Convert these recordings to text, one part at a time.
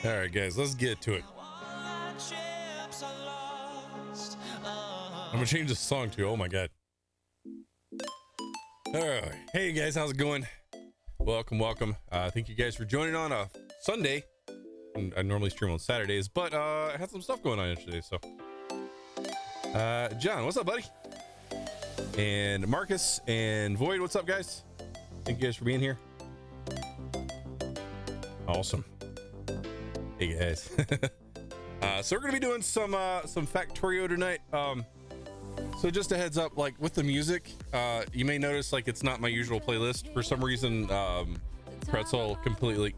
All right, guys, let's get to it. I'm gonna change this song too. Oh my god. All right, hey guys, how's it going? Welcome. Thank you guys for joining on a Sunday. I normally stream on Saturdays, but I had some stuff going on yesterday. So, John, what's up, buddy? And Marcus and Void, what's up, guys? Thank you guys for being here. Awesome. Hey guys. So we're gonna be doing some Factorio tonight. So just a heads up, like with the music, you may notice like it's not my usual playlist for some reason. Pretzel completely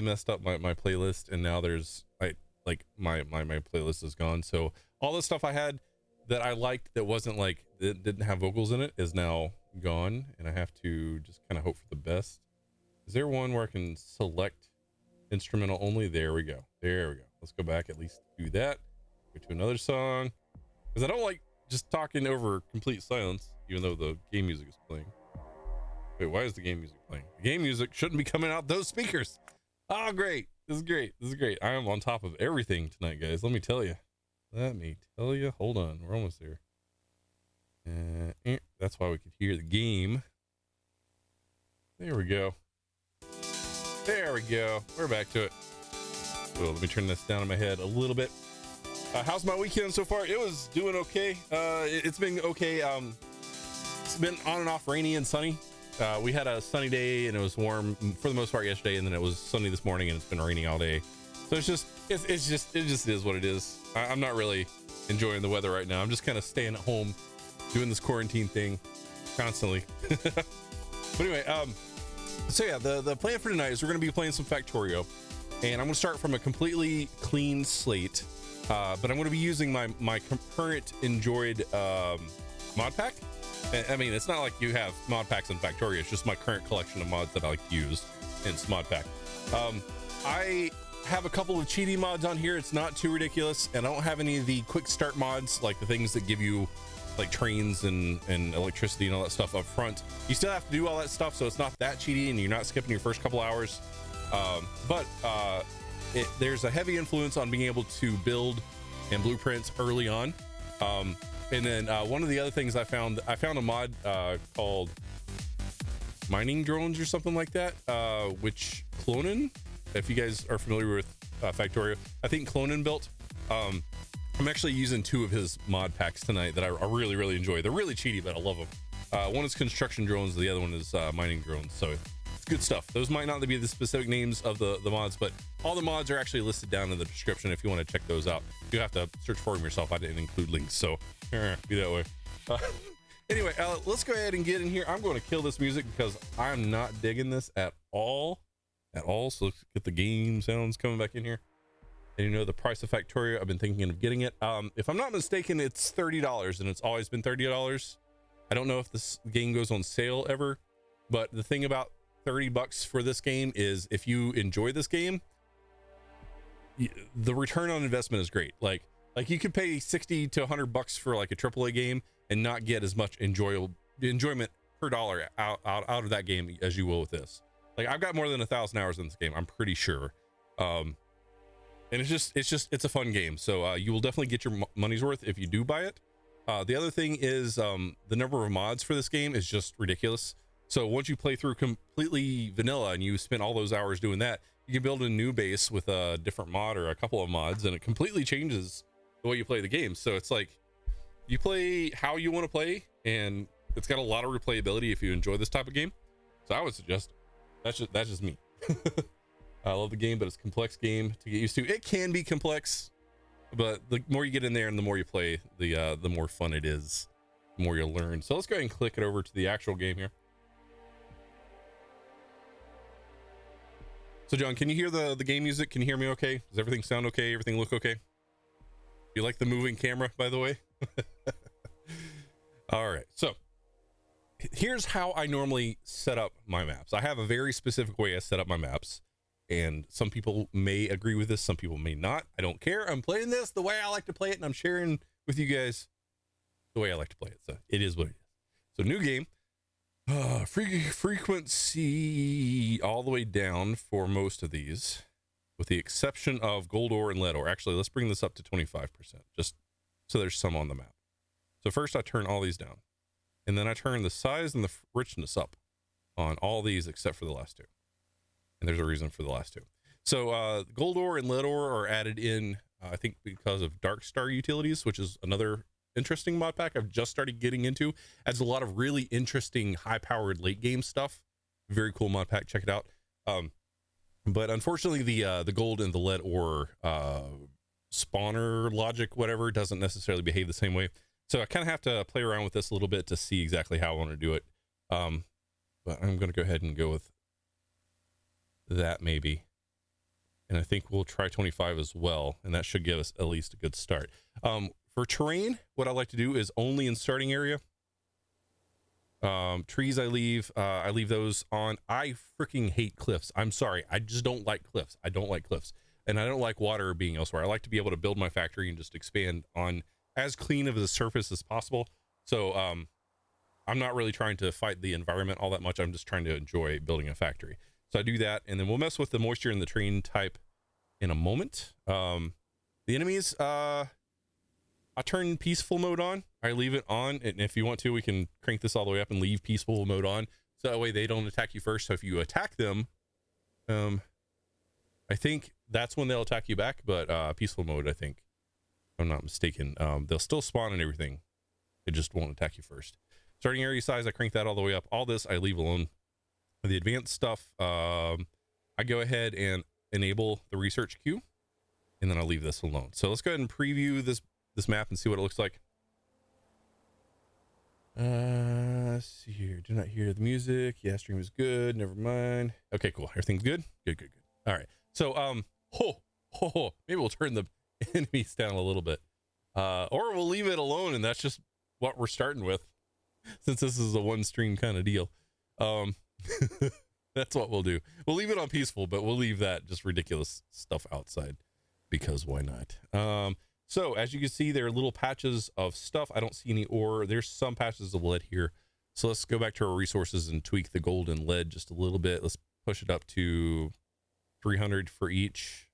messed up my playlist, and now there's like my playlist is gone. So all the stuff I had that I liked that wasn't like that didn't have vocals in it is now gone, and I have to just kind of hope for the best. Is there one where I can select instrumental only? There we go. Let's go back, at least do that. Go to another song, because I don't like just talking over complete silence, even though the game music is playing. Wait, why is the game music playing? The game music shouldn't be coming out those speakers. Oh, great. This is great. I am on top of everything tonight, guys. Let me tell you. Hold on. We're almost there. That's why we could hear the game. There we go. We're back to it. Well, let me turn this down in my head a little bit. How's my weekend so far? It was doing okay. It's been okay. It's been on and off rainy and sunny. We had a sunny day and it was warm for the most part yesterday, and then it was sunny this morning and it's been raining all day. So it just is what it is. I'm not really enjoying the weather right now. I'm just kind of staying at home doing this quarantine thing constantly. But anyway, so yeah, the plan for tonight is we're going to be playing some Factorio, and I'm going to start from a completely clean slate, but I'm going to be using my current enjoyed mod pack. I mean, it's not like you have mod packs in Factorio. It's just my current collection of mods that I like to use in this mod pack. I have a couple of cheaty mods on here. It's not too ridiculous, and I don't have any of the quick start mods, like the things that give you like trains and electricity and all that stuff up front. You still have to do all that stuff, so it's not that cheaty, and you're not skipping your first couple hours. But there's a heavy influence on being able to build and blueprints early on. And then one of the other things I found a mod called mining drones or something like that, which Clonin, if you guys are familiar with Factorio, I think Clonin built. I'm actually using two of his mod packs tonight that I really enjoy. They're really cheaty, but I love them. One is construction drones, the other one is mining drones. So it's good stuff. Those might not be the specific names of the mods, but all the mods are actually listed down in the description if you want to check those out. You have to search for them yourself. I didn't include links, so be that way. Anyway, let's go ahead and get in here. I'm going to kill this music because I'm not digging this at all. So let's get the game sounds coming back in here. And you know the price of Factorio, I've been thinking of getting it. If I'm not mistaken, it's $30, and it's always been $30. I don't know if this game goes on sale ever, but the thing about $30 for this game is if you enjoy this game, the return on investment is great. Like you could pay 60 to $100 for like a AAA game and not get as much enjoyment per dollar out of that game as you will with this. Like I've got more than 1,000 hours in this game, I'm pretty sure. And it's a fun game. So you will definitely get your money's worth if you do buy it. The other thing is the number of mods for this game is just ridiculous. So once you play through completely vanilla and you spend all those hours doing that, you can build a new base with a different mod or a couple of mods, and it completely changes the way you play the game. So it's like you play how you want to play, and it's got a lot of replayability if you enjoy this type of game. So I would suggest that's just me. I love the game, but it's a complex game to get used to. It can be complex, but the more you get in there and the more you play, the more fun it is, the more you'll learn. So let's go ahead and click it over to the actual game here. So John, can you hear the game music? Can you hear me okay? Does everything sound okay? Everything look okay? You like the moving camera, by the way? All right, so here's how I normally set up my maps. I have a very specific way I set up my maps, and some people may agree with this, some people may not. I don't care. I'm playing this the way I like to play it, and I'm sharing with you guys the way I like to play it. So it is what it is. So new game. Frequency all the way down for most of these, with the exception of gold ore and lead ore. Actually, let's bring this up to 25%, just so there's some on the map. So first I turn all these down, and then I turn the size and the richness up on all these except for the last two. And there's a reason for the last two. So gold ore and lead ore are added in, I think because of Dark Star utilities, which is another interesting mod pack I've just started getting into. Adds a lot of really interesting high-powered late game stuff. Very cool mod pack. Check it out. But unfortunately, the gold and the lead ore spawner logic, whatever, doesn't necessarily behave the same way. So I kind of have to play around with this a little bit to see exactly how I want to do it. But I'm going to go ahead and go with that maybe. And I think we'll try 25 as well, and that should give us at least a good start. For terrain, what I like to do is only in starting area. Trees I leave those on. I freaking hate cliffs. I'm sorry. I just don't like cliffs. I don't like cliffs. And I don't like water being elsewhere. I like to be able to build my factory and just expand on as clean of a surface as possible. So I'm not really trying to fight the environment all that much. I'm just trying to enjoy building a factory. So I do that, and then we'll mess with the moisture and the terrain type in a moment. The enemies, I turn peaceful mode on. I leave it on, and if you want to, we can crank this all the way up and leave peaceful mode on, so that way they don't attack you first. So if you attack them, I think that's when they'll attack you back, but peaceful mode, I think, if I'm not mistaken, they'll still spawn and everything. It just won't attack you first. Starting area size, I crank that all the way up. All this I leave alone. The advanced stuff, I go ahead and enable the research queue, and then I'll leave this alone. So let's go ahead and preview this map and see what it looks like. Let's see here. Do not hear the music. Yeah, stream is good. Never mind. Okay, cool. Everything's good. Good. All right. So maybe we'll turn the enemies down a little bit, or we'll leave it alone, and that's just what we're starting with, since this is a one stream kind of deal. That's what we'll do. We'll leave it on peaceful, but we'll leave that just ridiculous stuff outside, because why not? So as you can see, there are little patches of stuff. I don't see any ore. There's some patches of lead here. So let's go back to our resources and tweak the gold and lead just a little bit. Let's push it up to 300 for each.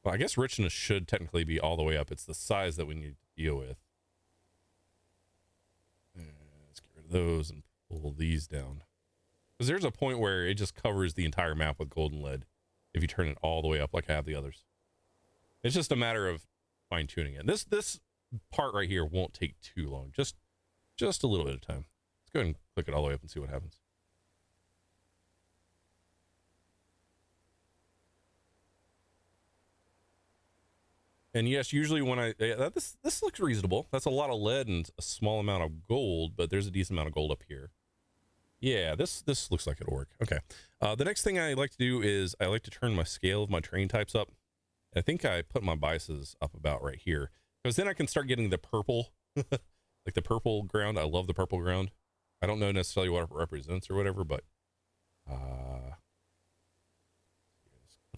Well, I guess richness should technically be all the way up. It's the size that we need to deal with. Let's get rid of those and pull these down, because there's a point where it just covers the entire map with gold and lead if you turn it all the way up like I have the others. It's just a matter of fine-tuning it. This part right here won't take too long, just a little bit of time. Let's go ahead and click it all the way up and see what happens. And yes, usually when this looks reasonable. That's a lot of lead and a small amount of gold, but there's a decent amount of gold up here. Yeah, this looks like it'll work. Okay. The next thing I like to do is I like to turn my scale of my terrain types up. I think I put my biases up about right here, because then I can start getting the purple, like the purple ground. I love the purple ground. I don't know necessarily what it represents or whatever, but just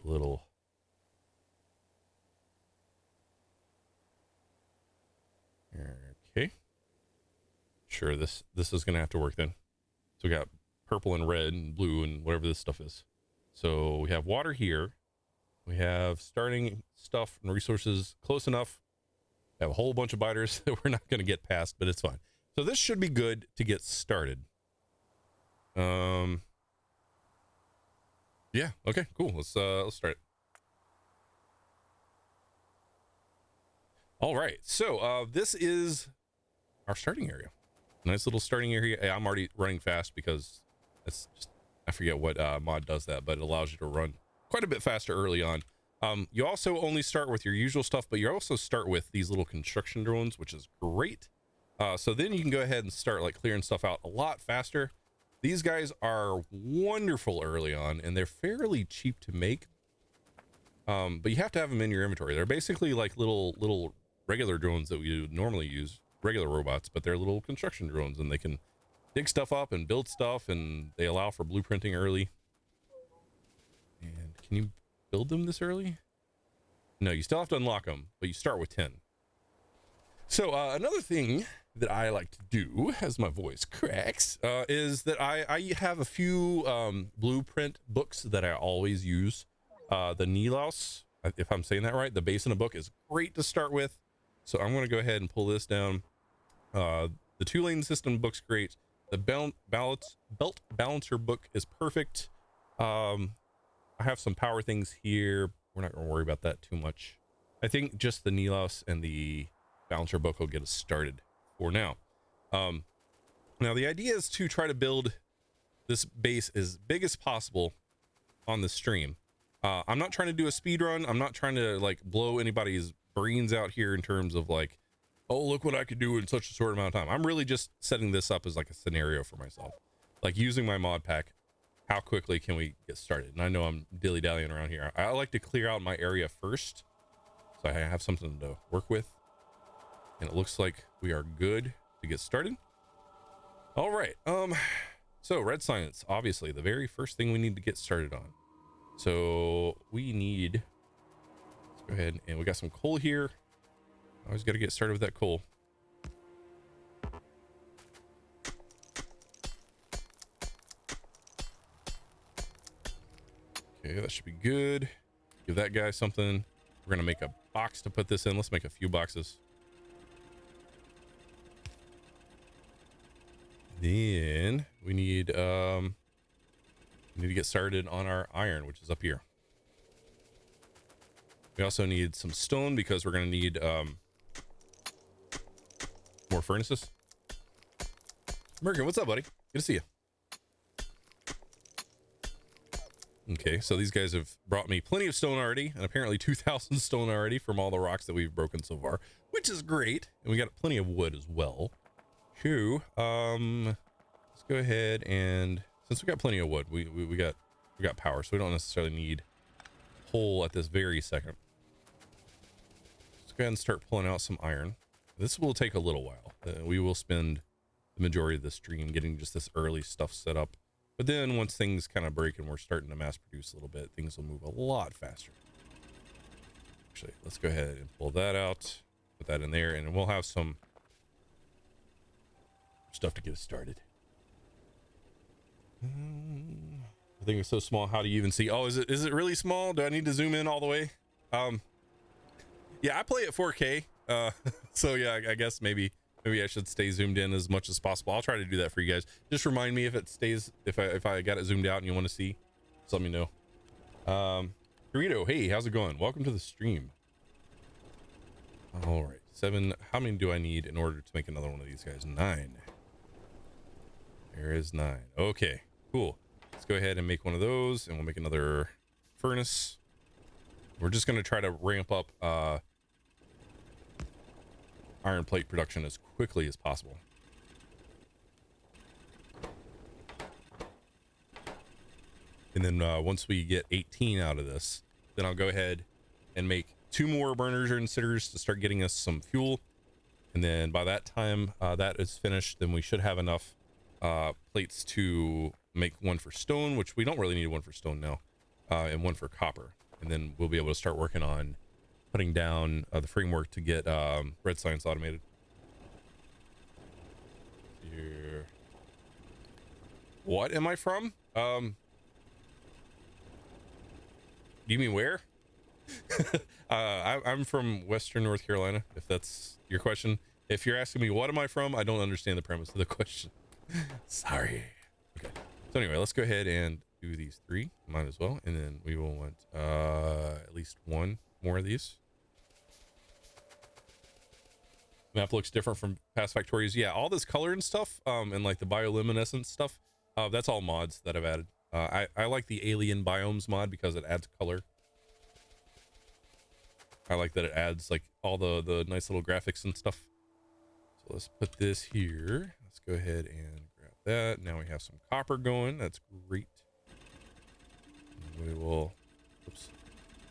a little. Okay. Sure, this is gonna have to work then. So we got purple and red and blue and whatever this stuff is. So we have water here. We have starting stuff and resources close enough. We have a whole bunch of biters that we're not going to get past, but it's fine. So this should be good to get started. Yeah. Okay. Cool. Let's start it. All right. So this is our starting area. Nice little starting area. I'm already running fast because it's just, I forget what mod does that, but it allows you to run quite a bit faster early on. You also only start with your usual stuff, but you also start with these little construction drones, which is great. So then you can go ahead and start like clearing stuff out a lot faster. These guys are wonderful early on, and they're fairly cheap to make. But you have to have them in your inventory. They're basically like little regular drones that we normally use, regular robots, but they're little construction drones, and they can dig stuff up and build stuff, and they allow for blueprinting early. And can you build them this early? No, you still have to unlock them, but you start with 10. So another thing that I like to do as my voice cracks is that I have a few blueprint books that I always use. The Nilaus, if I'm saying that right, the base in a book is great to start with. So I'm going to go ahead and pull this down. The 2-lane system book's great. The belt balancer book is perfect. I have some power things here. We're not going to worry about that too much. I think just the Nilaus and the balancer book will get us started for now. Now the idea is to try to build this base as big as possible on the stream. I'm not trying to do a speed run. I'm not trying to like blow anybody's brains out here in terms of like, oh, look what I could do in such a short amount of time. I'm really just setting this up as like a scenario for myself, like using my mod pack. How quickly can we get started? And I know I'm dilly-dallying around here. I like to clear out my area first, so I have something to work with. And it looks like we are good to get started. All right. So red science, obviously the very first thing we need to get started on. So we need, let's go ahead and we got some coal here. Always got to get started with that coal. Okay, that should be good. Give that guy something. We're gonna make a box to put this in. Let's make a few boxes. Then we need to get started on our iron, which is up here. We also need some stone because we're gonna need more furnaces. Morgan, what's up, buddy? Good to see you. Okay, so these guys have brought me plenty of stone already, and apparently 2,000 stone already from all the rocks that we've broken so far, which is great. And we got plenty of wood as well. Cool. Let's go ahead and since we got plenty of wood, we got power, so we don't necessarily need coal at this very second. Let's go ahead and start pulling out some iron. This will take a little while. We will spend the majority of the stream getting just this early stuff set up. But then once things kind of break and we're starting to mass produce a little bit, things will move a lot faster. Actually, let's go ahead and pull that out, put that in there, and we'll have some stuff to get us started. I think it's so small. How do you even see? Oh, is it really small? Do I need to zoom in all the way? Yeah, I play at 4K. So yeah, I guess maybe I should stay zoomed in as much as possible. I'll try to do that for you guys. Just remind me if it stays, if I got it zoomed out and you want to see, just let me know. Dorito, hey, how's it going? Welcome to the stream. All right, 7. How many do I need in order to make another one of these guys? 9. There is 9. Okay, cool. Let's go ahead and make one of those, and we'll make another furnace. We're just going to try to ramp up iron plate production as quickly as possible. And then once we get 18 out of this, then I'll go ahead and make 2 more burners or inciners to start getting us some fuel. And then by that time that is finished, then we should have enough plates to make 1 for stone, which we don't really need 1 for stone now, and 1 for copper. And then we'll be able to start working on putting down the framework to get red science automated. Here. What am I from? Do you mean where? I'm from Western North Carolina, if that's your question. If you're asking me what am I from, I don't understand the premise of the question. Sorry. Okay. So anyway, let's go ahead and do these 3. Might as well. And then we will want at least 1 more of these. Map looks different from past Factorios. Yeah, all this color and stuff, and like the bioluminescence stuff, that's all mods that I've added. I like the alien biomes mod because it adds color. I like that it adds like all the nice little graphics and stuff. So let's put this here. Let's go ahead and grab that. Now we have some copper going. That's great. And we will,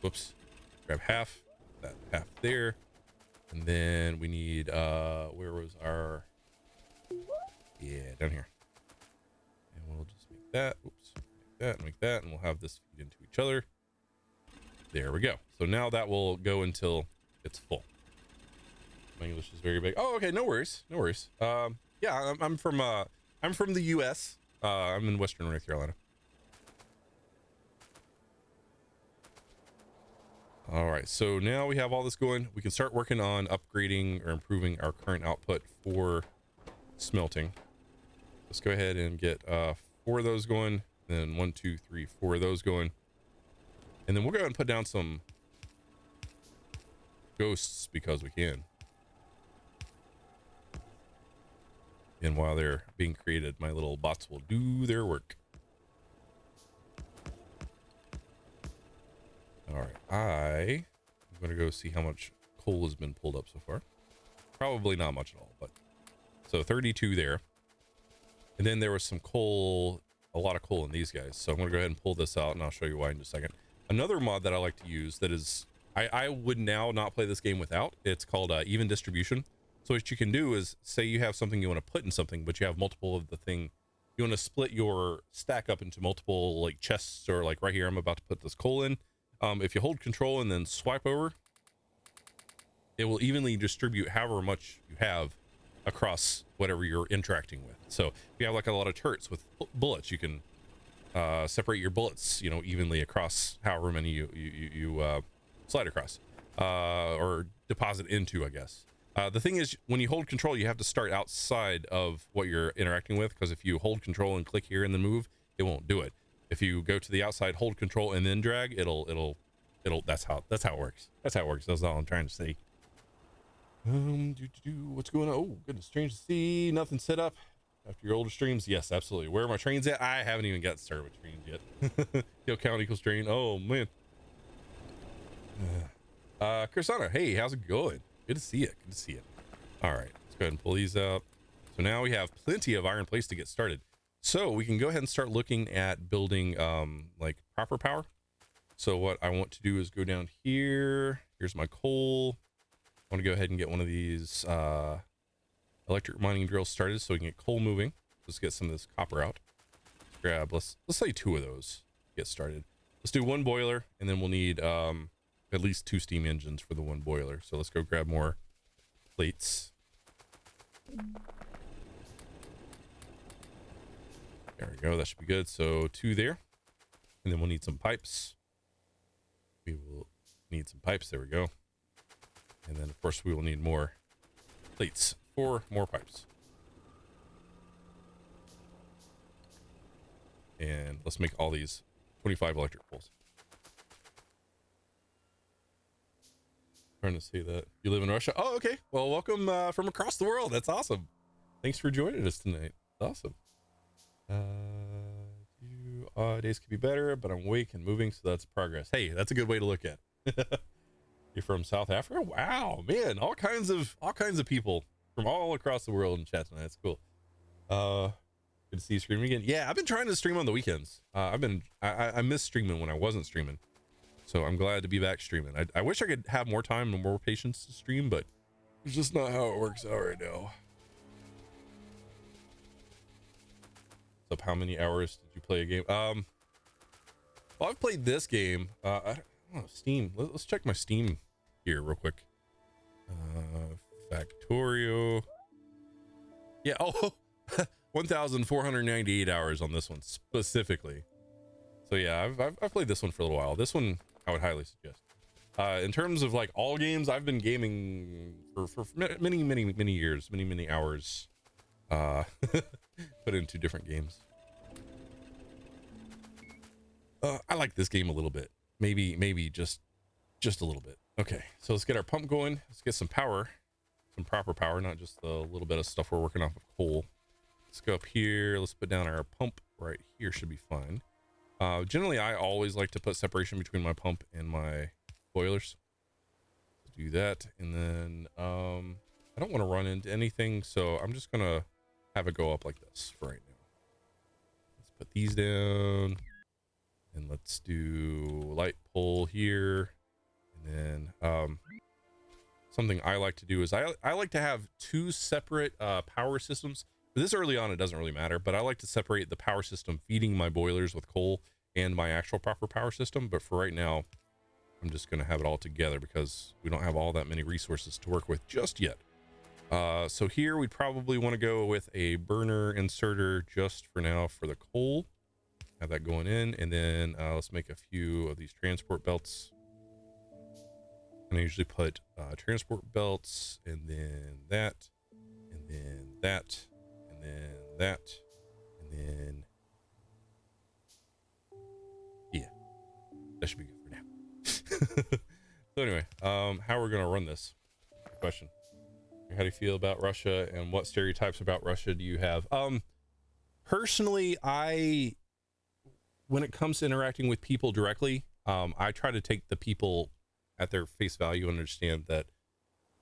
whoops, grab half, that half there. And then we need, where was our, yeah, down here. And we'll just make that, make that, and we'll have this feed into each other. There we go. So now that will go until it's full. My English is very big. Oh, okay, no worries, no worries. Yeah, I'm from the U.S. I'm in Western North Carolina. All right, so now we have all this going. We can start working on upgrading or improving our current output for smelting. Let's go ahead and get 4 of those going, then 1, 2, 3, 4 of those going, and then we'll go ahead and put down some ghosts because we can. And while they're being created, my little bots will do their work. All right, I'm gonna go see how much coal has been pulled up so far. Probably not much at all, but so 32 there. And then there was some coal, a lot of coal in these guys. So I'm gonna go ahead and pull this out, and I'll show you why in just a second. Another mod that I like to use that is, I would now not play this game without, it's called even distribution. So what you can do is, say you have something you want to put in something, but you have multiple of the thing. You want to split your stack up into multiple like chests, or like right here, I'm about to put this coal in. If you hold control and then swipe over, it will evenly distribute however much you have across whatever you're interacting with. So if you have like a lot of turrets with bullets, you can separate your bullets, you know, evenly across however many you slide across or deposit into, I guess. The thing is, when you hold control, you have to start outside of what you're interacting with, because if you hold control and click here and then move, it won't do it. If you go to the outside, hold control and then drag, it'll that's how it works. That's how it works. That's all I'm trying to say. What's going on? Oh goodness, strange to see. Nothing set up after your older streams. Yes, absolutely. Where are my trains at? I haven't even got started with trains yet. Kill count equals train. Oh man. Kursana, hey, how's it going? Good to see you. Good to see you. All right, let's go ahead and pull these out. So now we have plenty of iron plates to get started. So we can go ahead and start looking at building like proper power. So what I want to do is go down here. Here's my coal. I want to go ahead and get one of these electric mining drills started so we can get coal moving. Let's get some of this copper out. Let's grab, let's say 2 of those. Get started. Let's do 1 boiler, and then we'll need at least 2 steam engines for the 1 boiler. So let's go grab more plates. There we go. That should be good. So 2 there, and then we'll need some pipes. We will need some pipes. There we go. And then of course we will need more plates for more pipes. And let's make all these 25 electric poles. Trying to see that you live in Russia. Oh, okay. Well, welcome from across the world. That's awesome. Thanks for joining us tonight. Awesome. Days could be better, but I'm awake and moving, so that's progress. Hey, that's a good way to look at it. You're from South Africa? Wow, man, all kinds of people from all across the world in chat tonight. That's cool. Good to see you streaming again. Yeah, I've been trying to stream on the weekends. I miss streaming when I wasn't streaming, so I'm glad to be back streaming. I wish I could have more time and more patience to stream, but it's just not how it works out right now. So how many hours did you play a game? Well, I've played this game. I don't know, Steam. Let's check my Steam here real quick. Factorio. Yeah. Oh, 1,498 hours on this one specifically. So yeah, I've played this one for a little while. This one I would highly suggest. In terms of like all games, I've been gaming for many years, many hours. Put into different games. I like this game a little bit. Maybe just a little bit. Okay, so let's get our pump going. Let's get some power, some proper power, not just a little bit of stuff we're working off of coal. Let's go up here. Let's put down our pump right here. Should be fine. Generally, I always like to put separation between my pump and my boilers. Let's do that, and then I don't want to run into anything, so I'm just gonna have it go up like this for right now. Let's put these down, and let's do light pole here. And then something I like to do is I like to have 2 separate power systems. For this early on, it doesn't really matter, but I like to separate the power system feeding my boilers with coal and my actual proper power system. But for right now, I'm just going to have it all together because we don't have all that many resources to work with just yet. So here we'd probably want to go with a burner inserter just for now for the coal. Have that going in, and then let's make a few of these transport belts. And I usually put transport belts, and then that, and then that, and then that, and then yeah, that should be good for now. So anyway, how we're gonna run this? Good question. How do you feel about Russia, and what stereotypes about Russia do you have? Personally, when it comes to interacting with people directly, I try to take the people at their face value and understand that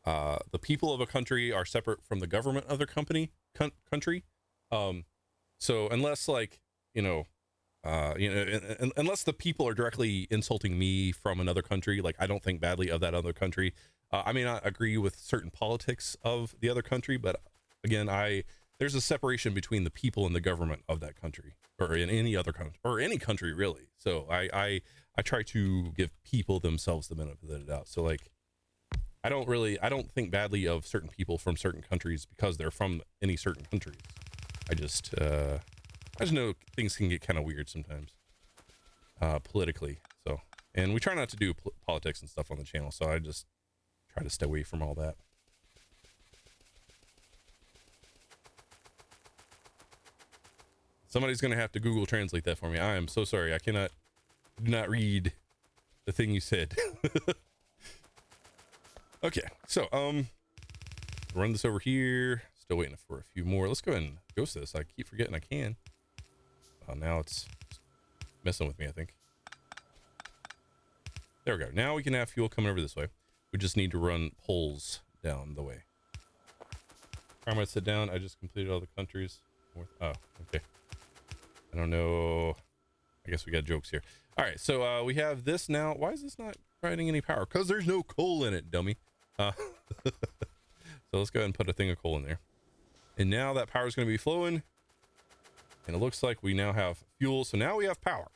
the people of a country are separate from the government of their country. So unless, like, unless the people are directly insulting me from another country, like, I don't think badly of that other country. I may not agree with certain politics of the other country, but again, there's a separation between the people and the government of that country, or in any other country, or any country really. So I try to give people themselves the benefit of the doubt. So, like, I don't think badly of certain people from certain countries because they're from any certain countries. I just know things can get kind of weird sometimes, politically. So, and we try not to do politics and stuff on the channel. So I just try to stay away from all that. Somebody's going to have to Google Translate that for me. I am so sorry. I do not read the thing you said. Okay. So, run this over here. Still waiting for a few more. Let's go ahead and ghost this. I keep forgetting I can. Now it's messing with me, I think. There we go. Now we can have fuel coming over this way. We just need to run poles down the way. I'm going to sit down. I just completed all the countries. Oh, okay. I don't know. I guess we got jokes here. All right, so we have this now. Why is this not providing any power? Because there's no coal in it, dummy. So let's go ahead and put a thing of coal in there. And now that power is going to be flowing. And it looks like we now have fuel. So now we have power.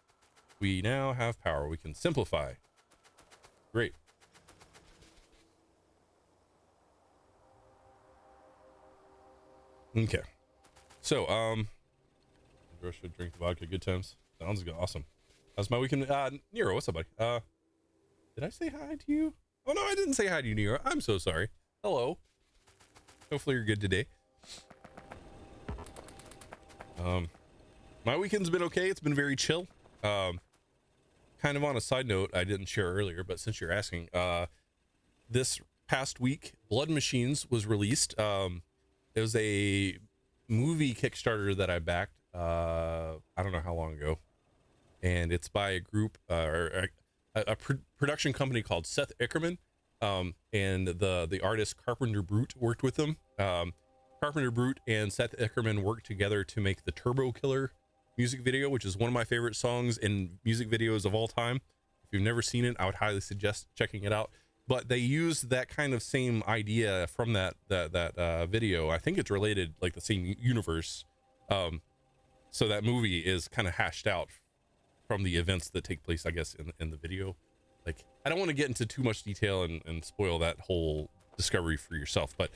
We now have power. We can simplify. Great. Okay. So, Russia, drink vodka, good times. Sounds good. Awesome. How's my weekend? Nero, what's up, buddy? Did I say hi to you? Oh, no, I didn't say hi to you, Nero. I'm so sorry. Hello. Hopefully you're good today. My weekend's been okay. It's been very chill. Kind of on a side note, I didn't share earlier, but since you're asking, this past week, Blood Machines was released. It was a movie Kickstarter that I backed, I don't know how long ago. And it's by a group, or a production company called Seth Ickerman. And the artist Carpenter Brute worked with them. Carpenter Brute and Seth Ickerman worked together to make the Turbo Killer music video, which is one of my favorite songs and music videos of all time. If you've never seen it, I would highly suggest checking it out. But they used that kind of same idea from that video. I think it's related, like the same universe. So that movie is kind of hashed out from the events that take place, I guess, in the video. Like, I don't want to get into too much detail and spoil that whole discovery for yourself, but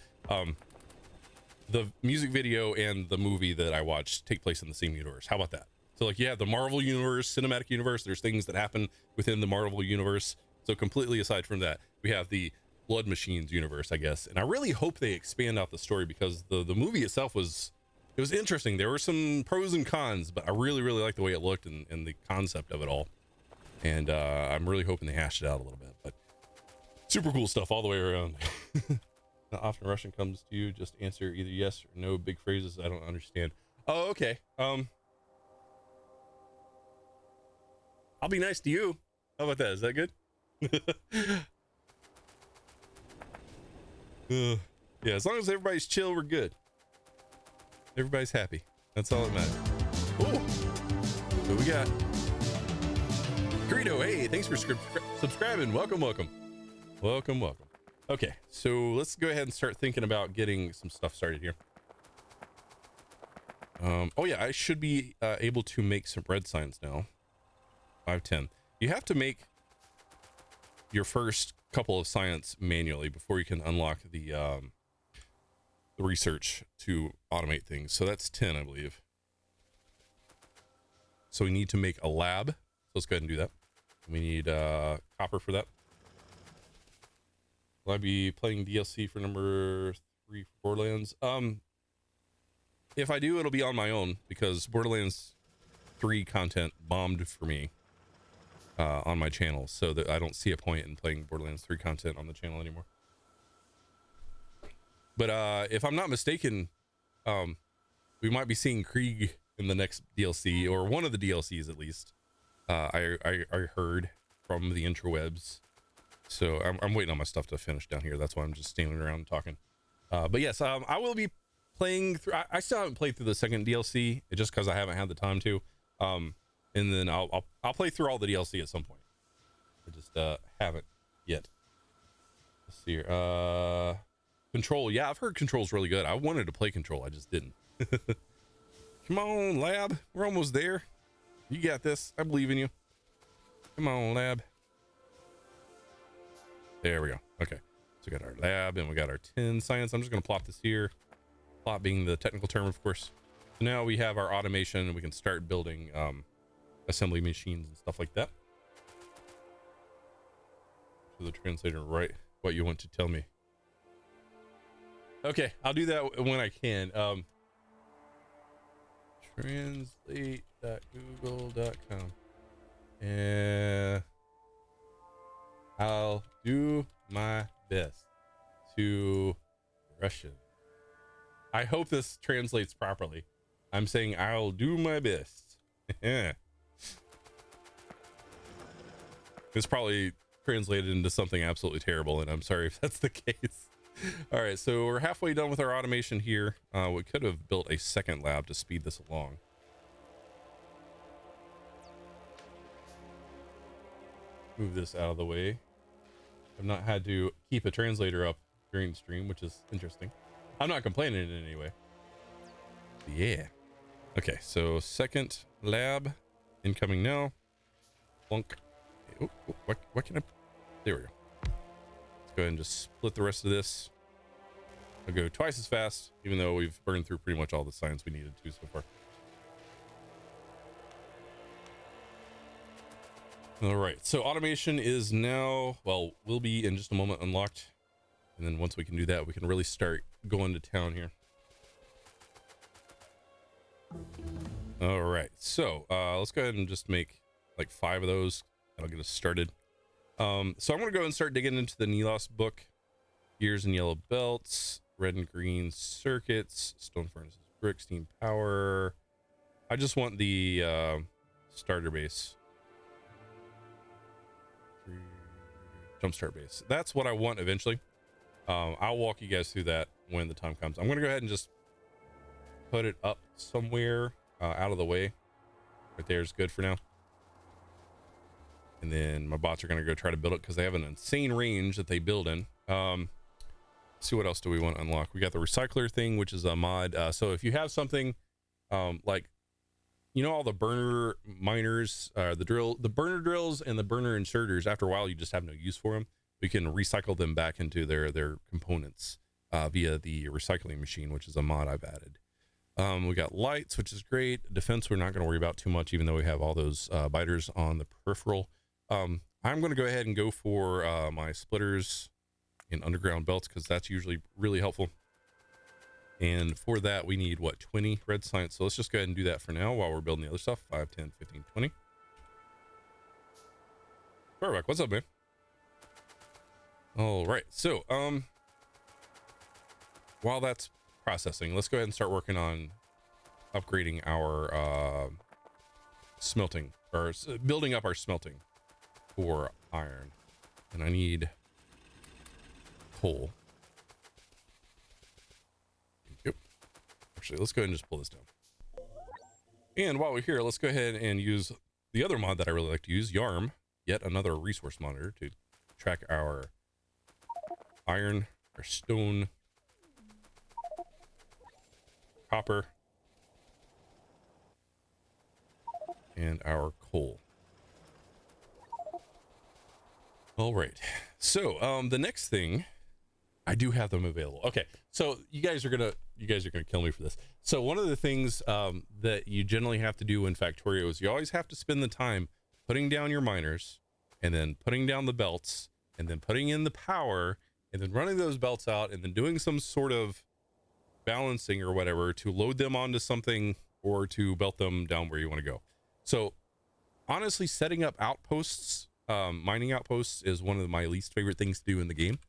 the music video and the movie that I watched take place in the same universe. How about that? So, like, yeah, the Marvel universe, cinematic universe, there's things that happen within the Marvel universe. So completely aside from that, we have the Blood Machines universe, I guess. And I really hope they expand out the story, because the movie itself was interesting. There were some pros and cons, but I really like the way it looked and the concept of it all. And I'm really hoping they hashed it out a little bit, but super cool stuff all the way around. Not often Russian comes to you, just answer either yes or no. Big phrases I don't understand. Oh, okay. I'll be nice to you. How about that? Is that good? Yeah, as long as everybody's chill, we're good. Everybody's happy. That's all that matters. Oh, what we got? Greedo, hey, thanks for subscribing. Welcome. Okay, so let's go ahead and start thinking about getting some stuff started here. Oh yeah, I should be able to make some red signs now. 510. You have to make your first couple of science manually before you can unlock the the research to automate things. So that's 10, I believe. So we need to make a lab. So let's go ahead and do that. We need copper for that. Will I be playing DLC for number 3 for Borderlands? If I do, it'll be on my own, because Borderlands 3 content bombed for me on my channel, so that I don't see a point in playing Borderlands 3 content on the channel anymore. But if I'm not mistaken, we might be seeing Krieg in the next DLC, or one of the DLCs at least. I heard from the interwebs. So I'm waiting on my stuff to finish down here. That's why I'm just standing around talking. But yes, I will be playing through. I still haven't played through the second DLC, just because I haven't had the time to. And then I'll play through all the DLC at some point. I just haven't yet. Let's see here. Control. Yeah, I've heard Control's really good. I wanted to play Control, I just didn't. Come on, Lab. We're almost there. You got this. I believe in you. Come on, Lab. There we go. Okay. So we got our lab and we got our 10 science. I'm just going to plop this here. Plop being the technical term, of course. So now we have our automation and we can start building assembly machines and stuff like that. So the translator, write what you want to tell me. Okay, I'll do that when I can. Translate.google.com. And I'll do my best to Russian. I hope this translates properly. I'm saying I'll do my best. It's probably translated into something absolutely terrible, and I'm sorry if that's the case. All right, so we're halfway done with our automation here. We could have built a second lab to speed this along. Move this out of the way. I've not had to keep a translator up during the stream, which is interesting. I'm not complaining in any way. Yeah. Okay, so second lab incoming now. Plunk. Oh, what can I? There we go. Let's go ahead and just split the rest of this. I'll go twice as fast, even though we've burned through pretty much all the science we needed to so far. All right, so automation is now, well, will be in just a moment unlocked. And then once we can do that, we can really start going to town here. All right, so let's go ahead and just make like 5 of those. That'll get us started. So I'm gonna go ahead and start digging into the Nelos book. Gears and yellow belts, red and green circuits, stone furnaces, brick, steam power. I just want the starter base. Jumpstart base. That's what I want eventually. I'll walk you guys through that when the time comes. I'm gonna go ahead and just put it up somewhere out of the way. Right there is good for now. And then my bots are gonna go try to build it because they have an insane range that they build in. Let's see, what else do we want to unlock? We got the recycler thing, which is a mod. So if you have something like, you know, all the burner miners, the burner drills and the burner inserters, after a while you just have no use for them. We can recycle them back into their components via the recycling machine, which is a mod I've added. We got lights, which is great. Defense we're not going to worry about too much, even though we have all those biters on the peripheral. I'm going to go ahead and go for my splitters and underground belts, because that's usually really helpful. And for that, we need, what, 20 red science. So let's just go ahead and do that for now while we're building the other stuff. 5, 10, 15, 20. Perfect. What's up, man? All right. So, while that's processing, let's go ahead and start working on upgrading our smelting, or building up our smelting for iron. And I need coal. Yep. Actually, let's go ahead and just pull this down. And while we're here, let's go ahead and use the other mod that I really like to use, Yarm, yet another resource monitor to track our iron, our stone, copper, and our coal. All right, so the next thing I do have them available. Okay, so you guys are gonna kill me for this. So one of the things that you generally have to do in Factorio is you always have to spend the time putting down your miners, and then putting down the belts, and then putting in the power, and then running those belts out, and then doing some sort of balancing or whatever to load them onto something or to belt them down where you want to go. So honestly, setting up outposts, mining outposts, is one of my least favorite things to do in the game.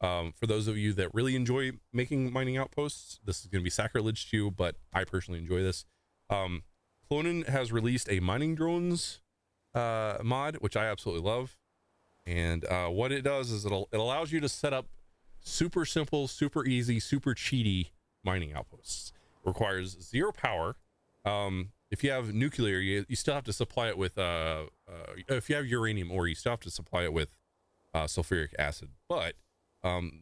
For those of you that really enjoy making mining outposts, this is going to be sacrilege to you, but I personally enjoy this. Clonin has released a mining drones mod, which I absolutely love. And what it does is it allows you to set up super simple, super easy, super cheaty mining outposts. It requires 0 power. If you have nuclear, you still have to supply it with if you have uranium ore, you still have to supply it with sulfuric acid. But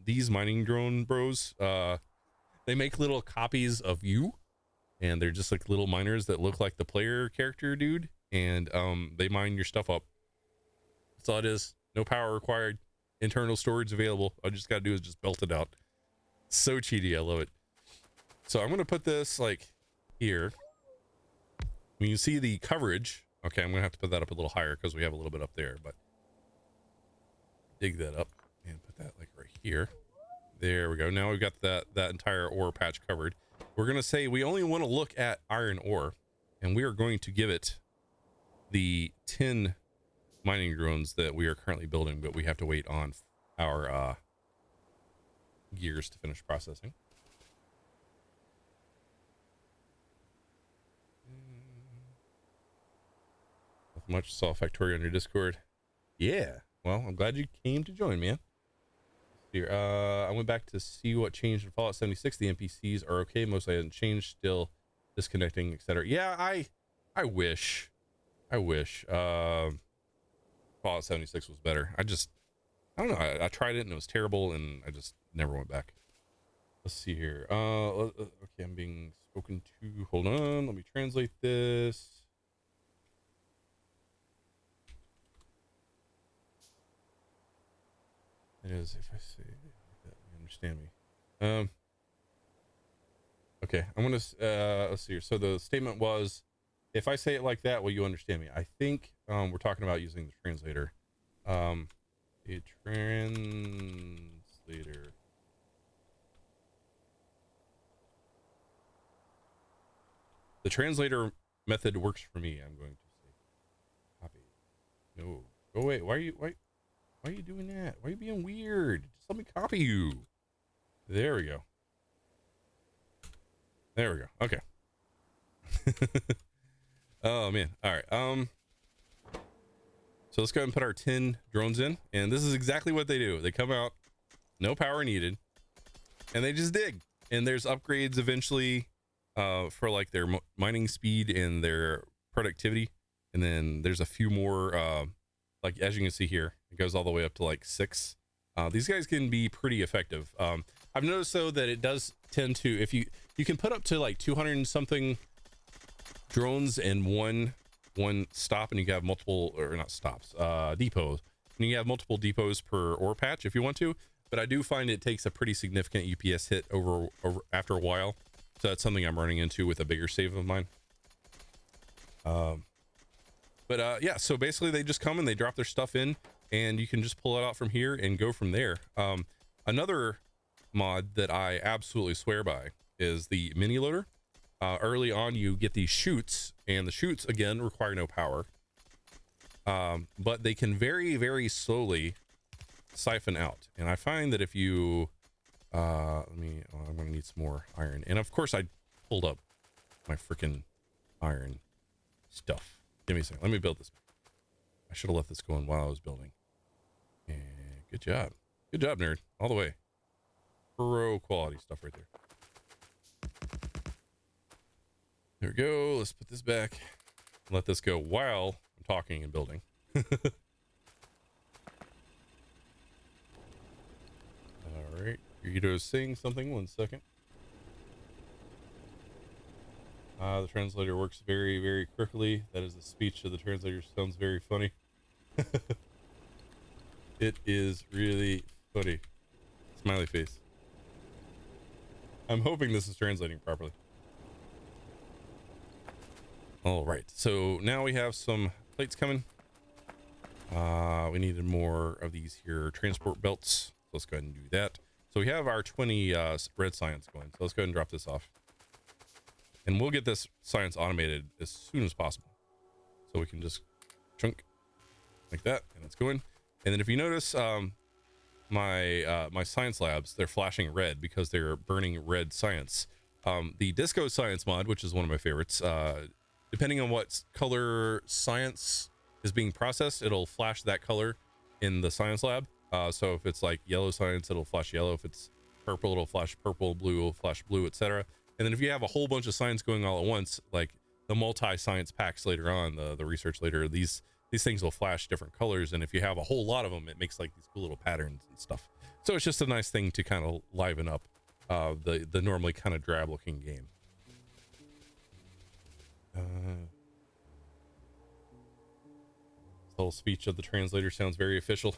these mining drone bros, they make little copies of you, and they're just like little miners that look like the player character dude, and they mine your stuff up. That's all it is. No power required, internal storage available. All I just gotta do is just belt it out. So cheaty, I love it. So I'm gonna put this like here. When you see the coverage, okay, I'm gonna have to put that up a little higher because we have a little bit up there, but dig that up and put that like right here. There we go. Now we've got that entire ore patch covered. We're gonna say we only want to look at iron ore, and we are going to give it the 10 mining drones that we are currently building, but we have to wait on our gears to finish processing. Nothing much. Saw Factorio on your Discord. Yeah, well, I'm glad you came to join, man. Here, I went back to see what changed in Fallout 76. The NPCs are okay. Mostly hasn't changed. Still disconnecting, etc. Yeah, I wish Fallout 76 was better. I don't know. I tried it and it was terrible, and I just never went back. Let's see here. Okay, I'm being spoken to. Hold on. Let me translate this. It is, if I say that, you understand me. Okay, I'm gonna let's see here. So the statement was, if I say it like that, will you understand me? I think we're talking about using the translator. A translator. The translator method works for me. I'm going to say copy. No, go away. Why are you doing that? Why are you being weird? Just let me copy you. There we go. There we go. Okay. Oh man. All right. So let's go ahead and put our 10 drones in, and this is exactly what they do. They come out, no power needed, and they just dig. And there's upgrades eventually for like their mining speed and their productivity. And then there's a few more, like as you can see here, it goes all the way up to like 6. These guys can be pretty effective. I've noticed though that it does tend to, if you can put up to like 200 and something drones in one stop, and you can have multiple, or not stops, depots, and you have multiple depots per ore patch if you want to. But I do find it takes a pretty significant UPS hit over after a while, so that's something I'm running into with a bigger save of mine. Yeah, so basically they just come and they drop their stuff in, and you can just pull it out from here and go from there. Another mod that I absolutely swear by is the mini loader. Early on you get these chutes, and the chutes again require no power, but they can very, very slowly siphon out. And I find that if you I'm gonna need some more iron, and of course I pulled up my freaking iron stuff. Give me a second, let me build this. I should have left this going while I was building. And good job, nerd, all the way. Pro quality stuff right there. There we go. Let's put this back. Let this go while I'm talking and building. All right. Rito's saying something. 1 second. The translator works very, very quickly. That is the speech of the translator. Sounds very funny. It is really funny. Smiley face. I'm hoping this is translating properly. All right, so now we have some plates coming. We needed more of these here transport belts. So let's go ahead and do that. So we have our 20 red science going. So let's go ahead and drop this off. And we'll get this science automated as soon as possible. So we can just chunk like that, and it's going. And then if you notice, my science labs, they're flashing red because they're burning red science. The disco science mod, which is one of my favorites, depending on what color science is being processed, it'll flash that color in the science lab. So if it's like yellow science, it'll flash yellow. If it's purple, it'll flash purple. Blue will flash blue, etc. And then if you have a whole bunch of science going all at once, like the multi-science packs later on, the research later, these things will flash different colors. And if you have a whole lot of them, it makes like these cool little patterns and stuff. So it's just a nice thing to kind of liven up the normally kind of drab looking game. The whole speech of the translator sounds very official.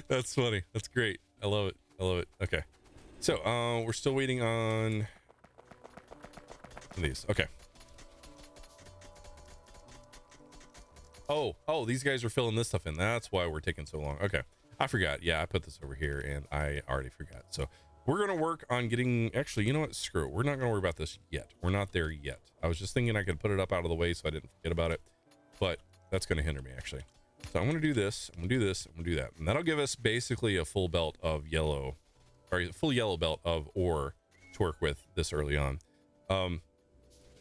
That's funny. That's great. I love it. I love it. Okay. So we're still waiting on these. Okay. Oh, these guys are filling this stuff in. That's why we're taking so long. Okay. I forgot. Yeah, I put this over here and I already forgot. So we're going to work on getting, actually, you know what? Screw it. We're not going to worry about this yet. We're not there yet. I was just thinking I could put it up out of the way so I didn't forget about it, but that's going to hinder me actually. So I'm going to do this. I'm going to do this. I'm going to do that. And that'll give us basically a full belt of yellow, or a full yellow belt of ore to work with this early on.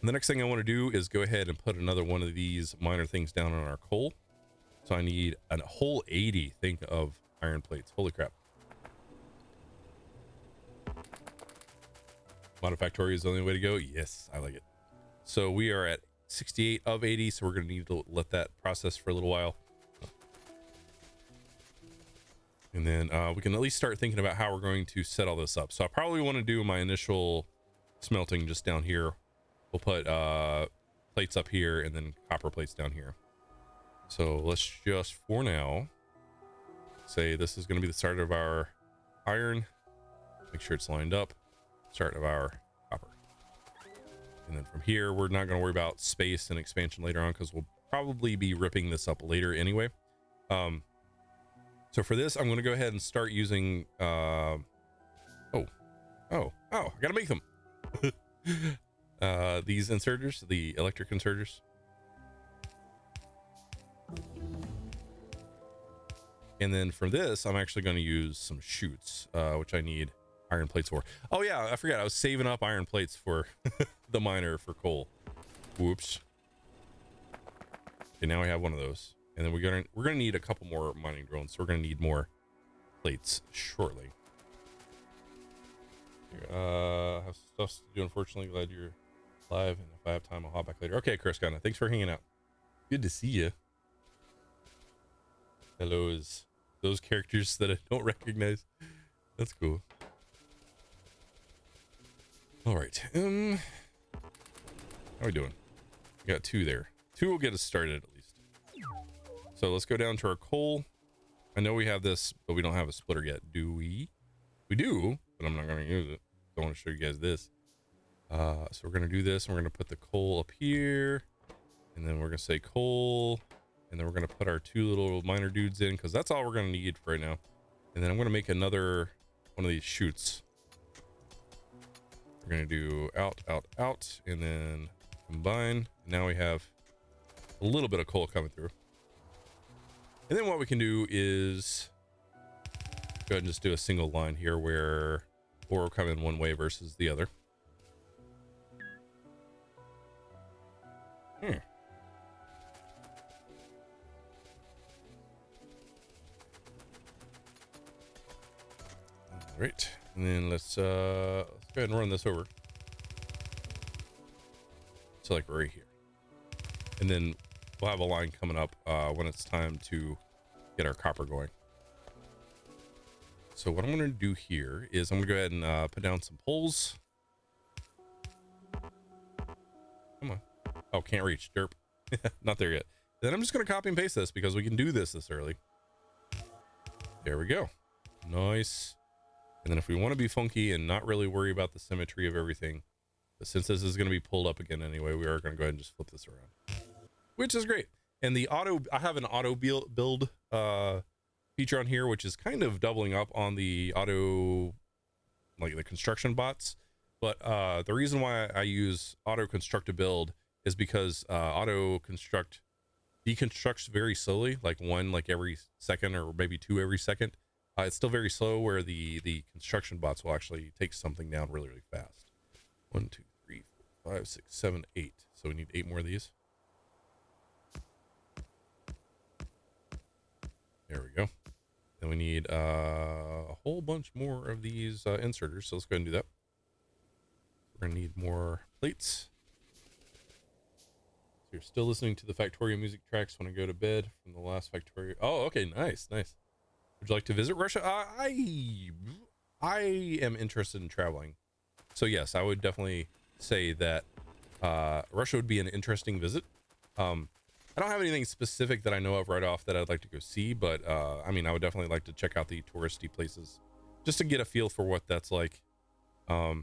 The next thing I want to do is go ahead and put another one of these minor things down on our coal. So I need a whole 80, think, of iron plates. Holy crap. Factorio is the only way to go. Yes, I like it. So we are at 68 of 80. So we're going to need to let that process for a little while. And then we can at least start thinking about how we're going to set all this up. So I probably want to do my initial smelting just down here. We'll put plates up here and then copper plates down here. So let's just, for now, say this is going to be the start of our iron. Make sure it's lined up. Start of our copper. And then from here, we're not going to worry about space and expansion later on because we'll probably be ripping this up later anyway. So for this, I'm going to go ahead and start using, I gotta make them. These inserters, the electric inserters. And then for this, I'm actually going to use some chutes, which I need iron plates for. Oh yeah, I forgot. I was saving up iron plates for the miner for coal. Whoops. Okay, now we have one of those. And then we're gonna need a couple more mining drones, so we're gonna need more plates shortly. Have stuff to do, unfortunately. Glad you're live, and if I have time, I'll hop back later. Okay, Chris Gunna, thanks for hanging out. Good to see you. Hello is those characters that I don't recognize. That's cool. All right. How are we doing? We got 2 there. 2 will get us started at least. So let's go down to our coal. I know we have this, but we don't have a splitter yet, do we? We do, but I'm not going to use it. I want to show you guys this. So we're going to do this, and we're going to put the coal up here, and then we're going to say coal, and then we're going to put our 2 little miner dudes in, because that's all we're going to need for right now. And then I'm going to make another one of these chutes. We're going to do out, out, out, and then combine. Now we have a little bit of coal coming through. And then what we can do is go ahead and just do a single line here where ore will come in one way versus the other. All right, and then let's go ahead and run this over. So like right here. And then we'll have a line coming up when it's time to get our copper going. So what I'm going to do here is I'm going to go ahead and put down some poles. Come on. Oh, can't reach. Derp. Not there yet. Then I'm just going to copy and paste this because we can do this early. There we go. Nice. And then if we want to be funky and not really worry about the symmetry of everything, but since this is going to be pulled up again anyway, we are going to go ahead and just flip this around, which is great. And the I have an auto build feature on here, which is kind of doubling up on the auto, like the construction bots. But the reason why I use auto construct to build is because auto construct deconstructs very slowly, like one like every second or maybe two every second. It's still very slow, where the construction bots will actually take something down really, really fast. 1, 2, 3, 4, 5, 6, 7, 8. So we need 8 more of these. There we go. Then we need a whole bunch more of these inserters. So let's go ahead and do that. We're gonna need more plates. So you're still listening to the Factorio music tracks when I go to bed from the last Factorio. Oh, okay, nice, nice. Would you like to visit Russia? I am interested in traveling. So yes, I would definitely say that Russia would be an interesting visit. I don't have anything specific that I know of right off that I'd like to go see, but I mean, I would definitely like to check out the touristy places just to get a feel for what that's like. Yeah,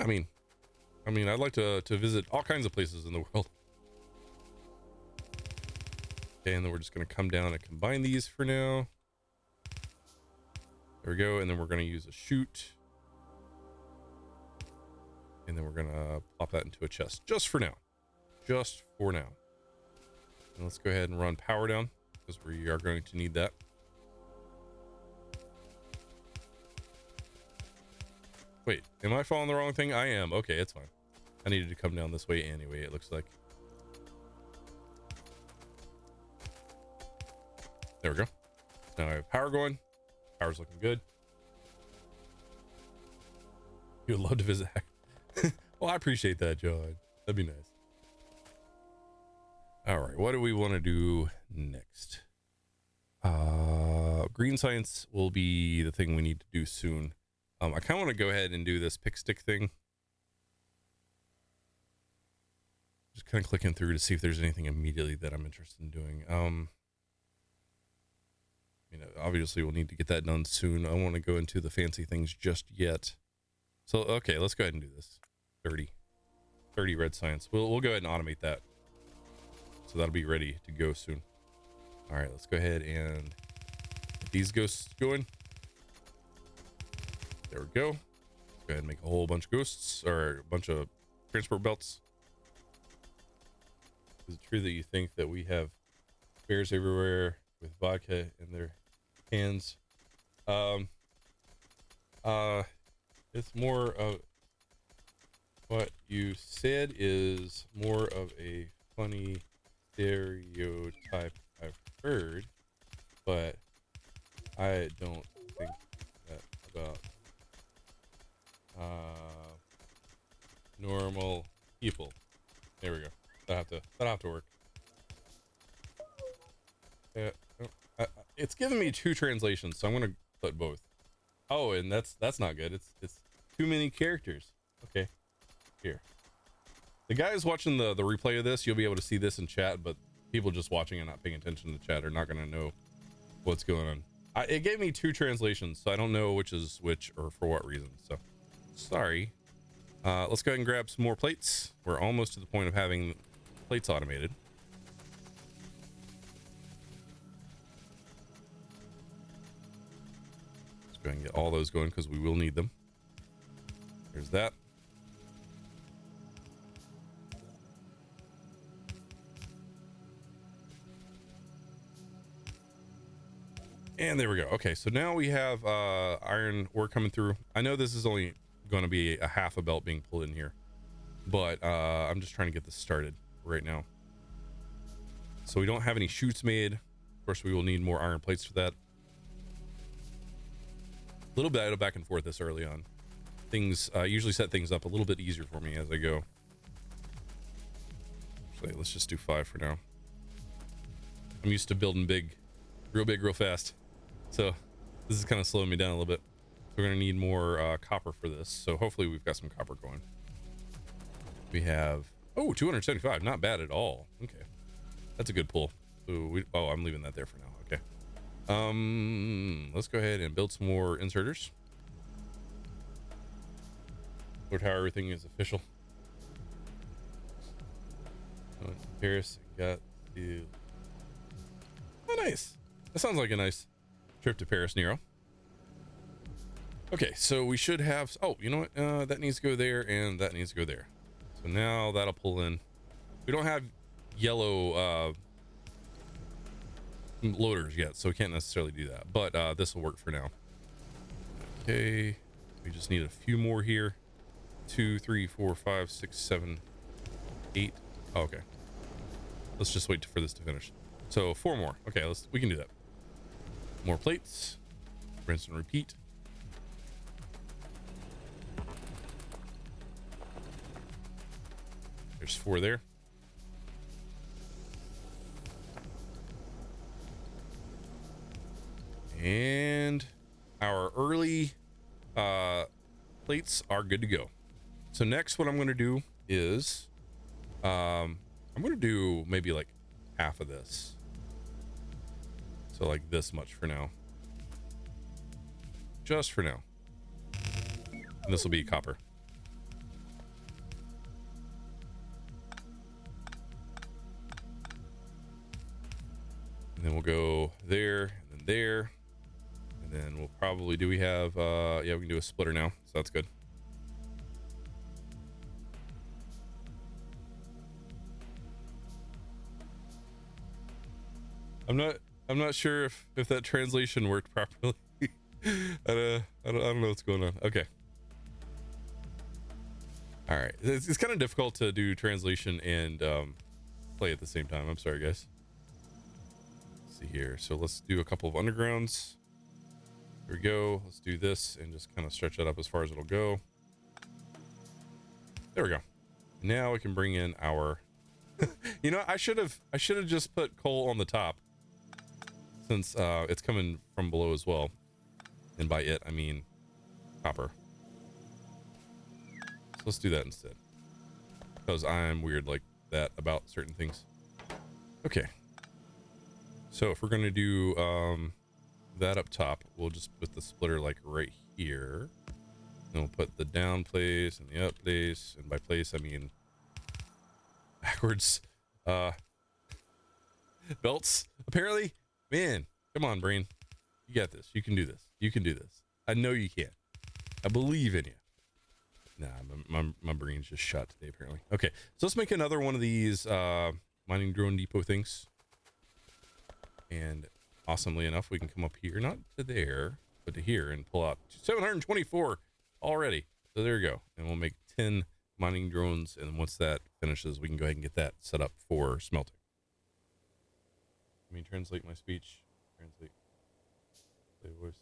I mean, I'd like to visit all kinds of places in the world. Okay, and then we're just going to come down and combine these for now. There we go, and then we're going to use a chute. And then we're going to plop that into a chest, just for now. Just for now. And let's go ahead and run power down, because we are going to need that. Wait, am I following the wrong thing? I am. Okay, it's fine. I needed to come down this way anyway, it looks like. There we go. Now I have power going. Power's looking good. You would love to visit. Well, I appreciate that, John. That'd be nice. All right, what do we want to do next? Green science will be the thing we need to do soon. I kind of want to go ahead and do this pick stick thing. Just kind of clicking through to see if there's anything immediately that I'm interested in doing. You know, obviously we'll need to get that done soon. I don't want to go into the fancy things just yet. So, okay, let's go ahead and do this. 30 red science. We'll go ahead and automate that. So that'll be ready to go soon. All right, let's go ahead and get these ghosts going. There we go. Let's go ahead and make a whole bunch of ghosts, or a bunch of transport belts. Is it true that you think that we have bears everywhere with vodka in their hands? It's more of what you said is more of a funny stereotype I've heard, but I don't think that about normal people. There we go. That'll have to work. It's giving me 2 translations, so I'm gonna put both. Oh, and that's not good. It's too many characters. Okay, here. The guys watching the replay of this, you'll be able to see this in chat, but people just watching and not paying attention to chat are not gonna know what's going on. It gave me 2 translations, so I don't know which is which or for what reason. So sorry. Let's go ahead and grab some more plates. We're almost to the point of having plates automated. Let's go ahead and get all those going because we will need them. There's that. And there we go. Okay, so now we have iron ore coming through. I know this is only going to be a half a belt being pulled in here, but I'm just trying to get this started right now. So we don't have any chutes made. Of course, we will need more iron plates for that. A little bit of back and forth this early on. Things usually set things up a little bit easier for me as I go. Actually, let's just do 5 for now. I'm used to building big, real fast. So this is kind of slowing me down a little bit. We're going to need more copper for this. So hopefully we've got some copper going. We have, oh, 275. Not bad at all. Okay. That's a good pull. So I'm leaving that there for now. Okay. Let's go ahead and build some more inserters. Look how everything is official. Paris got to. Oh, nice. That sounds like a nice trip to Paris, Nero. Okay, so we should have. Oh, you know what? That needs to go there, and that needs to go there. So now that'll pull in. We don't have yellow loaders yet, so we can't necessarily do that. But this will work for now. Okay, we just need a few more here. 2, 3, 4, 5, 6, 7, 8. Oh, okay. Let's just wait for this to finish. So 4 more. Okay, we can do that. More plates. Rinse and repeat. There's 4 there. And our early plates are good to go. So next what I'm going to do is I'm going to do maybe like half of this. So like this much for now. Just for now. And this will be copper. And then we'll go there and then there. And then we'll probably, do we have, yeah, we can do a splitter now. So that's good. I'm not sure if that translation worked properly. I don't know what's going on. Okay. All right. It's kind of difficult to do translation and play at the same time. I'm sorry, guys. Let's see here. So let's do a couple of undergrounds. Here we go. Let's do this and just kind of stretch that up as far as it'll go. There we go. Now we can bring in our you know, I should have just put coal on the top, since it's coming from below as well. And by it I mean copper. So let's do that instead, because I'm weird like that about certain things. Okay, so if we're gonna do that up top, we'll just put the splitter like right here, and we'll put the down place and the up place, and by place I mean backwards. Belts apparently. Man, come on, brain, you got this. You can do this. You can do this. I know you can. I believe in you. Nah, my brain's just shot today apparently. Okay, so let's make another one of these mining drone depot things. And awesomely enough, we can come up here, not to there, but to here, and pull out 724 already. So there you go. And we'll make 10 mining drones, and once that finishes, we can go ahead and get that set up for smelting. Let me translate my speech. Translate. Play voice.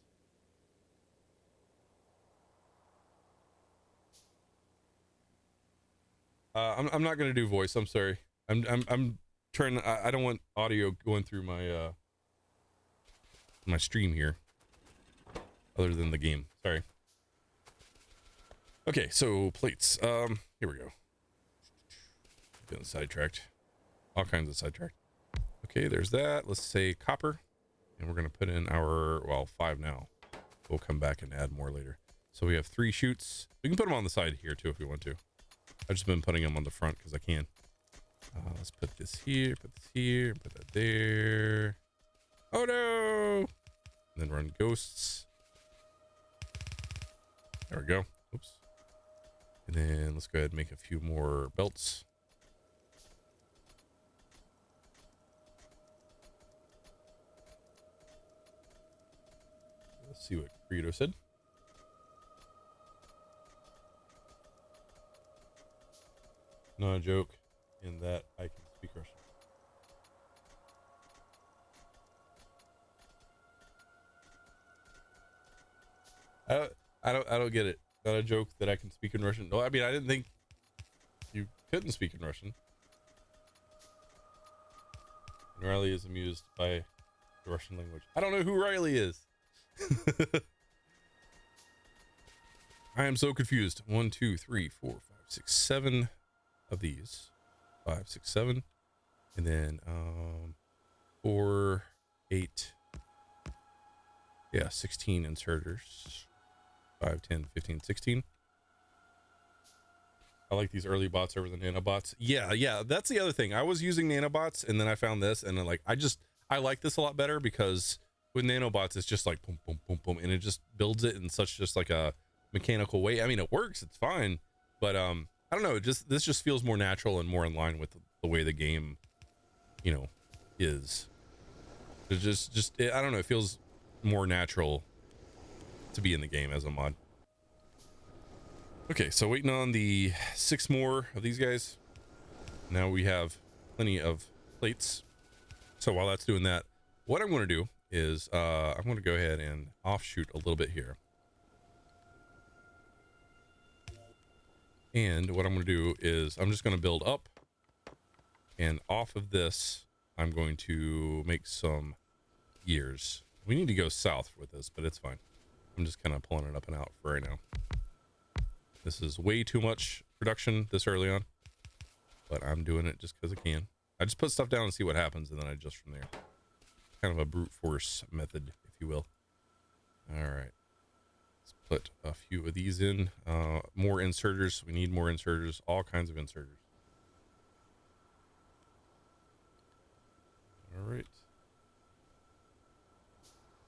I'm not gonna do voice. I'm sorry. I'm trying. I don't want audio going through my my stream here, other than the game. Sorry. Okay, so plates. Here we go. Getting sidetracked. All kinds of sidetracked. Okay, there's that. Let's say copper, and we're gonna put in our, well, 5 now. We'll come back and add more later. So we have 3 chutes. We can put them on the side here too if we want to. I've just been putting them on the front because I can. Let's put this here, put that there. Oh no! And then run ghosts. There we go. Oops. And then let's go ahead and make a few more belts. Let's see what Credo said. Not a joke in that I can speak Russian. I don't get it. Not a joke that I can speak in Russian. No, I mean, I didn't think you couldn't speak in Russian. And Riley is amused by the Russian language. I don't know who Riley is. I am so confused. 1, 2, 3, 4, 5, 6, 7 of these. 5, 6, 7. And then 4, 8, Yeah, 16 inserters. 5, 10, 15, 16. I like these early bots over the nanobots. Yeah, that's the other thing. I was using nanobots and then I found this and then like I like this a lot better because with nanobots it's just like boom boom boom boom and it just builds it in such just like a mechanical way. I mean, it works, it's fine, but I don't know, this just feels more natural and more in line with the way the game, you know, is. It I don't know, it feels more natural to be in the game as a mod. Okay, so waiting on the 6 more of these guys. Now we have plenty of plates. So while that's doing that, what I'm going to do is I'm going to go ahead and offshoot a little bit here. And what I'm going to do is I'm just going to build up, and off of this I'm going to make some gears. We need to go south with this, but it's fine. I'm just kind of pulling it up and out for right now. This is way too much production this early on, but I'm doing it just because I can. I just put stuff down and see what happens, and then I adjust from there. Kind of a brute force method, if you will. All right, let's put a few of these in. More inserters. We need more inserters. All kinds of inserters. All right.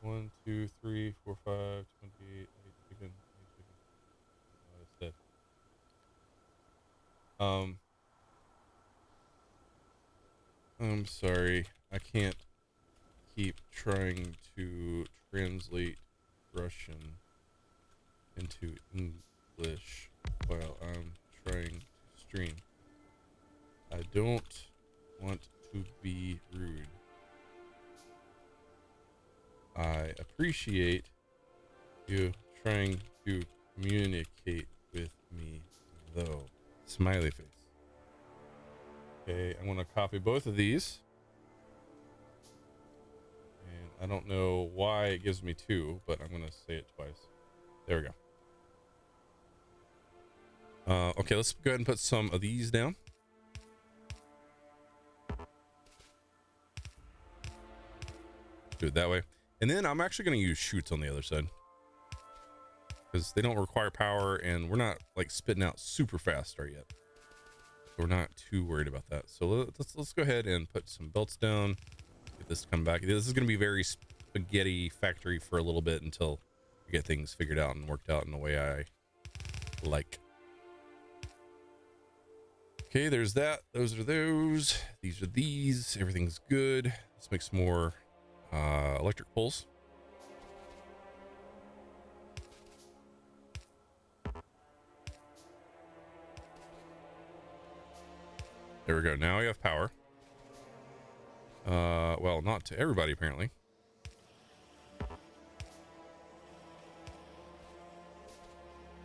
1, 2, 3, 4, 5, 28, 8 chicken, 8 chicken. That's dead. I'm sorry, I can't keep trying to translate Russian into English while I'm trying to stream. I don't want to be rude. I appreciate you trying to communicate with me, though. Smiley face. Okay, I'm going to copy both of these. And I don't know why it gives me 2, but I'm going to say it twice. There we go. Okay, let's go ahead and put some of these down. Do it that way. And then I'm actually going to use chutes on the other side, because they don't require power and we're not like spitting out super fast right yet. So we're not too worried about that. So let's go ahead and put some belts down. Get this to come back. This is going to be very spaghetti factory for a little bit until we get things figured out and worked out in the way I like. Okay, there's that. Those are those. These are these. Everything's good. Let's make some more electric poles. There we go. Now we have power. Well, not to everybody apparently.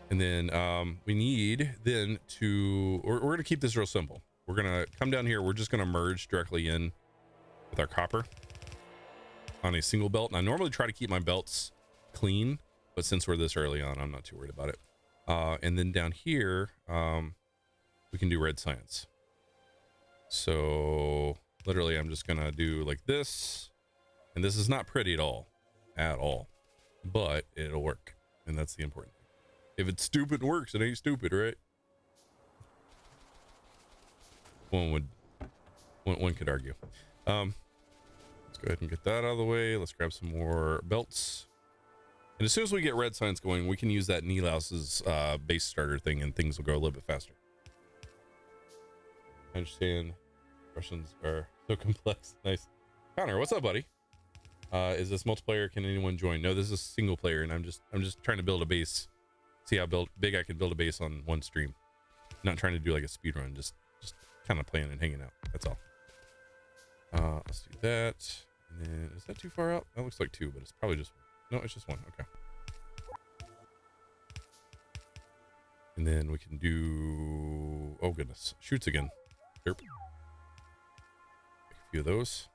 And then we need then to, we're going to keep this real simple. We're going to come down here. We're just going to merge directly in with our copper on a single belt. And I normally try to keep my belts clean, but since we're this early on, I'm not too worried about it. And then down here, we can do red science. So literally I'm just gonna do like this, and this is not pretty at all, but it'll work, and that's the important thing. If it's stupid and works, it ain't stupid, right? One could argue. Let's go ahead and get that out of the way. Let's grab some more belts, and as soon as we get red science going, we can use that Nilaus's base starter thing, and things will go a little bit faster. I understand Russians are so complex. Nice. Connor, what's up, buddy? Is this multiplayer? Can anyone join? No, this is single player, and I'm just trying to build a base. See how big I can build a base on one stream. Not trying to do like a speed run, just kind of playing and hanging out. That's all. Let's do that. And then is that too far out? That looks like 2, but it's probably just no, it's just 1. Okay. And then we can do, oh goodness, shoots again. Derp. Make a few of those.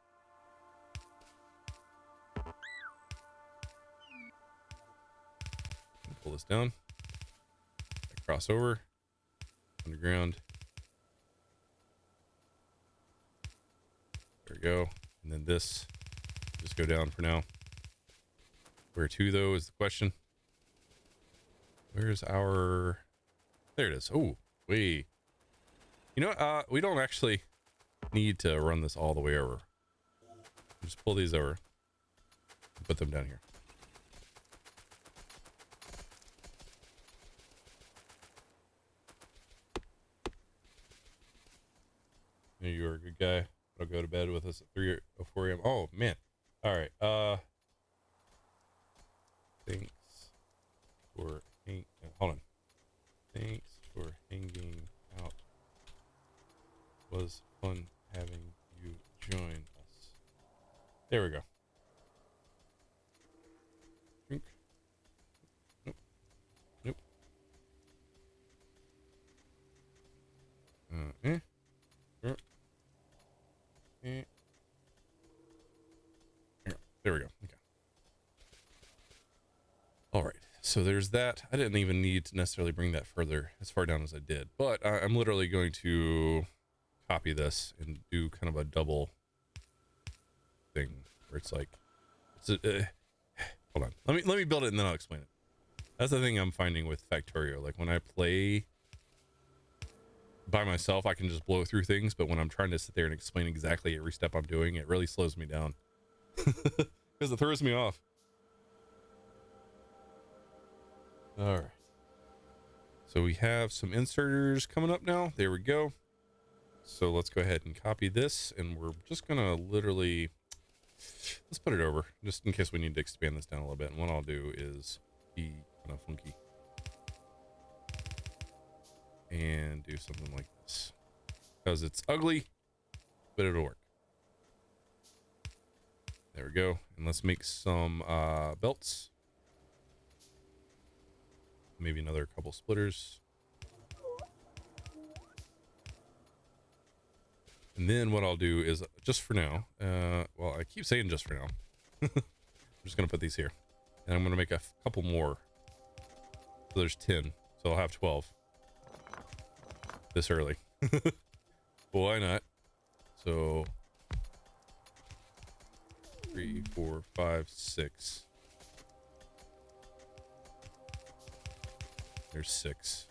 Pull this down. Cross over. Underground. There we go. And then this, just go down for now. Where to though is the question. Where's our, there it is. Oh, wait. You know what? We don't actually need to run this all the way over. Just pull these over and put them down here. You're a good guy. I'll go to bed with us at 3 or 4 a.m. Oh man. All right. Thanks for hold on. Thanks for hanging out. Was fun having you join us. There we go. Drink. Nope. Nope. There we go. Okay. All right. So there's that. I didn't even need to necessarily bring that further as far down as I did, but I'm literally going to copy this and do kind of a double thing where it's like, hold on. Let me build it and then I'll explain it. That's the thing I'm finding with Factorio. Like when I play by myself, I can just blow through things, but when I'm trying to sit there and explain exactly every step I'm doing, it really slows me down because it throws me off. All right. So we have some inserters coming up now. There we go. So let's go ahead and copy this, and we're just gonna literally, let's put it over just in case we need to expand this down a little bit. And what I'll do is be kind of funky and do something like this because it's ugly, but it'll work. There we go. And let's make some belts. Maybe another couple splitters. And then what I'll do is, just for now, well, I keep saying just for now. I'm just going to put these here. And I'm going to make a couple more. So there's 10. So I'll have 12. This early. Why not? So 3, 4, 5, 6. There's 6.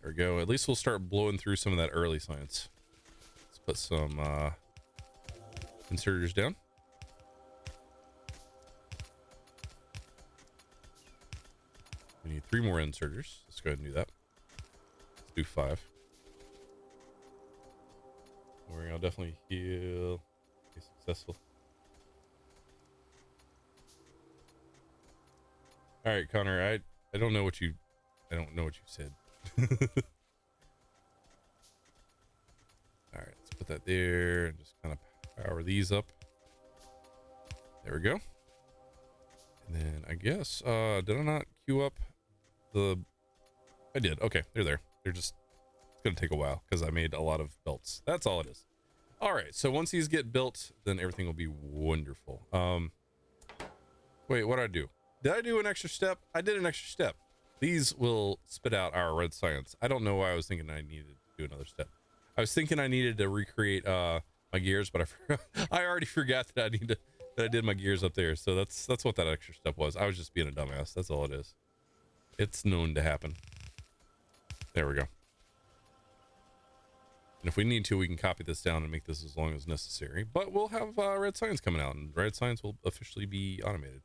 There we go. At least we'll start blowing through some of that early science. Let's put some inserters down. We need 3 more inserters. Let's go ahead and do that. Let's do 5. We're gonna definitely heal. Be successful. All right, Connor. I don't know what you said. All right, let's put that there and just kind of power these up. There we go. And then I guess did I not queue up the, I did. Okay, they're there. They're just, it's gonna take a while because I made a lot of belts. That's all it is. All right, so once these get built, then everything will be wonderful. Wait, what did I do? Did I do an extra step? I did an extra step. These will spit out our red science. I don't know why I was thinking I needed to do another step. I was thinking I needed to recreate my gears, but I forgot. I already forgot that I did my gears up there. So that's what that extra step was. I was just being a dumbass. That's all it is. It's known to happen. There we go. And if we need to, we can copy this down and make this as long as necessary. But we'll have red science coming out, and red science will officially be automated.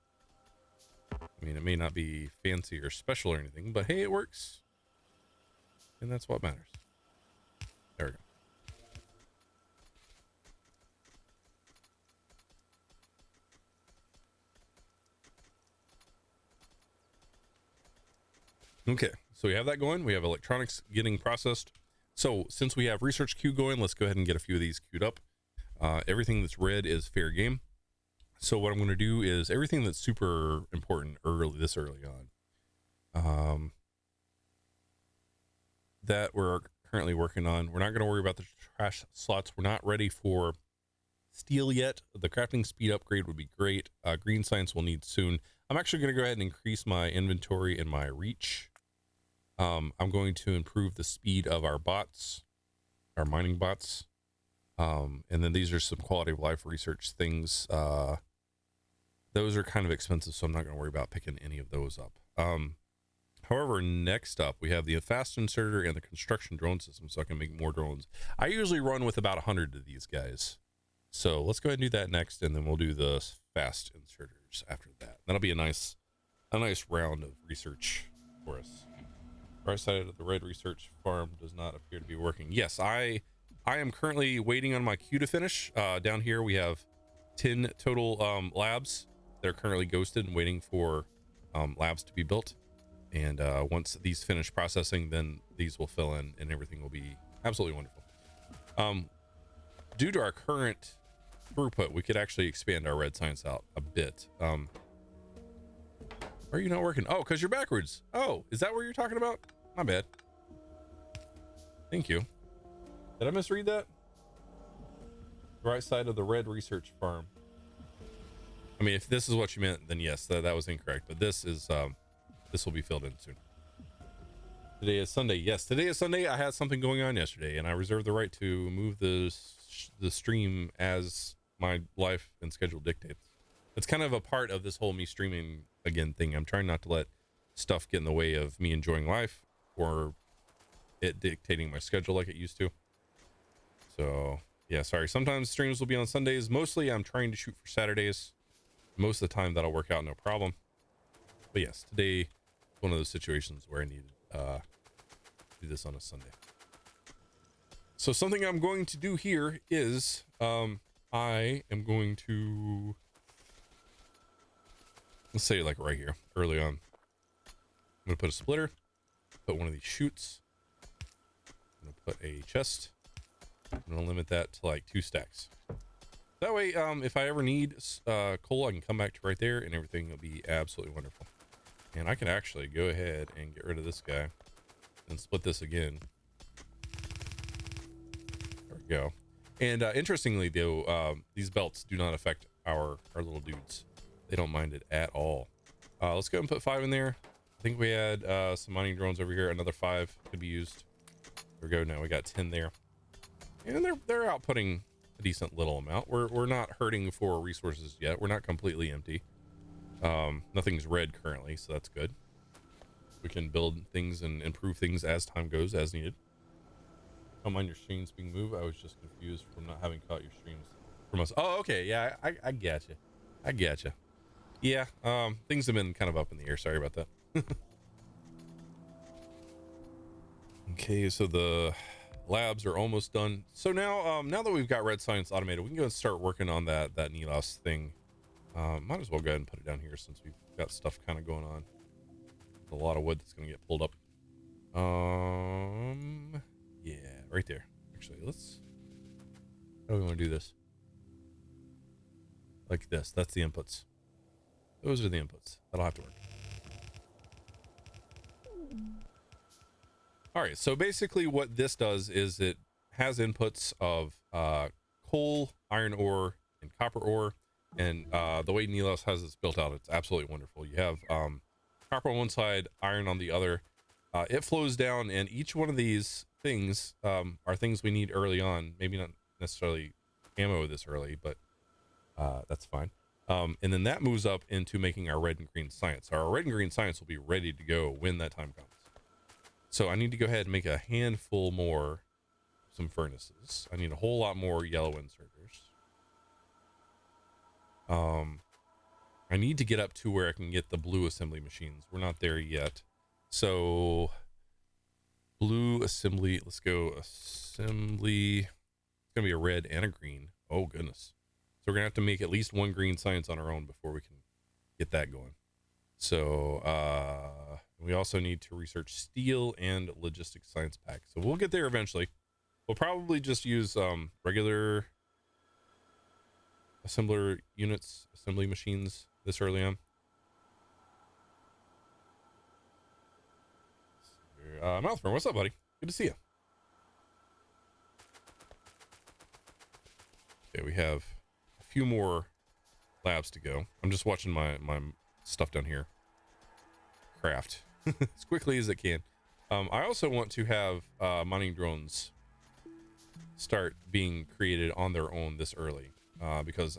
I mean, it may not be fancy or special or anything, but hey, it works. And that's what matters. There we go. Okay, so we have that going. We have electronics getting processed. So since we have research queue going, let's go ahead and get a few of these queued up. Everything that's red is fair game. So what I'm going to do is everything that's super important this early on, that we're currently working on. We're not going to worry about the trash slots. We're not ready for steel yet. The crafting speed upgrade would be great. Green science will need soon. I'm actually going to go ahead and increase my inventory and my reach. I'm going to improve the speed of our bots, our mining bots. And then these are some quality of life research things. those are kind of expensive, so I'm not going to worry about picking any of those up. However, next up we have the fast inserter and the construction drone system, so I can make more drones. I usually run with about 100 of these guys, so let's go ahead and do that next, and then we'll do the fast inserters after that. That'll be a nice round of research for us. Right side of the red research farm does not appear to be working. Yes, I am currently waiting on my queue to finish. Down here we have 10 total labs. They're currently ghosted and waiting for labs to be built. And once these finish processing, then these will fill in and everything will be absolutely wonderful. Due to our current throughput, we could actually expand our red science out a bit. Why are you not working? Oh, because you're backwards. Oh, is that what you're talking about? My bad. Thank you. Did I misread that? Right side of the red research farm. I mean, if this is what you meant, then yes, that was incorrect. But this is this will be filled in soon. Today is Sunday. Yes, today is Sunday. I had something going on yesterday, and I reserve the right to move the stream as my life and schedule dictates. It's kind of a part of this whole me streaming again thing. I'm trying not to let stuff get in the way of me enjoying life or it dictating my schedule like it used to. So yeah, sorry. Sometimes streams will be on Sundays. Mostly I'm trying to shoot for Saturdays. Most of the time that'll work out no problem. But yes, today is one of those situations where I needed to do this on a Sunday. So something I'm going to do here is I am going to, let's say like right here early on, I'm going to put a splitter, put one of these chutes, I'm going to put a chest. I'm going to limit that to like 2 stacks. That way, if I ever need coal, I can come back to right there and everything will be absolutely wonderful. And I can actually go ahead and get rid of this guy and split this again. There we go. And interestingly though, these belts do not affect our little dudes. They don't mind it at all. Let's go and put 5 in there. I think we had some mining drones over here. Another 5 could be used. There we go. Now we got 10 there. And they're outputting a decent little amount. We're not hurting for resources yet. We're not completely empty. Nothing's red currently, so that's good. We can build things and improve things as time goes, as needed. Don't mind your streams being moved. I was just confused from not having caught your streams from us. Oh, okay. Yeah, I get you. I get you. Yeah, things have been kind of up in the air. Sorry about that. Okay, so the labs are almost done. So now that we've got red science automated, we can go and start working on that Nilos thing. Might as well go ahead and put it down here since we've got stuff kind of going on. A lot of wood that's going to get pulled up. Yeah, right there. Actually, how do we want to do this? Like this. That's the inputs. Those are the inputs. That'll have to work. All right, so basically what this does is it has inputs of coal, iron ore, and copper ore. And the way Nilos has this built out, it's absolutely wonderful. You have copper on one side, iron on the other. It flows down, and each one of these things are things we need early on. Maybe not necessarily ammo this early, but that's fine. And then that moves up into making our red and green science. Our red and green science will be ready to go when that time comes. So I need to go ahead and make a handful more, some furnaces. I need a whole lot more yellow inserters. I need to get up to where I can get the blue assembly machines. We're not there yet. So blue assembly, let's go assembly. It's gonna be a red and a green. Oh goodness. So we're gonna have to make at least 1 green science on our own before we can get that going. So we also need to research steel and logistics science pack. So we'll get there eventually. We'll probably just use regular assembler units, assembly machines this early on. Mouthburn, what's up, buddy? Good to see you. Okay, we have a few more labs to go. I'm just watching my stuff down here craft as quickly as it can. I also want to have mining drones start being created on their own this early. because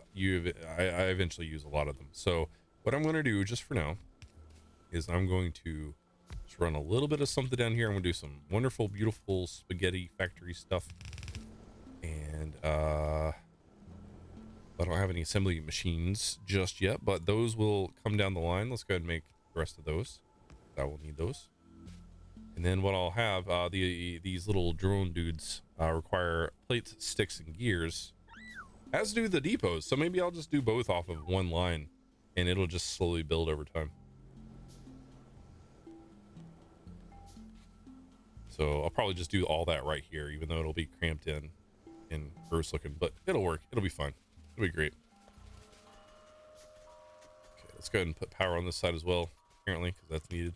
I eventually use a lot of them. So what I'm going to do just for now is I'm going to just run a little bit of something down here. I'm going to do some wonderful, beautiful spaghetti factory stuff. And I don't have any assembly machines just yet, but those will come down the line. Let's go ahead and make the rest of those. I will need those. And then what I'll have, these little drone dudes require plates, sticks, and gears, as do the depots. So maybe I'll just do both off of one line, and it'll just slowly build over time. So I'll probably just do all that right here, even though it'll be cramped in and gross looking, but it'll work. It'll be fine. It'll be great. Okay, let's go ahead and put power on this side as well, apparently, because that's needed.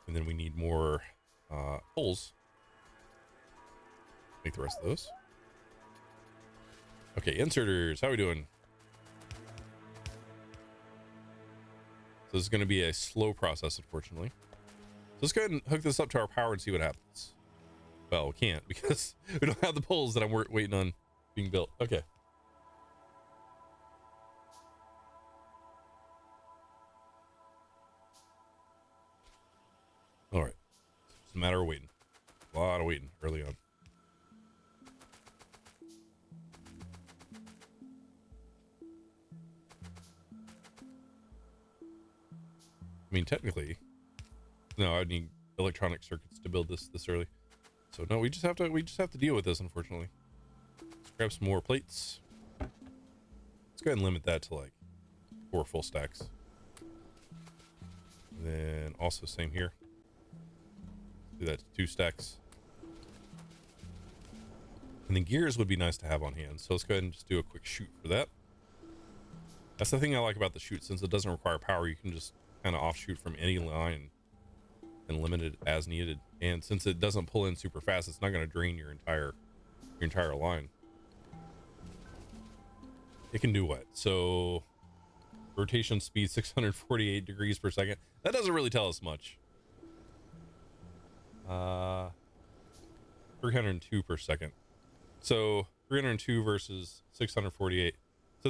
And then we need more poles. Make the rest of those. Okay, inserters, how are we doing? So this is going to be a slow process, unfortunately. So let's go ahead and hook this up to our power and see what happens. Well, we can't because we don't have the poles that I'm waiting on being built. Okay. All right. It's a matter of waiting. A lot of waiting early on. I mean, technically, no, I need electronic circuits to build this early. So no, we just have to deal with this, unfortunately. Let's grab some more plates. Let's go ahead and limit that to like 4 full stacks. And then also same here. Do that to 2 stacks. And then gears would be nice to have on hand. So let's go ahead and just do a quick shoot for that. That's the thing I like about the shoot. Since it doesn't require power, you can just kind of offshoot from any line and limit it as needed. And since it doesn't pull in super fast, it's not going to drain your entire line. It can do what? So rotation speed 648 degrees per second. That doesn't really tell us much. 302 per second. So 302 versus 648. So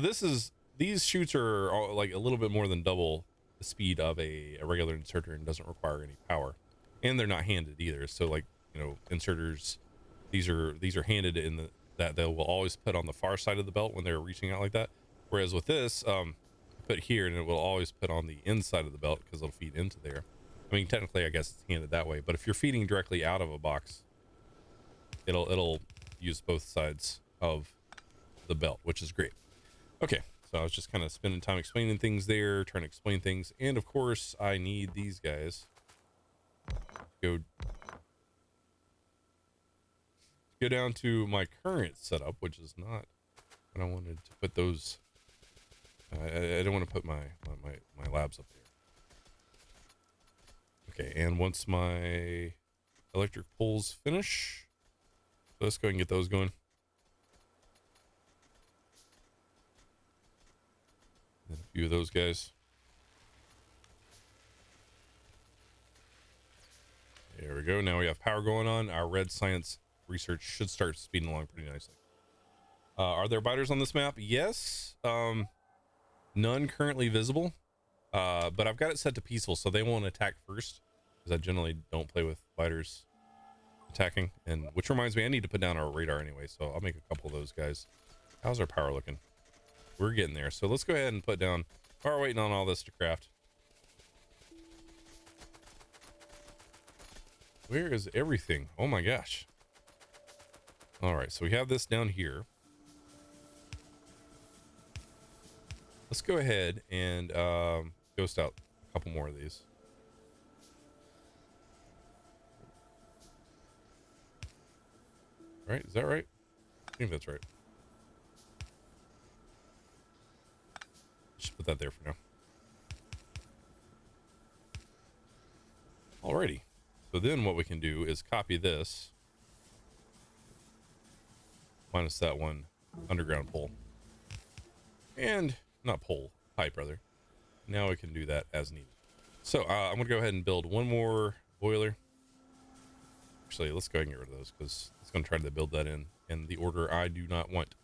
these shoots are all like a little bit more than double the speed of a regular inserter and doesn't require any power. And they're not handed either. So like, you know, inserters, these are handed in that they will always put on the far side of the belt when they're reaching out like that. Whereas with this, put here and it will always put on the inside of the belt because it'll feed into there. I mean, technically, I guess it's handed that way, but if you're feeding directly out of a box, it'll use both sides of the belt, which is great. Okay, so I was just kind of spending time explaining things there, trying to explain things, and of course, I need these guys to go down to my current setup, which is not what I wanted to put those. I don't want to put my labs up there. Okay, and once my electric poles finish, let's go ahead and get those going. And a few of those guys. There we go. Now we have power going on. Our red science research should start speeding along pretty nicely. Are there biters on this map? Yes. None currently visible. But I've got it set to peaceful, so they won't attack first, because I generally don't play with biters attacking. And which reminds me, I need to put down our radar anyway, so I'll make a couple of those guys. How's our power looking? We're getting there. So let's go ahead and put down, while we're waiting on all this to craft. Where is everything? Oh my gosh. All right, so we have this down here. Let's go ahead and ghost out a couple more of these. Right, is that right? I think that's right. Just put that there for now. Alrighty. So then what we can do is copy this minus that one underground pole. And not pole, pipe rather. Now we can do that as needed. So I'm gonna go ahead and build one more boiler. Actually, let's go ahead and get rid of those because it's going to try to build that in the order I do not want.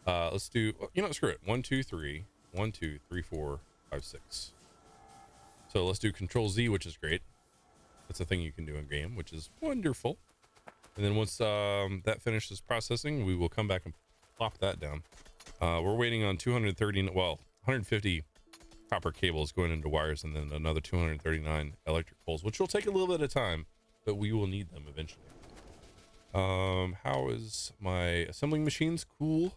Let's do, you know, screw it. 1, 2, 3, 1, 2, 3, 4, 5, 6. So let's do Control Z, which is great. That's a thing you can do in game, which is wonderful. And then once that finishes processing, we will come back and plop that down. We're waiting on 150 copper cables going into wires, and then another 239 electric poles, which will take a little bit of time, but we will need them eventually. How is my assembling machines? Cool.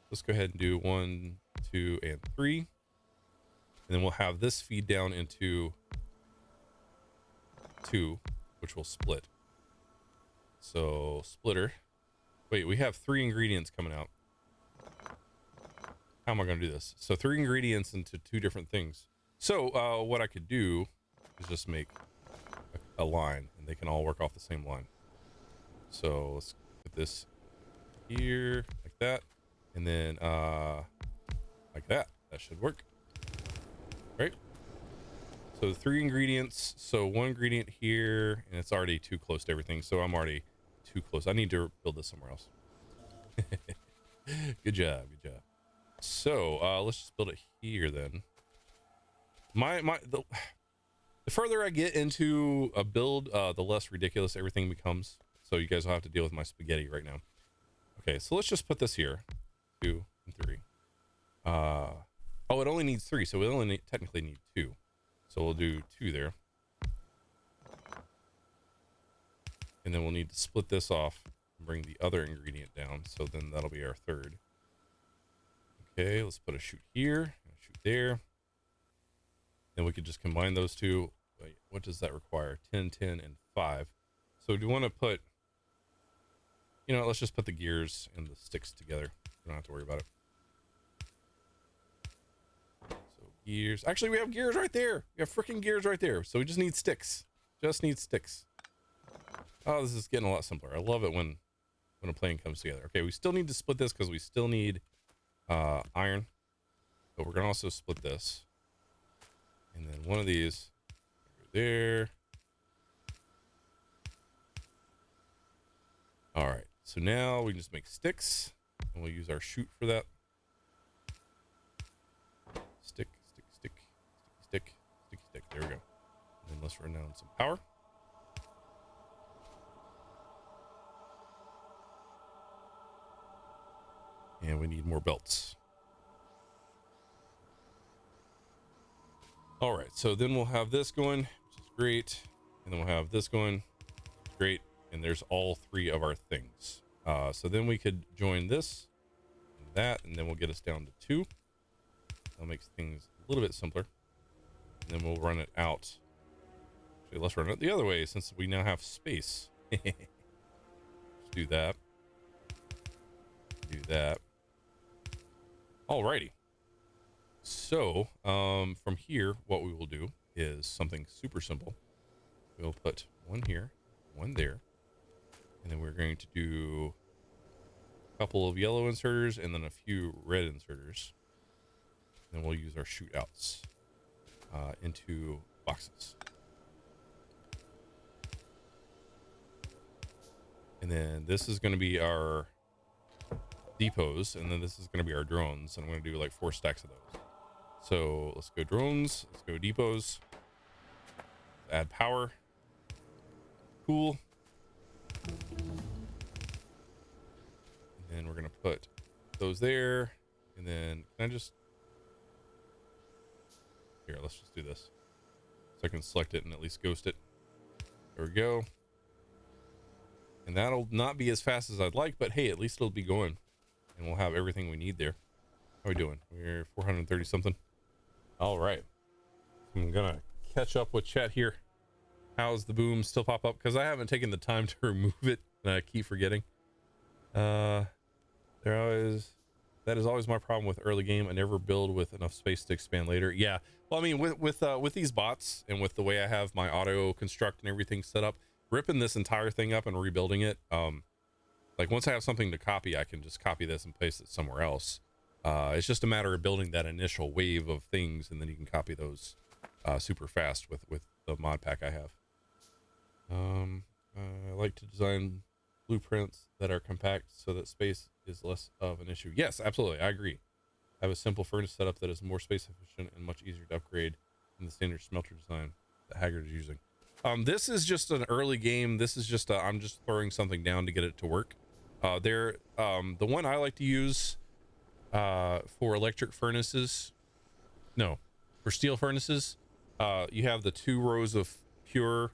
Let's go ahead and do 1, 2, and 3. And then we'll have this feed down into 2, which will split. So splitter. Wait, we have 3 ingredients coming out. How am I going to do this? So 3 ingredients into 2 different things. So what I could do is just make a line, and they can all work off the same line. So let's put this here like that, and then like that. That should work. Right? So 3 ingredients. So 1 ingredient here, and it's already too close to everything. So I'm already too close. I need to build this somewhere else. Good job. Good job. So let's just build it here then. The further I get into a build, the less ridiculous everything becomes. So you guys will have to deal with my spaghetti right now. Okay, so let's just put this here. 2 and 3. Oh, it only needs 3, so we only technically need 2. So we'll do 2 there. And then we'll need to split this off and bring the other ingredient down. So then that'll be our 3rd. Okay, let's put a chute here, and a chute there. Then we could just combine those 2. Wait, what does that require? 10, 10, and 5. So do you want to put, you know, let's just put the gears and the sticks together. We don't have to worry about it. So gears. Actually, we have gears right there. We have freaking gears right there. So we just need sticks. Just need sticks. Oh, this is getting a lot simpler. I love it when a plane comes together. Okay, we still need to split this because we still need iron. But we're going to also split this. And then one of these there. All right. So now we can just make sticks, and we'll use our chute for that. Stick, stick, stick, sticky, stick, sticky, stick. There we go. And then let's run down some power. And we need more belts. All right, so then we'll have this going, which is great. And then we'll have this going, great. And there's all 3 of our things. So then we could join this and that, and then we'll get us down to 2. That makes things a little bit simpler. And then we'll run it out. Actually, let's run it the other way since we now have space. Let's do that. Do that. Alrighty. So from here, what we will do is something super simple. We'll put 1 here, 1 there, and then we're going to do a couple of yellow inserters and then a few red inserters. Then we'll use our chute outs into boxes. And then this is going to be our depots, and then this is going to be our drones, and I'm going to do like 4 stacks of those. So let's go drones, let's go depots, add power. Cool. And then we're going to put those there, and then can I just, here, let's just do this so I can select it and at least ghost it. There we go. And that'll not be as fast as I'd like, but hey, at least it'll be going, and we'll have everything we need there. How are we doing? We're 430 something. All right. I'm gonna catch up with chat here. How's the boom still pop up? Because I haven't taken the time to remove it, and I keep forgetting. That is always my problem with early game. I never build with enough space to expand later. Yeah. Well, I mean, with these bots and with the way I have my auto construct and everything set up, ripping this entire thing up and rebuilding it, like once I have something to copy, I can just copy this and paste it somewhere else. It's just a matter of building that initial wave of things, and then you can copy those super fast with the mod pack I have. I like to design blueprints that are compact so that space is less of an issue. Yes, absolutely. I agree. I have a simple furnace setup that is more space efficient and much easier to upgrade than the standard smelter design that Haggard is using. This is just an early game. This is just I'm just throwing something down to get it to work. The one I like to use for electric furnaces, no, for steel furnaces, you have the 2 rows of pure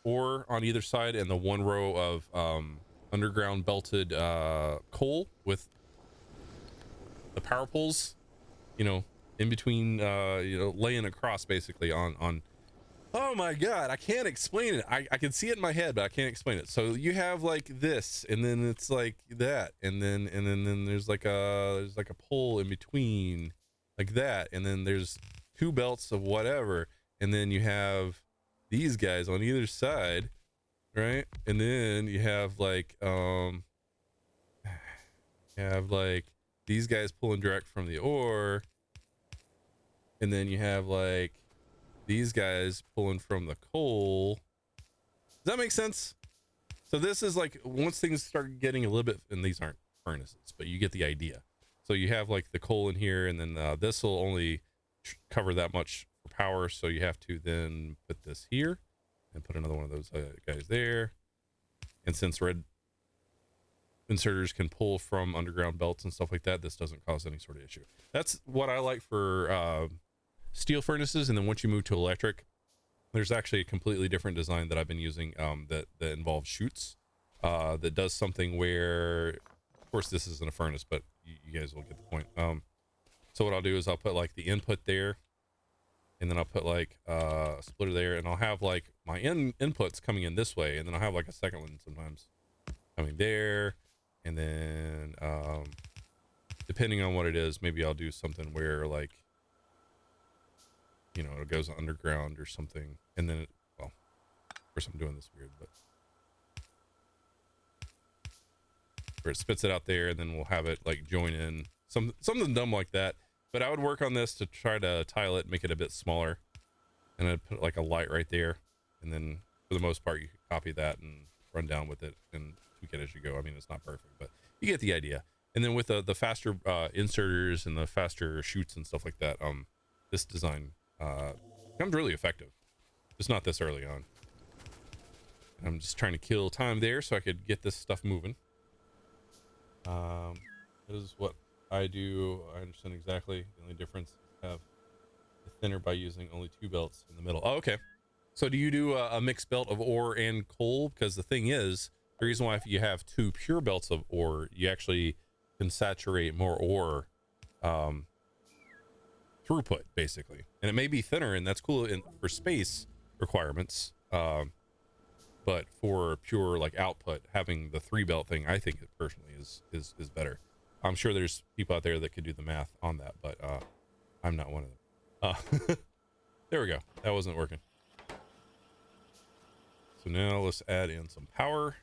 ore on either side and the 1 row of underground belted coal with the power poles, you know, in between, you know, laying across basically on. Oh my god, I can't explain it. I can see it in my head, but I can't explain it. So you have like this, and then it's like that, and then there's like a pole in between, like that, and then there's 2 belts of whatever, and then you have these guys on either side, right? And then you have like these guys pulling direct from the ore, and then you have like these guys pulling from the coal. Does that make sense? So this is like, once things start getting a little bit, and these aren't furnaces, but you get the idea. So you have like the coal in here, and then this will only cover that much for power, so you have to then put this here and put another one of those guys there. And since red inserters can pull from underground belts and stuff like that, this doesn't cause any sort of issue. That's what I like for steel furnaces. And then once you move to electric, there's actually a completely different design that I've been using that involves chutes that does something where, of course this isn't a furnace, but you guys will get the point. So what I'll do is I'll put like the input there, and then I'll put like a splitter there, and I'll have like my inputs coming in this way, and then I'll have like a second one sometimes coming there, and then depending on what it is, maybe I'll do something where, like, you know, it goes underground or something, and then well, of course I'm doing this weird, but where it spits it out there, and then we'll have it like join in something dumb like that. But I would work on this to try to tile it, make it a bit smaller, and I'd put like a light right there, and then for the most part you could copy that and run down with it and tweak it as you go. I mean, it's not perfect, but you get the idea. And then with the faster inserters and the faster chutes and stuff like that, this design becomes really effective. Just not this early on. I'm just trying to kill time there so I could get this stuff moving. This is what I do. I understand exactly. The only difference is have the thinner by using only 2 belts in the middle. Oh, okay. So do you do a mixed belt of ore and coal? Because the thing is, the reason why if you have 2 pure belts of ore, you actually can saturate more ore throughput, basically. And it may be thinner, and that's cool for space requirements. But for pure like output, having the 3 belt thing, I think it personally is better. I'm sure there's people out there that could do the math on that, but I'm not one of them. There we go. That wasn't working. So now let's add in some power.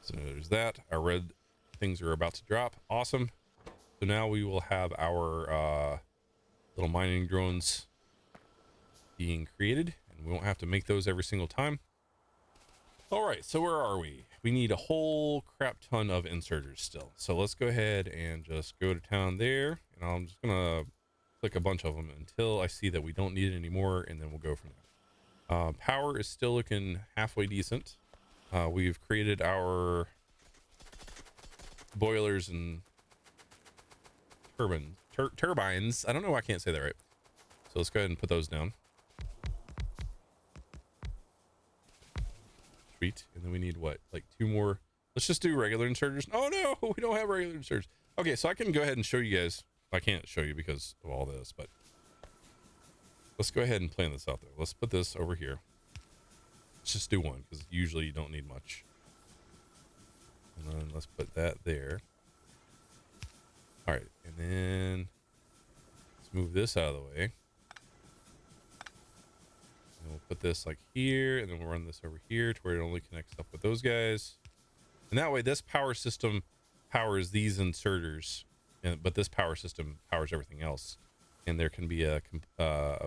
So there's that. Our red things are about to drop. Awesome. So now we will have our little mining drones being created, and we won't have to make those every single time. All right, so where are we? We need a whole crap ton of inserters still. So let's go ahead and just go to town there, and I'm just gonna click a bunch of them until I see that we don't need it anymore, and then we'll go from there. Power is still looking halfway decent. We've created our boilers and turbines. I don't know why I can't say that right. So let's go ahead and put those down. Sweet. And then we need what, like 2 more? Let's just do regular inserters. Oh no, we don't have regular inserters. Okay, so I can go ahead and show you guys. I can't show you because of all this, but let's go ahead and plan this out there. Let's put this over here. Let's just do one, because usually you don't need much. And then let's put that there. All right, and then let's move this out of the way. And we'll put this like here, and then we'll run this over here to where it only connects up with those guys. And that way this power system powers these inserters, but this power system powers everything else. And there can be a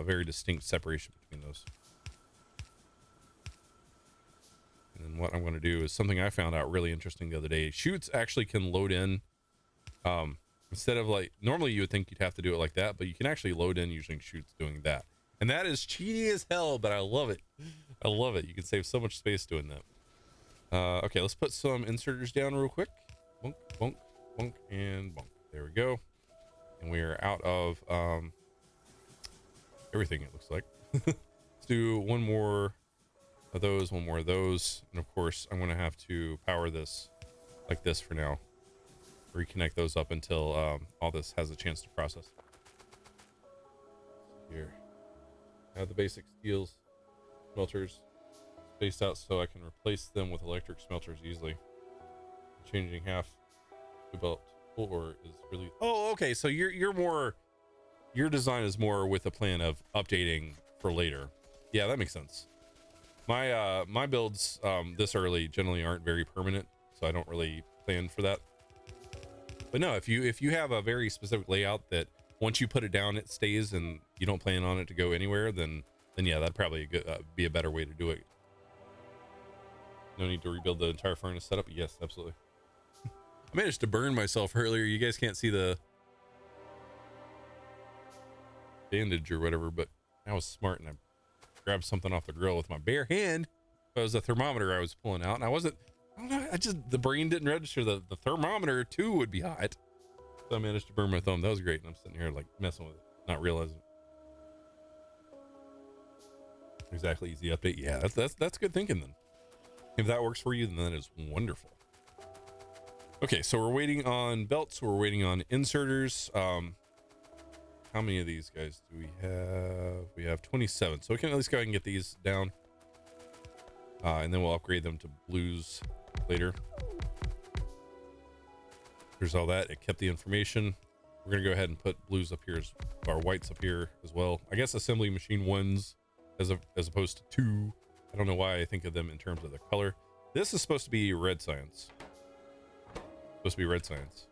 very distinct separation between those. And what I'm going to do is something I found out really interesting the other day. Chutes actually can load in, instead of like, normally you would think you'd have to do it like that, but you can actually load in using chutes doing that. And that is cheaty as hell, but I love it. I love it. You can save so much space doing that. Okay, let's put some inserters down real quick. Bonk, bonk, bonk, and bonk. There we go. And we are out of everything, it looks like. Let's do one more of those, one more of those. And of course, I'm going to have to power this like this for now. Reconnect those up until all this has a chance to process. Here. Have the basic steels smelters spaced out so I can replace them with electric smelters easily. Changing half to belt floor is really... Oh, okay. So you're more... Your design is more with a plan of updating for later. Yeah, that makes sense. My builds this early generally aren't very permanent, so I don't really plan for that. But no, if you have a very specific layout that once you put it down it stays and you don't plan on it to go anywhere, then yeah, that'd probably be a better way to do it. No need to rebuild the entire furnace setup. Yes, absolutely. I managed to burn myself earlier. You guys can't see the bandage or whatever, but I was smart and I grabbed something off the grill with my bare hand. It was a thermometer I was pulling out, and I don't know, the brain didn't register the thermometer too would be hot. So I managed to burn my thumb. That was great. And I'm sitting here like messing with it, not realizing it. Exactly, easy update. Yeah, that's good thinking then. If that works for you, then that is wonderful. Okay, so we're waiting on belts, we're waiting on inserters. How many of these guys do we have? We have 27, so we can at least go ahead and get these down. And then we'll upgrade them to blues later. Here's all that. It kept the information. We're gonna go ahead and put blues up here, or whites up here as well. I guess assembly machine ones as opposed to two. I don't know why I think of them in terms of the color. This is supposed to be red science. Supposed to be red science.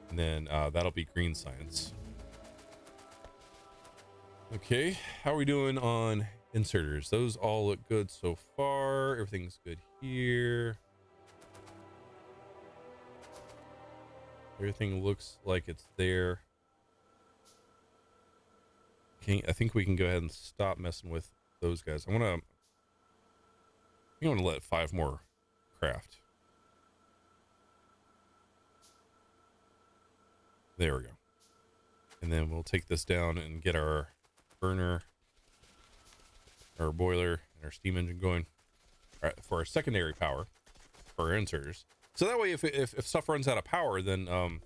And then that'll be green science. Okay, how are we doing on inserters? Those all look good so far. Everything's good here. Everything looks like it's there. Okay, I think we can go ahead and stop messing with those guys. I think I want to let 5 more craft. There we go. And then we'll take this down and get our burner, our boiler, and our steam engine going for our secondary power for our inserters. So that way, if stuff runs out of power, then you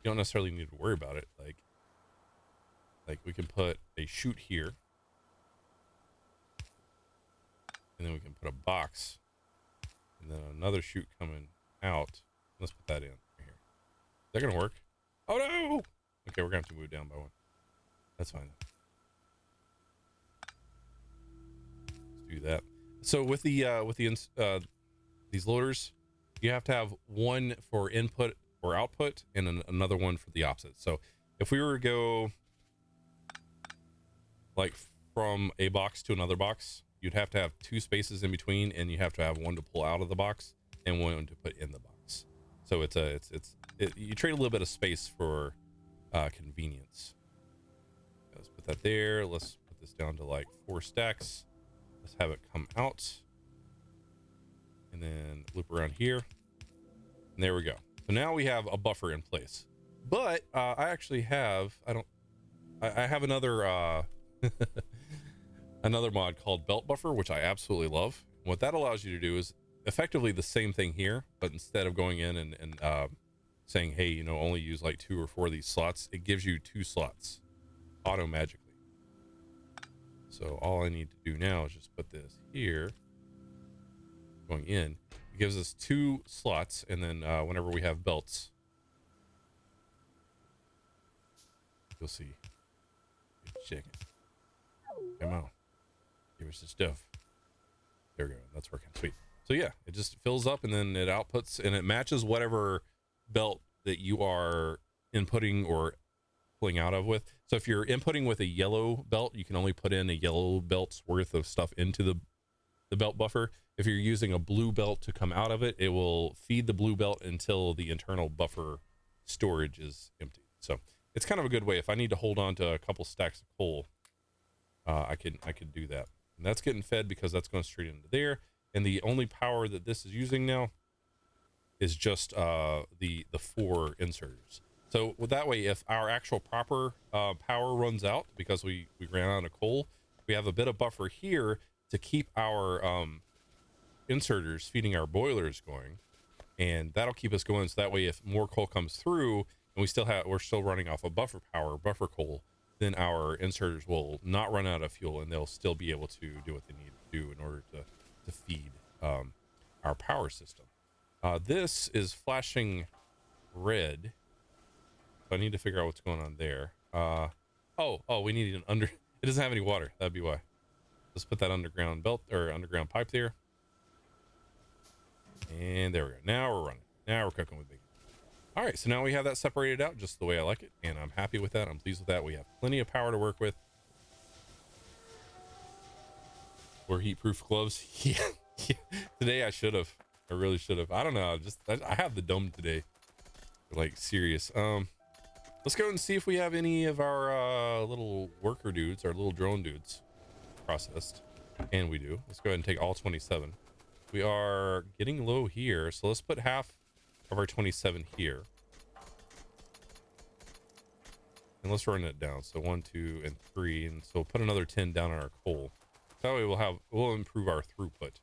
don't necessarily need to worry about it. Like we can put a chute here, and then we can put a box, and then another chute coming out. Let's put that in right here. Is that gonna work? Oh no! Okay, we're gonna have to move down by 1. That's fine. Let's do that. So with these loaders, you have to have one for input or output and another one for the opposite. So if we were to go like from a box to another box, you'd have to have 2 spaces in between, and you have to have one to pull out of the box and one to put in the box. So you trade a little bit of space for convenience. Let's put that there. Let's put this down to like 4 stacks. Let's have it come out and then loop around here. And there we go. So now we have a buffer in place. But I actually have, I have another another mod called belt buffer, which I absolutely love. What that allows you to do is effectively the same thing here, but instead of going in and saying, hey, you know, only use like 2 or 4 of these slots, it gives you 2 slots auto magically. So all I need to do now is just put this here going in. It gives us 2 slots, and then whenever we have belts, you'll see. Chicken. Come on. Give us the stuff. There we go. That's working. Sweet. So yeah, it just fills up and then it outputs and it matches whatever belt that you are inputting or pulling out of with. So if you're inputting with a yellow belt, you can only put in a yellow belt's worth of stuff into the belt buffer. If you're using a blue belt to come out of it, it will feed the blue belt until the internal buffer storage is empty. So it's kind of a good way. If I need to hold on to a couple stacks of coal, I could do that. And that's getting fed because that's going straight into there. And the only power that this is using now is just the 4 inserters. So that way, if our actual proper power runs out because we ran out of coal, we have a bit of buffer here to keep our inserters feeding our boilers going, and that'll keep us going. So that way, if more coal comes through and we're still running off of buffer coal, then our inserters will not run out of fuel and they'll still be able to do what they need to do in order to feed our power system. This is flashing red. So I need to figure out what's going on there. Oh, we need an under. It doesn't have any water. That'd be why. Let's put that underground belt or underground pipe there. And there we go. Now we're running. Now we're cooking with bacon. All right, so now we have that separated out just the way I like it, and I'm happy with that. I'm pleased with that. We have plenty of power to work with. We're heat-proof gloves. Yeah. Today I should have. I really should have. I don't know. I have the dome today. Like serious. Let's go and see if we have any of our little worker dudes, our little drone dudes, processed. And we do. Let's go ahead and take all 27. We are getting low here, so let's put half of our 27 here. And let's run it down. So 1, 2, and 3, and so we'll put another 10 down on our coal. So that way we'll improve our throughput.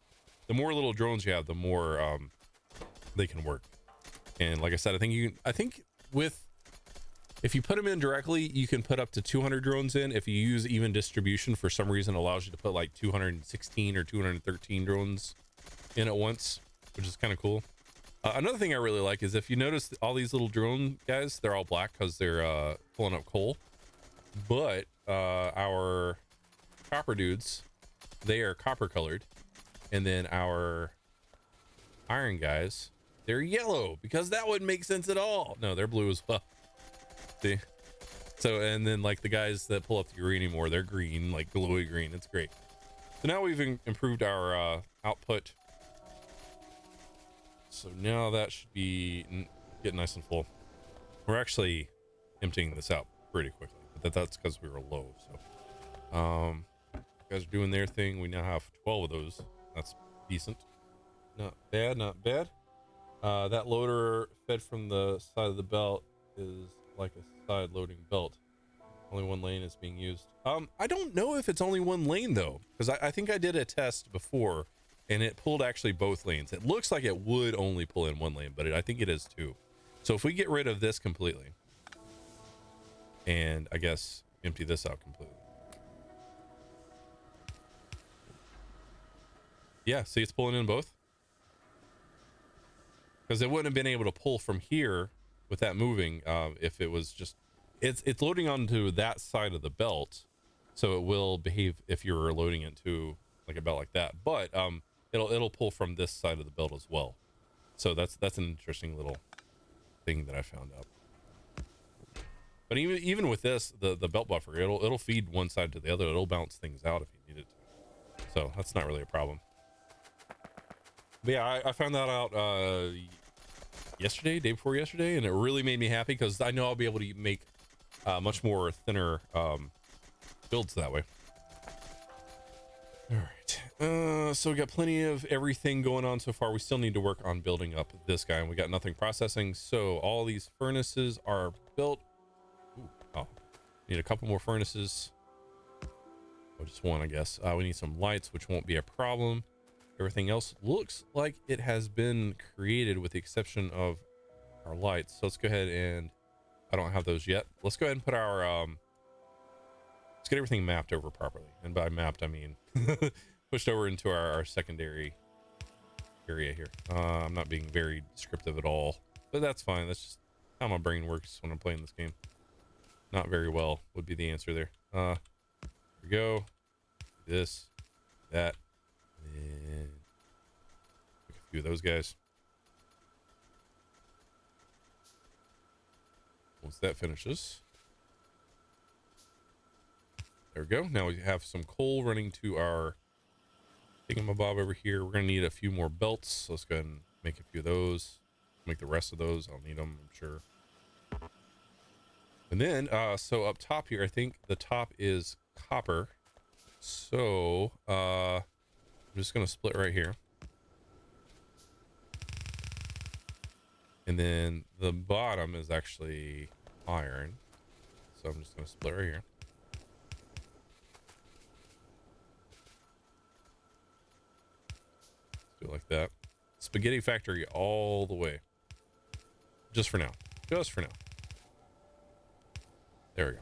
The more little drones you have, the more they can work. And like I said, I think if you put them in directly, you can put up to 200 drones in. If you use even distribution, for some reason, it allows you to put like 216 or 213 drones in at once, which is kind of cool. Another thing I really like is if you notice all these little drone guys, they're all black because they're pulling up coal. But our copper dudes, they are copper colored. And then our iron guys, they're yellow because that wouldn't make sense at all. No, they're blue as well. See? So, and then like the guys that pull up the uranium ore, they're green, like glowy green. It's great. So now we've improved our output. So now that should be getting nice and full. We're actually emptying this out pretty quickly, but that's because we were low. So guys are doing their thing. We now have 12 of those. That's decent. Not bad, not bad. That loader fed from the side of the belt is like a side loading belt. Only one lane is being used. I don't know if it's only one lane though, because I think I did a test before and it pulled actually both lanes. It looks like it would only pull in one lane, but I think it is 2. So if we get rid of this completely and I guess empty this out completely. Yeah, see, it's pulling in both. Because it wouldn't have been able to pull from here with that moving if it was just it's loading onto that side of the belt, so it will behave if you're loading into like a belt like that, but it'll pull from this side of the belt as well. So that's an interesting little thing that I found out. But even with this, the belt buffer, it'll feed one side to the other. It'll bounce things out if you need it to, so that's not really a problem. But yeah, I found that out yesterday, day before yesterday, and it really made me happy because I know I'll be able to make much more thinner builds that way. All right, so we got plenty of everything going on so far. We still need to work on building up this guy, and we got nothing processing. So all these furnaces are built. Ooh, oh, need a couple more furnaces. Oh, just one, I guess. We need some lights, which won't be a problem. Everything else looks like it has been created with the exception of our lights. So let's go ahead and I don't have those yet. Let's go ahead and put our let's get everything mapped over properly. And by mapped, I mean pushed over into our secondary area here. I'm not being very descriptive at all, but that's fine. That's just how my brain works when I'm playing this game. Not very well would be the answer there. Here we go. This, that. And a few of those guys. Once that finishes, there we go. Now we have some coal running to our Thingamabob over here. We're gonna need a few more belts, so let's go ahead and make a few of those. Make the rest of those. I'll need them, I'm sure. And then, so up top here, I think the top is copper. So, I'm just gonna split right here. And then the bottom is actually iron. So I'm just gonna split right here. Let's do it like that. Spaghetti factory all the way. Just for now. Just for now. There we go.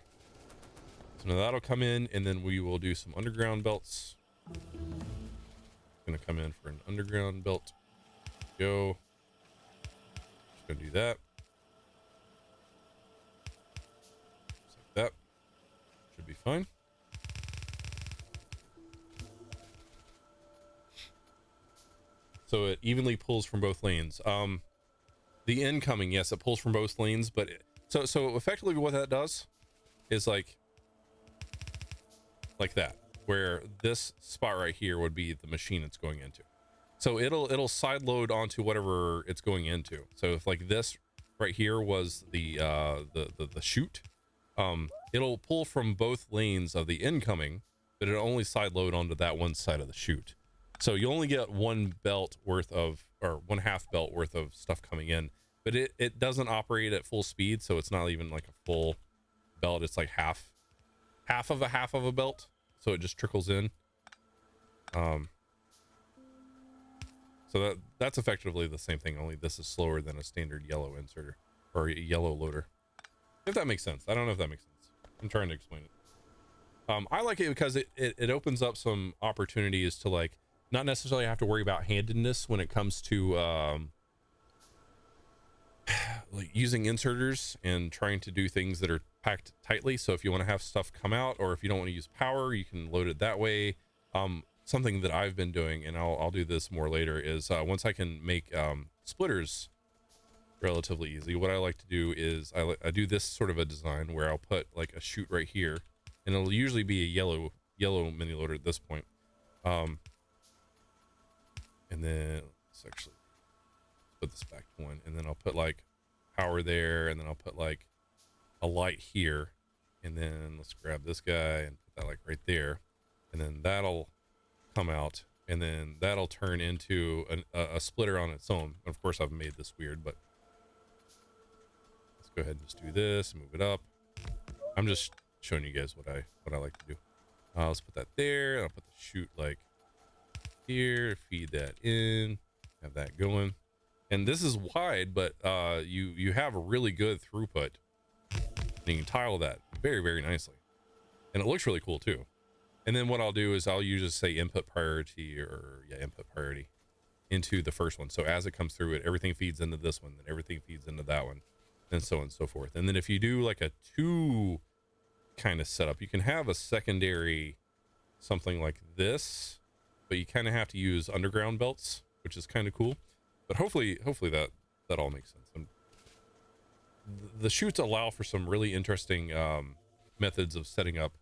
So now that'll come in, and then we will do some underground belts. Gonna come in for an underground belt. Go. Just gonna do that. Just like that. Should be fine. So it evenly pulls from both lanes. The incoming, yes, it pulls from both lanes, but so effectively what that does is like that, where this spot right here would be the machine it's going into. So it'll side load onto whatever it's going into. So if like this right here was the chute, it'll pull from both lanes of the incoming, but it'll only side load onto that one side of the chute. So you only get one belt worth of, or 1/2 belt worth of stuff coming in, but it doesn't operate at full speed. So it's not even like a full belt. It's like half of a belt. So it just trickles in. So that's effectively the same thing, only this is slower than a standard yellow inserter or a yellow loader. If that makes sense. I don't know if that makes sense. I'm trying to explain it. I like it because it opens up some opportunities to like not necessarily have to worry about handedness when it comes to like using inserters and trying to do things that are packed tightly. So if you want to have stuff come out, or if you don't want to use power, you can load it that way. Something that I've been doing, and I'll do this more later, is once I can make splitters relatively easy, what I like to do is I do this sort of a design where I'll put like a chute right here, and it'll usually be a yellow mini loader at this point. And then let's actually put this back to 1, and then I'll put like power there, and then I'll put like a light here, and then let's grab this guy and put that like right there, and then that'll come out, and then that'll turn into a splitter on its own. Of course I've made this weird, but let's go ahead and just do this, move it up. I'm just showing you guys what I like to do. Let's put that there, and I'll put the chute like here, feed that in, have that going. And this is wide, but you have a really good throughput, and you can tile that very, very nicely, and it looks really cool too. And then what I'll do is I'll usually say input priority, or input priority into the first one. So as it comes through it, everything feeds into this one, then everything feeds into that one, and so on and so forth. And then if you do like a 2 kind of setup, you can have a secondary something like this, but you kind of have to use underground belts, which is kind of cool. But hopefully that all makes sense. And the chutes allow for some really interesting methods of setting up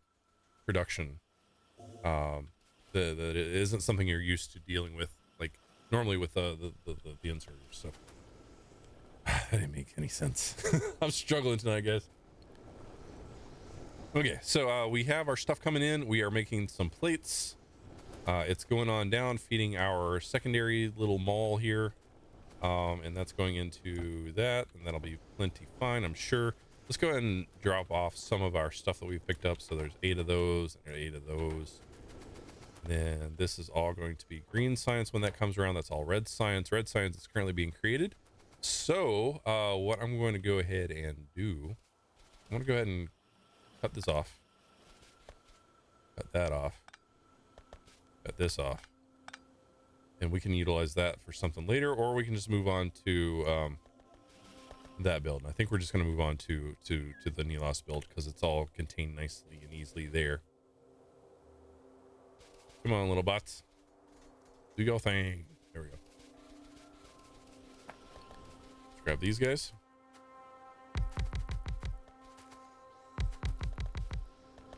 production that it isn't something you're used to dealing with, like normally with the inserters. So that didn't make any sense. I'm struggling tonight, guys. Okay, so we have our stuff coming in. We are making some plates. It's going on down, feeding our secondary little mall here, and that's going into that, and that'll be plenty fine, I'm sure. Let's go ahead and drop off some of our stuff that we picked up. So there's 8 of those and 8 of those. And then this is all going to be green science when that comes around. That's all red science. Red science is currently being created. So what I'm going to go ahead and do, I'm going to go ahead and cut this off. Cut that off. Cut this off. And we can utilize that for something later, or we can just move on to that build. And I think we're just going to move on to the Nilos build, because it's all contained nicely and easily there. Come on, little bots, do your thing. There we go. Let's grab these guys.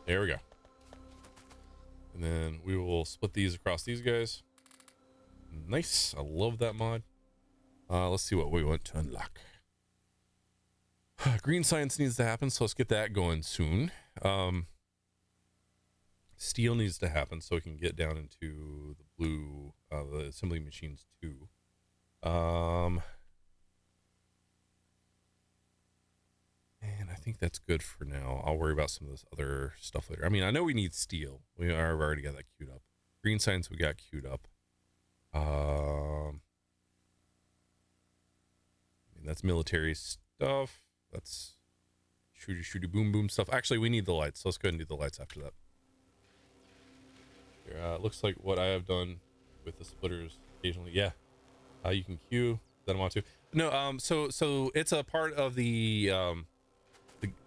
There we go. And then we will split these across these guys. Nice. I love that mod. Let's see what we want to unlock. Green science needs to happen, so let's get that going soon. Steel needs to happen so we can get down into the blue, the assembly machines too. And I think that's good for now. I'll worry about some of this other stuff later. I mean, I know we need steel. I've already got that queued up. Green science we got queued up. I mean, that's military stuff. That's shooty boom boom stuff. Actually, we need the lights. So let's go ahead and do the lights after that. Here, it looks like what I have done with the splitters occasionally. Yeah, you can queue that I want to. No, so it's a part of the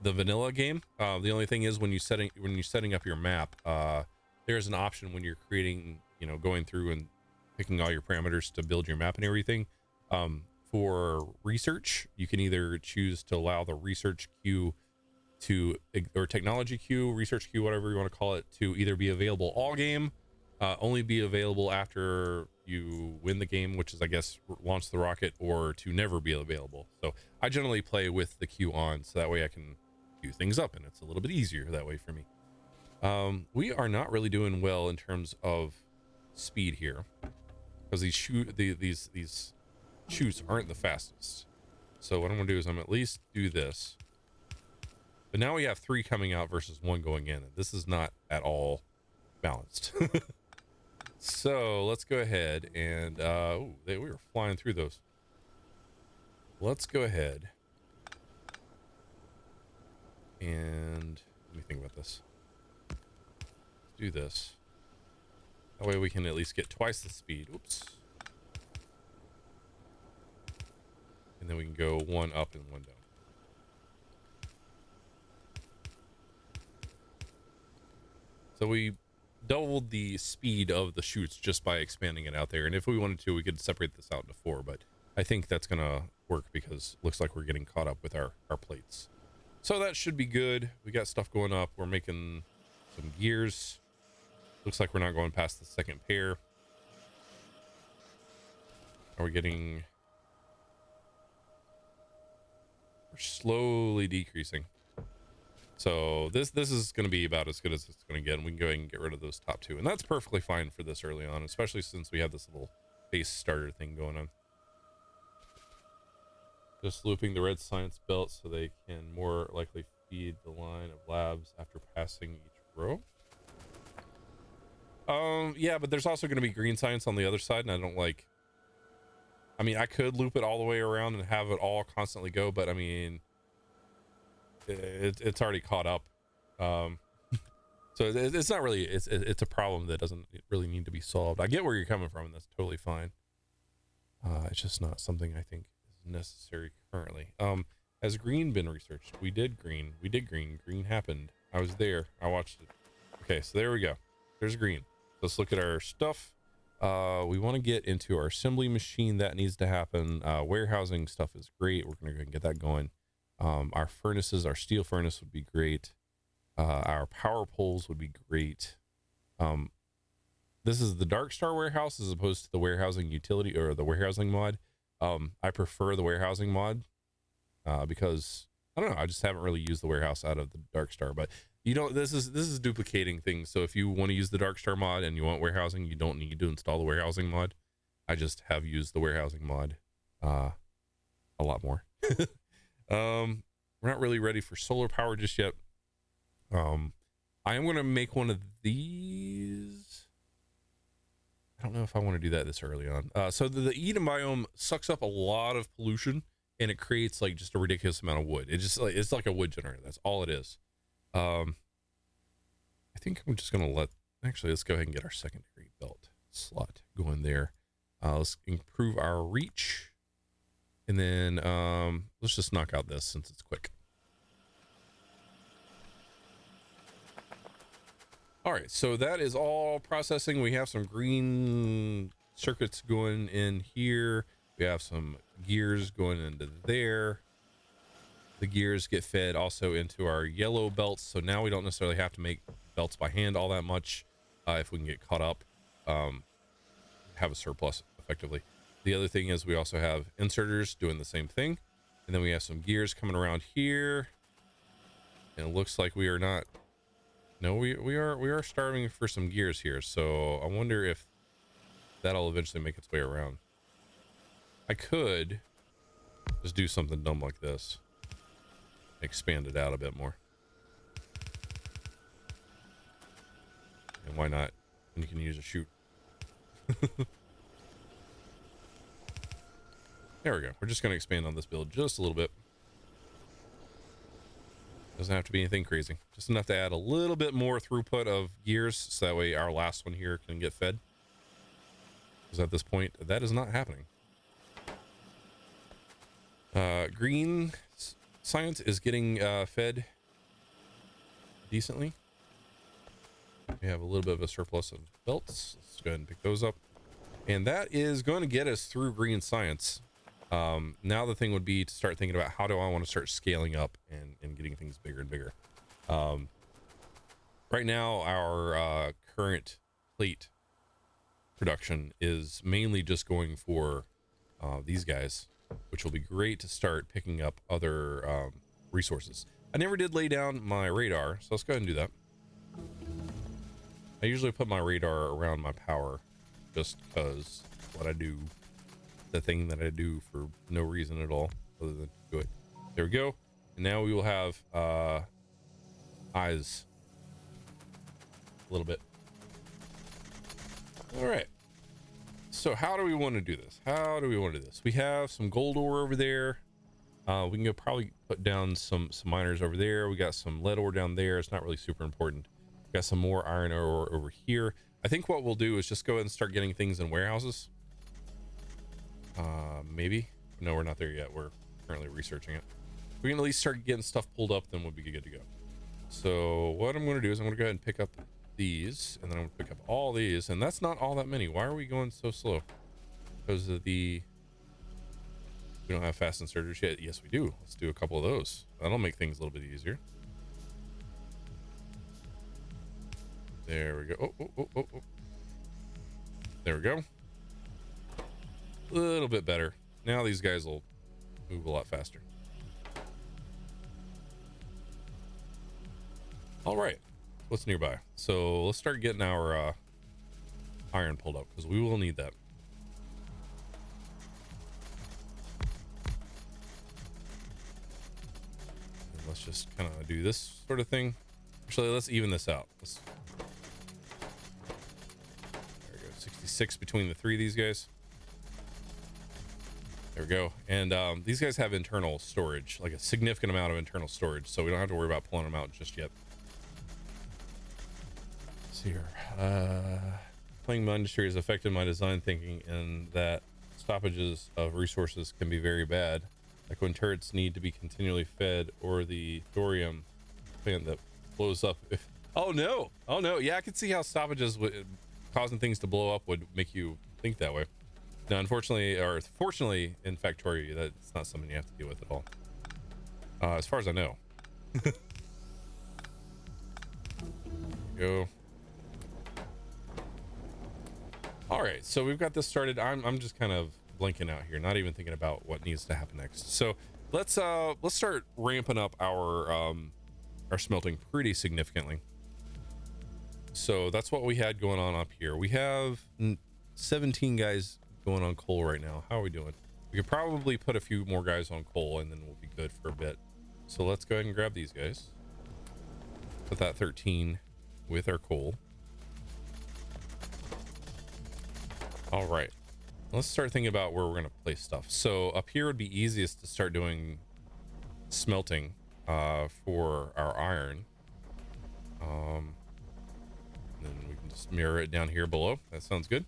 vanilla game. The only thing is when you're setting up your map, there's an option when you're creating, going through and picking all your parameters to build your map and everything. For research, you can either choose to allow the research queue or technology queue, research queue, whatever you want to call it, to either be available all game, only be available after you win the game, which is, I guess, launch the rocket, or to never be available. So I generally play with the queue on, so that way I can do things up, and it's a little bit easier that way for me. We are not really doing well in terms of speed here, because these shoots aren't the fastest. So what I'm gonna do is I'm at least do this. But now we have 3 coming out versus 1 going in, and this is not at all balanced. So let's go ahead and we were flying through those. Let's go ahead and let me think about this. Let's do this. That way we can at least get twice the speed. Oops. And then we can go 1 up and 1 down. So we doubled the speed of the chutes just by expanding it out there. And if we wanted to, we could separate this out into 4, but I think that's gonna work because it looks like we're getting caught up with our plates. So that should be good. We got stuff going up. We're making some gears. Looks like we're not going past the 2nd pair. Are we getting... We're slowly decreasing. So this is going to be about as good as it's going to get, and we can go ahead and get rid of those top 2, and that's perfectly fine for this early on, especially since we have this little base starter thing going on. Just looping the red science belt so they can more likely feed the line of labs after passing each row. Yeah, but there's also going to be green science on the other side, and I don't like... I mean, I could loop it all the way around and have it all constantly go, but I mean... It's already caught up. So it's not really... It's a problem that doesn't really need to be solved. I get where you're coming from, and that's totally fine. It's just not something I think is necessary currently. Has green been researched? We did green. Green happened. I was there. I watched it. Okay, so there we go. There's green. Let's look at our stuff. We want to get into our assembly machine. That needs to happen. Warehousing stuff is great. We're going to go ahead and get that going. Our furnaces, our steel furnace would be great. Our power poles would be great. This is the Dark Star warehouse as opposed to the warehousing utility or the warehousing mod. I prefer the warehousing mod because I don't know, I just haven't really used the warehouse out of the Dark Star, but you don't, this is duplicating things. So if you want to use the Dark Star mod and you want warehousing, you don't need to install the warehousing mod. I just have used the warehousing mod a lot more. We're not really ready for solar power just yet. I am going to make one of these. I don't know if I want to do that this early on. So the Eden biome sucks up a lot of pollution, and it creates like just a ridiculous amount of wood. It's like a wood generator. That's all it is. I think I'm just going to let's go ahead and get our secondary belt slot going there. Let's improve our reach. And then let's just knock out this since it's quick. All right, so that is all processing. We have some green circuits going in here. We have some gears going into there. The gears get fed also into our yellow belts. So now we don't necessarily have to make belts by hand all that much. If we can get caught up, have a surplus effectively. The other thing is we also have inserters doing the same thing. And then we have some gears coming around here. And it looks like we are not. No, we are starving for some gears here. So I wonder if that'll eventually make its way around. I could just do something dumb like this. Expand it out a bit more. And why not? And you can use a chute. There we go. We're just going to expand on this build just a little bit. Doesn't have to be anything crazy. Just enough to add a little bit more throughput of gears, so that way our last one here can get fed. Because at this point, that is not happening. Green science is getting fed decently. We have a little bit of a surplus of belts. Let's go ahead and pick those up. And that is going to get us through green science. Now the thing would be to start thinking about how do I want to start scaling up and getting things bigger and bigger. Right now, our current plate production is mainly just going for these guys, which will be great to start picking up other resources. I never did lay down my radar, so let's go ahead and do that. I usually put my radar around my power just because what I do, the thing that I do for no reason at all other than do it. There we go. And now we will have eyes a little bit. All right. So how do we want to do this? How do we want to do this? We have some gold ore over there. We can go probably put down some miners over there. We got some lead ore down there. It's not really super important. We got some more iron ore over here. I think what we'll do is just go ahead and start getting things in warehouses. Maybe. No, we're not there yet. We're currently researching it. We can at least start getting stuff pulled up, then we'll be good to go. So what I'm going to do is I'm going to go ahead and pick up these, and then I'm going to pick up all these, and that's not all that many. Why are we going so slow? Because of we don't have fast inserters yet. Yes, we do. Let's do a couple of those. That'll make things a little bit easier. There we go. Oh. There we go. A little bit better. Now these guys will move a lot faster. All right. What's nearby? So let's start getting our iron pulled up, because we will need that. And let's just kind of do this sort of thing. Actually, let's even this out. There we go. 66 between the three of these guys. There we go. And these guys have internal storage, like a significant amount of internal storage, so we don't have to worry about pulling them out just yet. Let's see here. Playing my industry has affected my design thinking in that stoppages of resources can be very bad, like when turrets need to be continually fed, or the thorium plant that blows up. Oh no, yeah, I could see how stoppages causing things to blow up would make you think that way. Now, unfortunately, or fortunately, in Factorio, that's not something you have to deal with at all. As far as I know. Go. All right, so we've got this started. I'm just kind of blanking out here, not even thinking about what needs to happen next. So let's start ramping up our smelting pretty significantly. So that's what we had going on up here. We have 17 guys going on coal right now. How are we doing? We could probably put a few more guys on coal, and then we'll be good for a bit. So let's go ahead and grab these guys. Put that 13 with our coal. All right, let's start thinking about where we're going to place stuff. So up here would be easiest to start doing smelting for our iron. Then we can just mirror it down here below. That sounds good.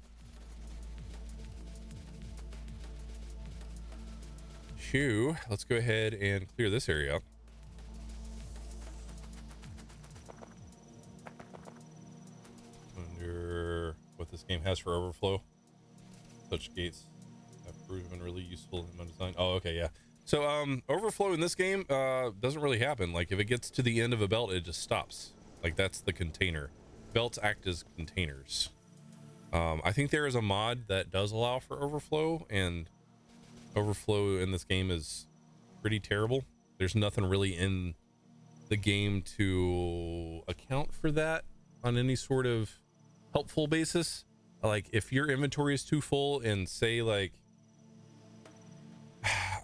Let's go ahead and clear this area up. Wonder what this game has for overflow. Such gates have proven really useful in my design. Oh, okay, yeah. So overflow in this game doesn't really happen. Like if it gets to the end of a belt, it just stops. Like that's the container. Belts act as containers. I think there is a mod that does allow for overflow, and overflow in this game is pretty terrible. There's nothing really in the game to account for that on any sort of helpful basis. Like if your inventory is too full and say like,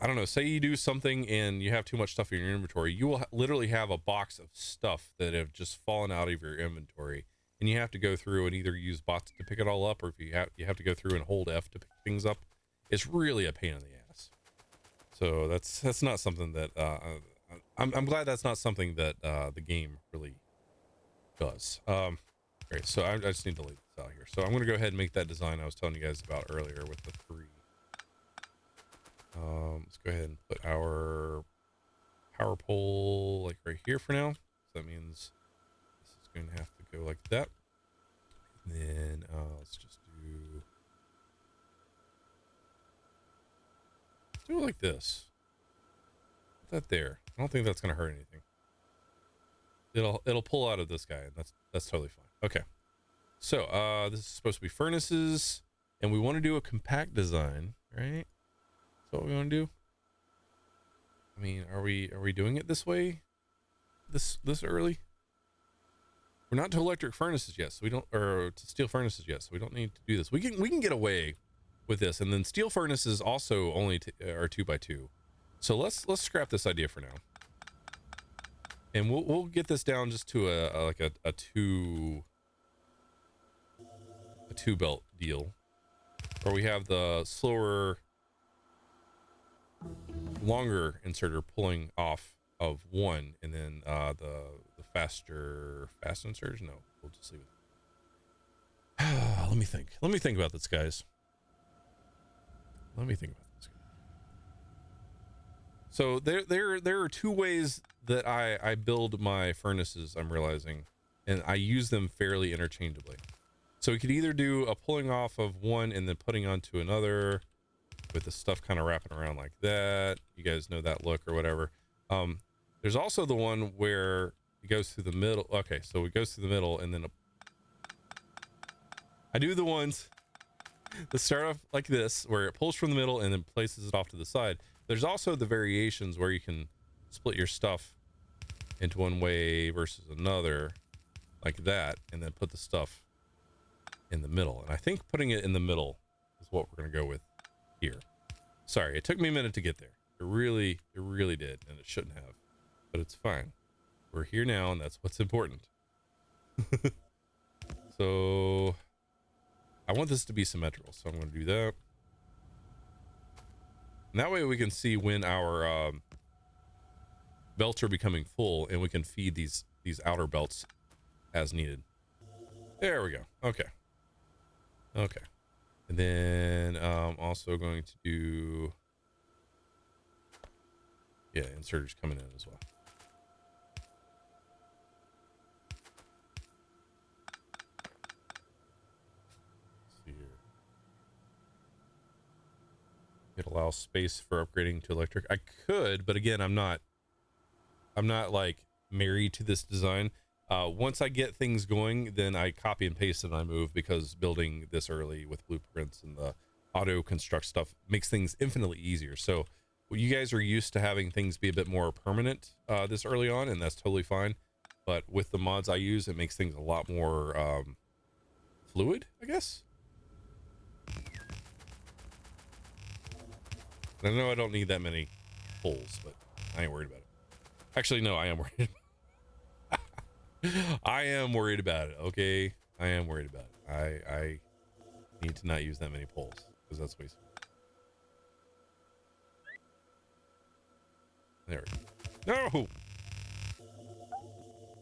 I don't know, say you do something and you have too much stuff in your inventory, you will literally have a box of stuff that have just fallen out of your inventory, and you have to go through and either use bots to pick it all up, or if you have to go through and hold F to pick things up. It's really a pain in the ass. So that's not something that I'm glad that's not something that the game really does. Great, so I just need to leave this out here. So I'm going to go ahead and make that design I was telling you guys about earlier with the 3. Let's go ahead and put our power pole like right here for now. So that means this is going to have to go like that. And then let's do it like this. Put that there. I don't think that's going to hurt anything. It'll pull out of this guy, and that's totally fine. Okay. So this is supposed to be furnaces, and we want to do a compact design, right? That's what we want to do. I mean, are we doing it this way? This early? We're not to electric furnaces yet, so we don't, or to steel furnaces yet, so we don't need to do this. We can get away with this, and then steel furnaces also only are 2x2. So let's scrap this idea for now, and we'll get this down just to a two belt deal, where we have the slower, longer inserter pulling off of 1, and then the fast inserters. No, we'll just leave it. Let me think about this, guys. So there are 2 ways that I build my furnaces, I'm realizing, and I use them fairly interchangeably. So we could either do a pulling off of 1 and then putting onto another, with the stuff kind of wrapping around like that. You guys know that look or whatever. There's also the one where it goes through the middle. Okay, so it goes through the middle, and then I do the ones that start off like this, where it pulls from the middle and then places it off to the side. There's also the variations where you can split your stuff into one way versus another, like that, and then put the stuff in the middle. And I think putting it in the middle is what we're going to go with here. Sorry, it took me a minute to get there. It really did, and it shouldn't have, but it's fine. We're here now, and that's what's important. So I want this to be symmetrical, so I'm going to do that. And that way we can see when our belts are becoming full, and we can feed these outer belts as needed. There we go. Okay. And then also going to do, yeah, inserters coming in as well. Let's see here. It allows space for upgrading to electric. I could, but again, I'm not like married to this design. Once I get things going, then I copy and paste and I move, because building this early with blueprints and the auto construct stuff makes things infinitely easier. So you guys are used to having things be a bit more permanent this early on, and that's totally fine. But with the mods I use, it makes things a lot more fluid, I guess. I know I don't need that many pulls, but I ain't worried about it. Actually, no, I am worried. I am worried about it. Okay, I am worried about it. I need to not use that many pulls, because that's wasteful. There we go. No.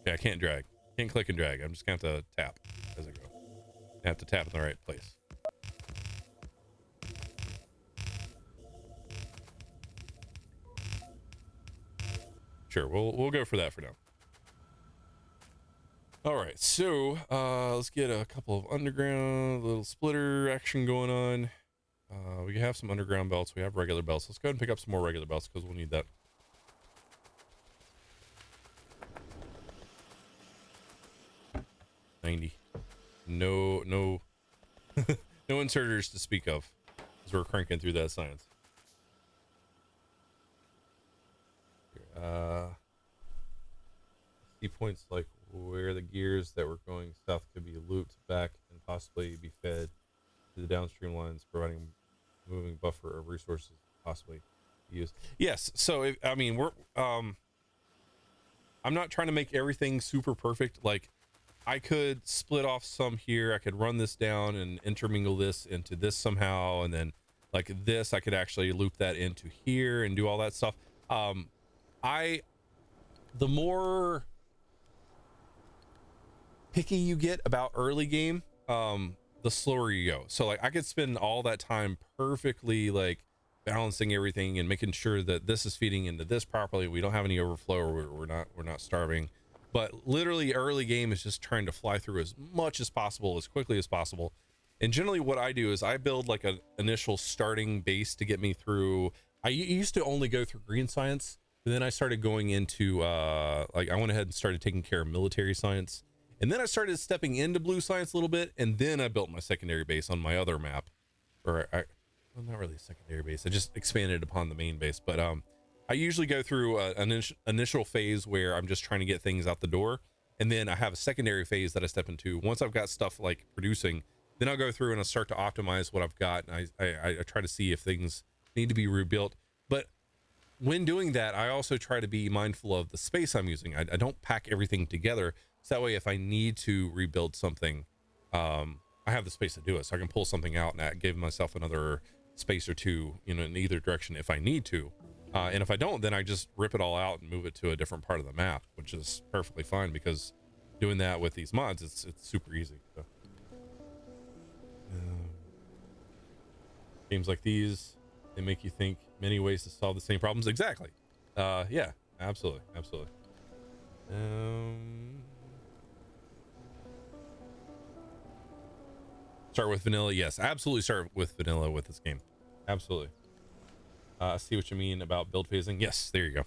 Okay, I can't drag. Can't click and drag. I'm just gonna have to tap as I go. I have to tap in the right place. Sure, we'll go for that for now. All right, so let's get a couple of underground, little splitter action going on. We have some underground belts. We have regular belts. Let's go ahead and pick up some more regular belts, because we'll need that. No No inserters to speak of as we're cranking through that science. Key points like where the gears that were going south could be looped back and possibly be fed to the downstream lines, providing moving buffer of resources possibly used. Yes, so I mean, we're I'm not trying to make everything super perfect. Like, I could split off some here, I could run this down and intermingle this into this somehow, and then like this I could actually loop that into here and do all that stuff. The more picky you get about early game, the slower you go. So like I could spend all that time perfectly like balancing everything and making sure that this is feeding into this properly, we don't have any overflow, or we're not starving. But literally early game is just trying to fly through as much as possible, as quickly as possible. And generally what I do is I build like an initial starting base to get me through. I used to only go through green science, but then I started going into like I went ahead and started taking care of military science, and then I started stepping into blue science a little bit, and then I built my secondary base on my other map. Or well, not really a secondary base, I just expanded upon the main base. But I usually go through an initial phase where I'm just trying to get things out the door, and then I have a secondary phase that I step into once I've got stuff like producing. Then I'll go through and I'll start to optimize what I've got, and I try to see if things need to be rebuilt. But when doing that, I also try to be mindful of the space I'm using. I don't pack everything together, so that way if I need to rebuild something, I have the space to do it, so I can pull something out and give myself another space or two, you know, in either direction if I need to. And if I don't, then I just rip it all out and move it to a different part of the map, which is perfectly fine, because doing that with these mods, it's super easy. So. Games like these, they make you think many ways to solve the same problems. Exactly. Yeah, absolutely. Start with vanilla. Yes, absolutely. Start with vanilla with this game. Absolutely. I see what you mean about build phasing. Yes, there you go.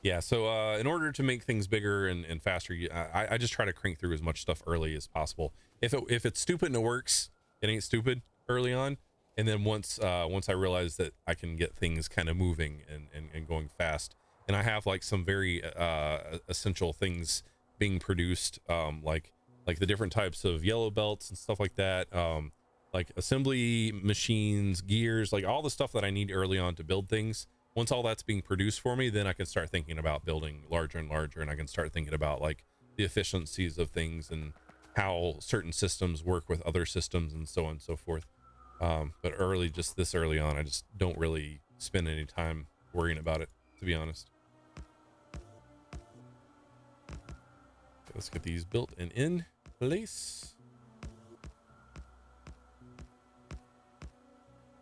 Yeah, so in order to make things bigger and faster, I just try to crank through as much stuff early as possible. If it's stupid and it works, it ain't stupid early on. And then once I realize that I can get things kind of moving and going fast, and I have like some very essential things being produced, like the different types of yellow belts and stuff like that, like assembly machines, gears, like all the stuff that I need early on to build things. Once all that's being produced for me, then I can start thinking about building larger and larger, and I can start thinking about like the efficiencies of things and how certain systems work with other systems and so on and so forth. But just this early on, I just don't really spend any time worrying about it, to be honest. Okay, let's get these built and in place.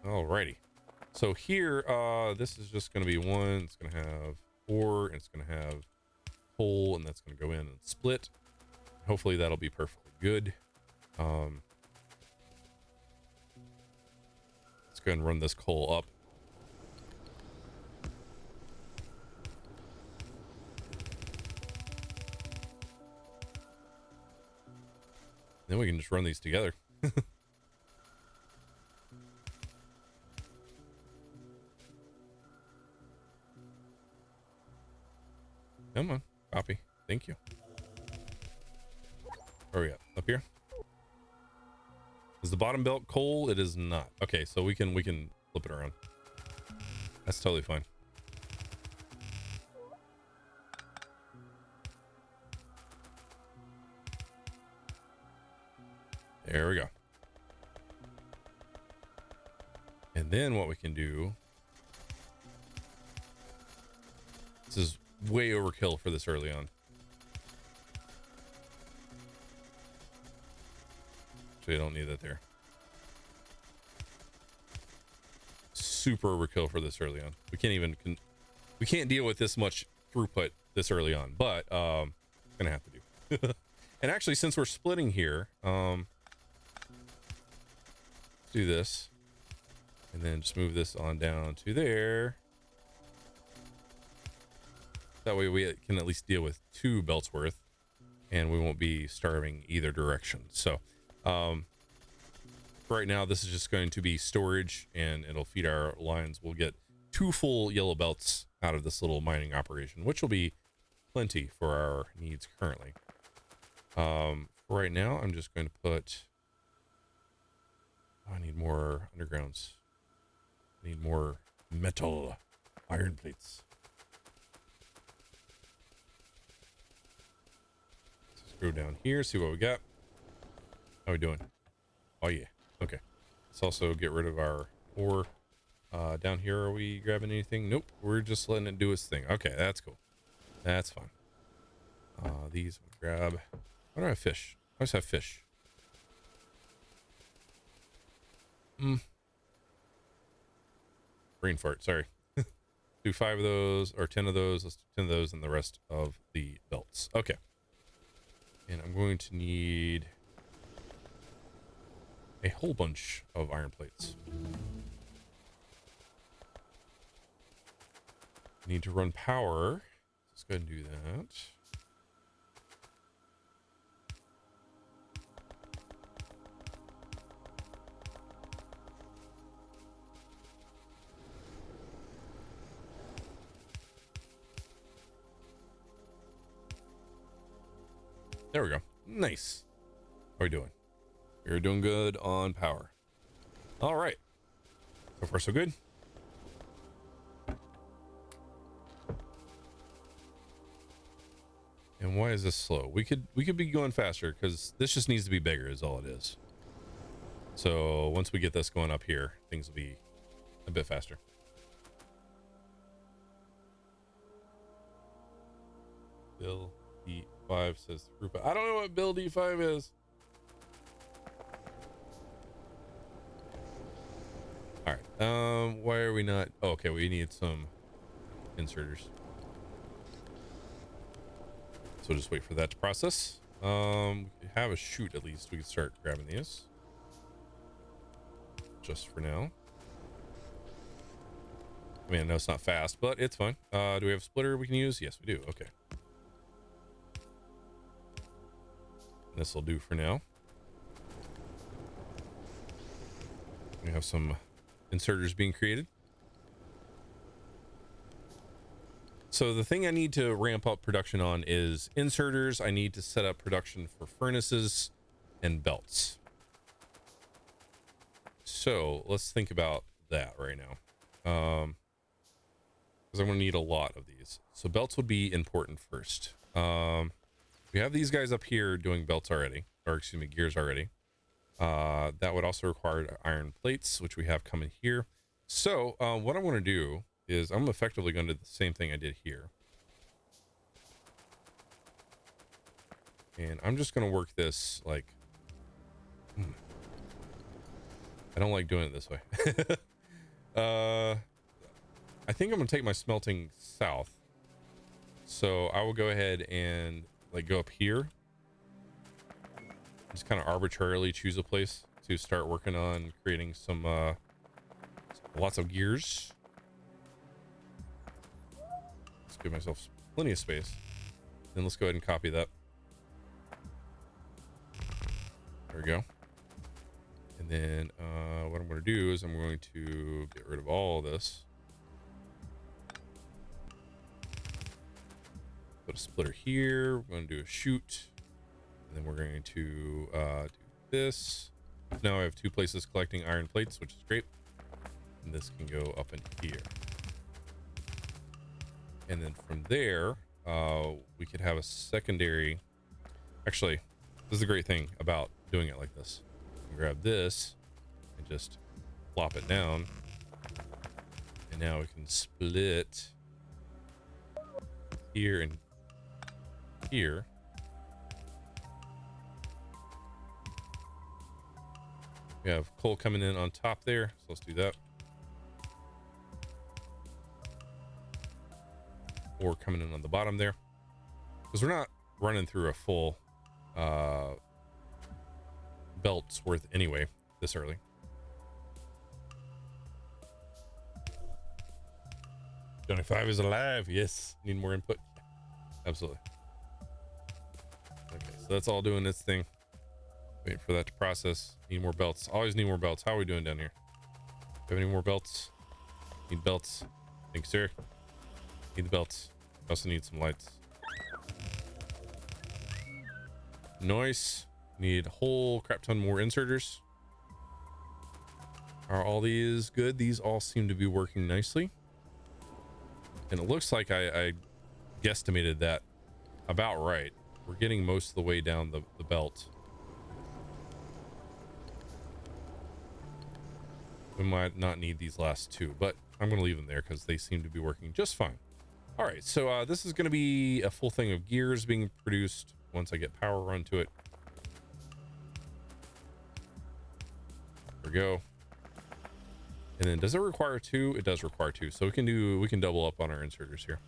Alrighty. So here, this is just going to be one. It's going to have 4, and it's going to have coal, and that's going to go in and split. Hopefully that'll be perfectly good. Let's go ahead and run this coal up. Then we can just run these together. Come on, copy. Thank you. Where are we at? Up here? Is the bottom belt coal? It is not. Okay, so we can flip it around. That's totally fine. There we go. And then what we can do, this is way overkill for this early on. Actually, I don't need that there. Super overkill for this early on. We can't deal with this much throughput this early on, but gonna have to do. And actually, since we're splitting here, let's do this, and then just move this on down to there. That way we can at least deal with 2 belts worth, and we won't be starving either direction. So right now, this is just going to be storage, and it'll feed our lines. We'll get 2 full yellow belts out of this little mining operation, which will be plenty for our needs currently. For right now, I'm just going to put... I need more undergrounds. I need more metal iron plates. Let's go down here, see what we got. How we doing? Oh yeah. Okay. Let's also get rid of our ore. Down here, are we grabbing anything? Nope. We're just letting it do its thing. Okay, that's cool. That's fine. These we'll grab. Why do I have fish? I always have fish. Brain fart, sorry. Do 5 of those, or 10 of those. Let's do 10 of those and the rest of the belts. Okay. And I'm going to need a whole bunch of iron plates. Need to run power. Let's go ahead and do that. There we go. Nice. How are we doing? We're doing good on power. All right. So far, so good. And why is this slow? We could be going faster because this just needs to be bigger is all it is. So once we get this going up here, things will be a bit faster. Bill D5 says throughput. I don't know what Bill D5 is. All right. Why are we not? Oh, okay, we need some inserters. So just wait for that to process. We have a chute at least. We can start grabbing these. Just for now. I mean, I know it's not fast, but it's fine. Do we have a splitter we can use? Yes, we do. Okay. This will do for now. We have some inserters being created. So the thing I need to ramp up production on is inserters. I need to set up production for furnaces and belts. So let's think about that right now. Because I'm going to need a lot of these. So belts would be important first. We have these guys up here doing belts already, or excuse me, gears already. That would also require iron plates, which we have coming here. So what I'm going to do is I'm effectively going to do the same thing I did here. And I'm just going to work this like... I don't like doing it this way. I think I'm going to take my smelting south. So I will go ahead and like go up here. Just kind of arbitrarily choose a place to start working on creating some lots of gears. Let's give myself plenty of space. Then let's go ahead and copy that. There we go. And then what I'm going to do is I'm going to get rid of all of this. Put a splitter here. We're going to do a chute. And then we're going to do this. Now I have 2 places collecting iron plates, which is great. And this can go up in here. And then from there, we could have a secondary. Actually, this is the great thing about doing it like this. You grab this and just plop it down. And now we can split here and here. We have coal coming in on top there, so let's do that. Or coming in on the bottom there, because we're not running through a full belt's worth anyway this early. Johnny 5 is alive. Yes. Need more input. Absolutely. Okay, so that's all doing its thing. Wait for that to process. Need more belts. Always need more belts. How are we doing down here? Do we have any more belts? Need belts. Thanks, sir. Need the belts. Also need some lights. Nice. Need a whole crap ton more inserters. Are all these good? These all seem to be working nicely. And it looks like I guesstimated that about right. We're getting most of the way down the belt. We might not need these last two, but I'm going to leave them there because they seem to be working just fine. All right, so this is going to be a full thing of gears being produced once I get power run to it. There we go. And then does it require two? It does require two. So we can double up on our inserters here.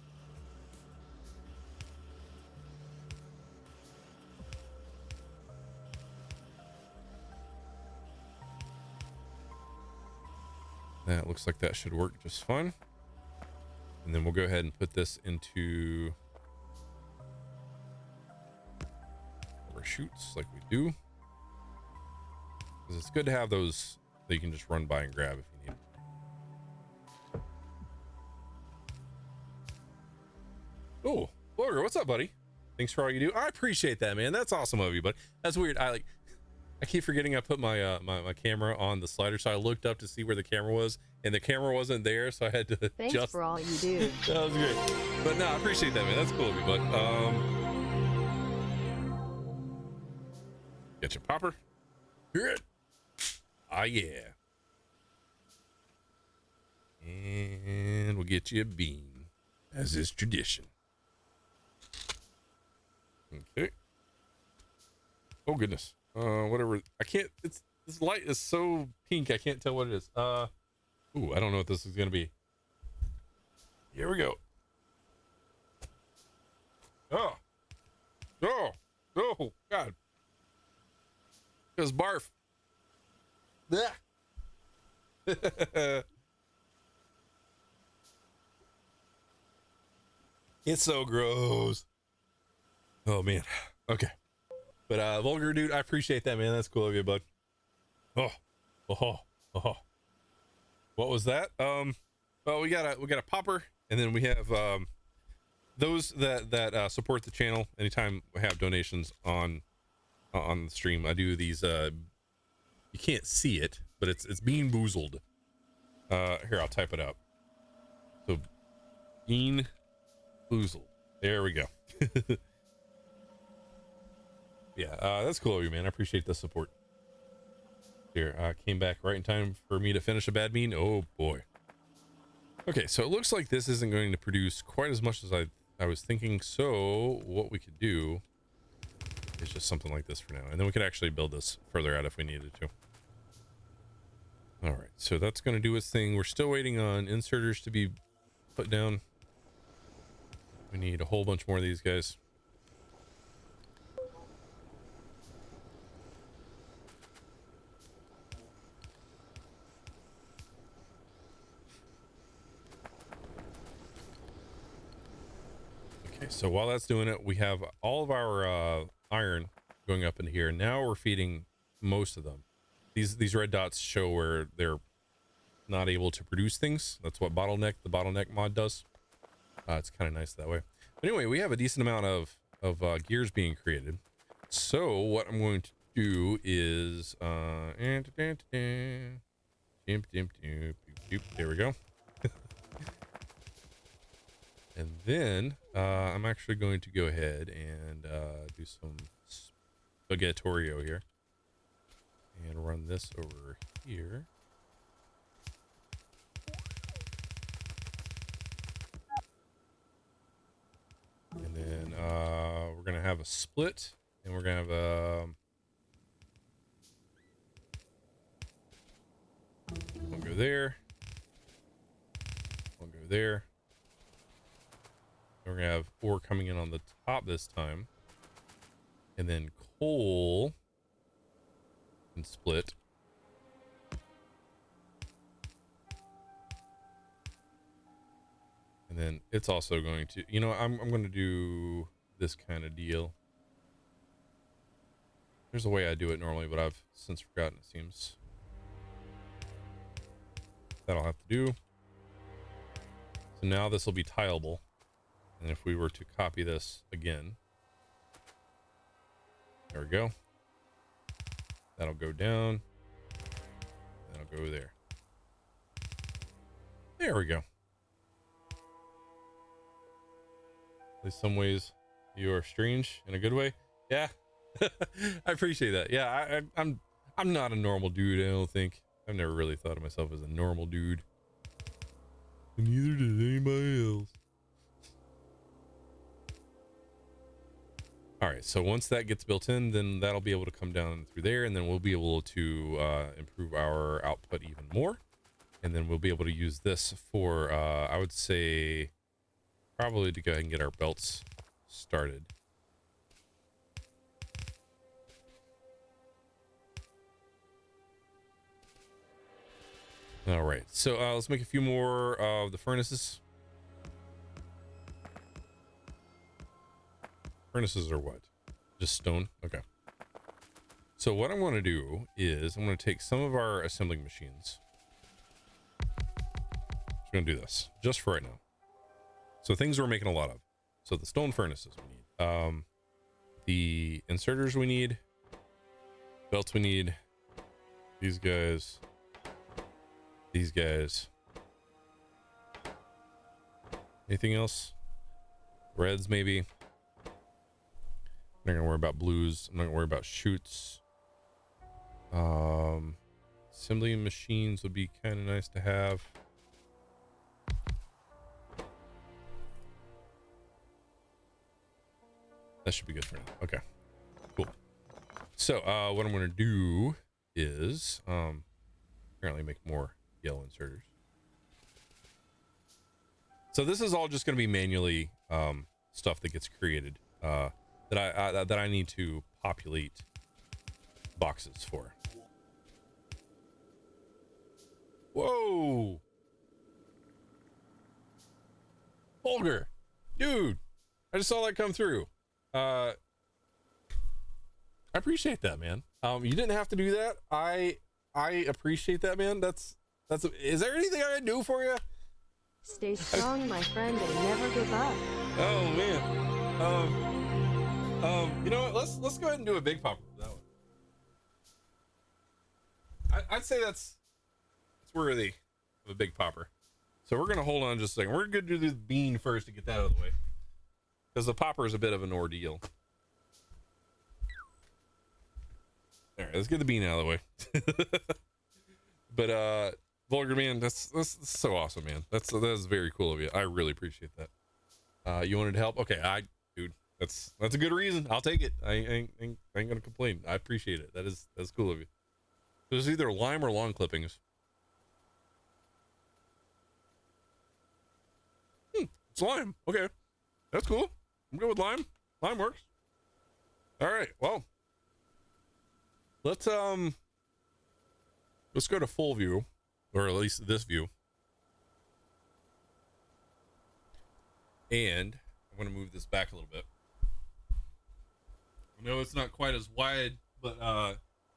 That looks like that should work just fine. And then we'll go ahead and put this into our chutes like we do. Because it's good to have those that you can just run by and grab if you need. Oh, Vulgar, what's up, buddy? Thanks for all you do. I appreciate that, man. That's awesome of you, but that's weird. I keep forgetting I put my my camera on the slider, so I looked up to see where the camera was, and the camera wasn't there, so I had to Thanks just for all you do. That was great. But no, I appreciate that, man. That's cool of you, bud. Get your popper. Hear it. Ah, yeah. And we'll get you a bean, as is tradition. Okay. Oh goodness. Whatever. I can't. This light is so pink. I can't tell what it is. Ooh, I don't know what this is gonna be. Here we go. Oh. Oh. Oh God. Just barf. Yeah. It's so gross. Oh man. Okay. But Vulgar dude, I appreciate that, man. That's cool of you, bud. Oh. Oh. Oh. What was that? Well, we got a popper, and then we have those that support the channel. Anytime we have donations on the stream, I do these you can't see it, but it's bean boozled. Here, I'll type it out. So bean boozled. There we go. Yeah, that's cool of you, man. I appreciate the support. Here, I came back right in time for me to finish a bad bean. Oh boy. Okay, so it looks like this isn't going to produce quite as much as I was thinking. So what we could do is just something like this for now, and then we could actually build this further out if we needed to. All right, so that's going to do its thing. We're still waiting on inserters to be put down. We need a whole bunch more of these guys. Okay, so while that's doing it, we have all of our iron going up into here. Now we're feeding most of them. These red dots show where they're not able to produce things. That's what the bottleneck mod does. It's kind of nice that way. But anyway, we have a decent amount of gears being created. So what I'm going to do is there we go. And then I'm actually going to go ahead and do some spaghettorio here and run this over here. And then we're gonna have a split, and we're gonna have one go there, one go there. We're gonna have ore coming in on the top this time, and then coal and split. And then it's also going to, I'm going to do this kind of deal. There's a way I do it normally, but I've since forgotten, it seems. That'll have to do. So now this will be tileable. And if we were to copy this again, there we go. That'll go down. That'll go there. There we go. At least some ways you are strange in a good way. Yeah. I appreciate that. Yeah, I'm not a normal dude, I don't think. I've never really thought of myself as a normal dude. And neither did anybody else. All right, so once that gets built in, then that'll be able to come down through there, and then we'll be able to improve our output even more. And then we'll be able to use this for, I would say, probably to go ahead and get our belts started. All right, so let's make a few more of the furnaces. Furnaces are what? Just stone? Okay. So what I'm going to do is I'm going to take some of our assembling machines. Just going to do this just for right now. So things we're making a lot of. So the stone furnaces we need. The inserters we need. Belts we need. These guys. These guys. Anything else? Reds maybe. I'm not gonna worry about blues. I'm not gonna worry about chutes. Assembly machines would be kind of nice to have. That should be good for now. Okay, cool. So what I'm gonna do is apparently make more yellow inserters. So this is all just going to be manually stuff that gets created that I need to populate boxes for. Whoa, vulgar, dude! I just saw that come through. I appreciate that, man. You didn't have to do that. I appreciate that, man. That's. Is there anything I can do for you? Stay strong, my friend, and never give up. Oh man. You know what? Let's go ahead and do a big popper for that one. I'd say that's worthy of a big popper. So we're gonna hold on just a second. We're gonna do the bean first to get that out of the way, because the popper is a bit of an ordeal. All right, let's get the bean out of the way. But vulgar, man, that's so awesome, man. That's very cool of you. I really appreciate that. You wanted to help? Okay, dude, that's a good reason. I'll take it. I ain't gonna complain. I appreciate it. That's cool of you. There's either lime or lawn clippings. It's lime. Okay, that's cool. I'm good with lime. Lime works. All right. Well, let's go to full view, or at least this view. And I'm going to move this back a little bit. I know it's not quite as wide, but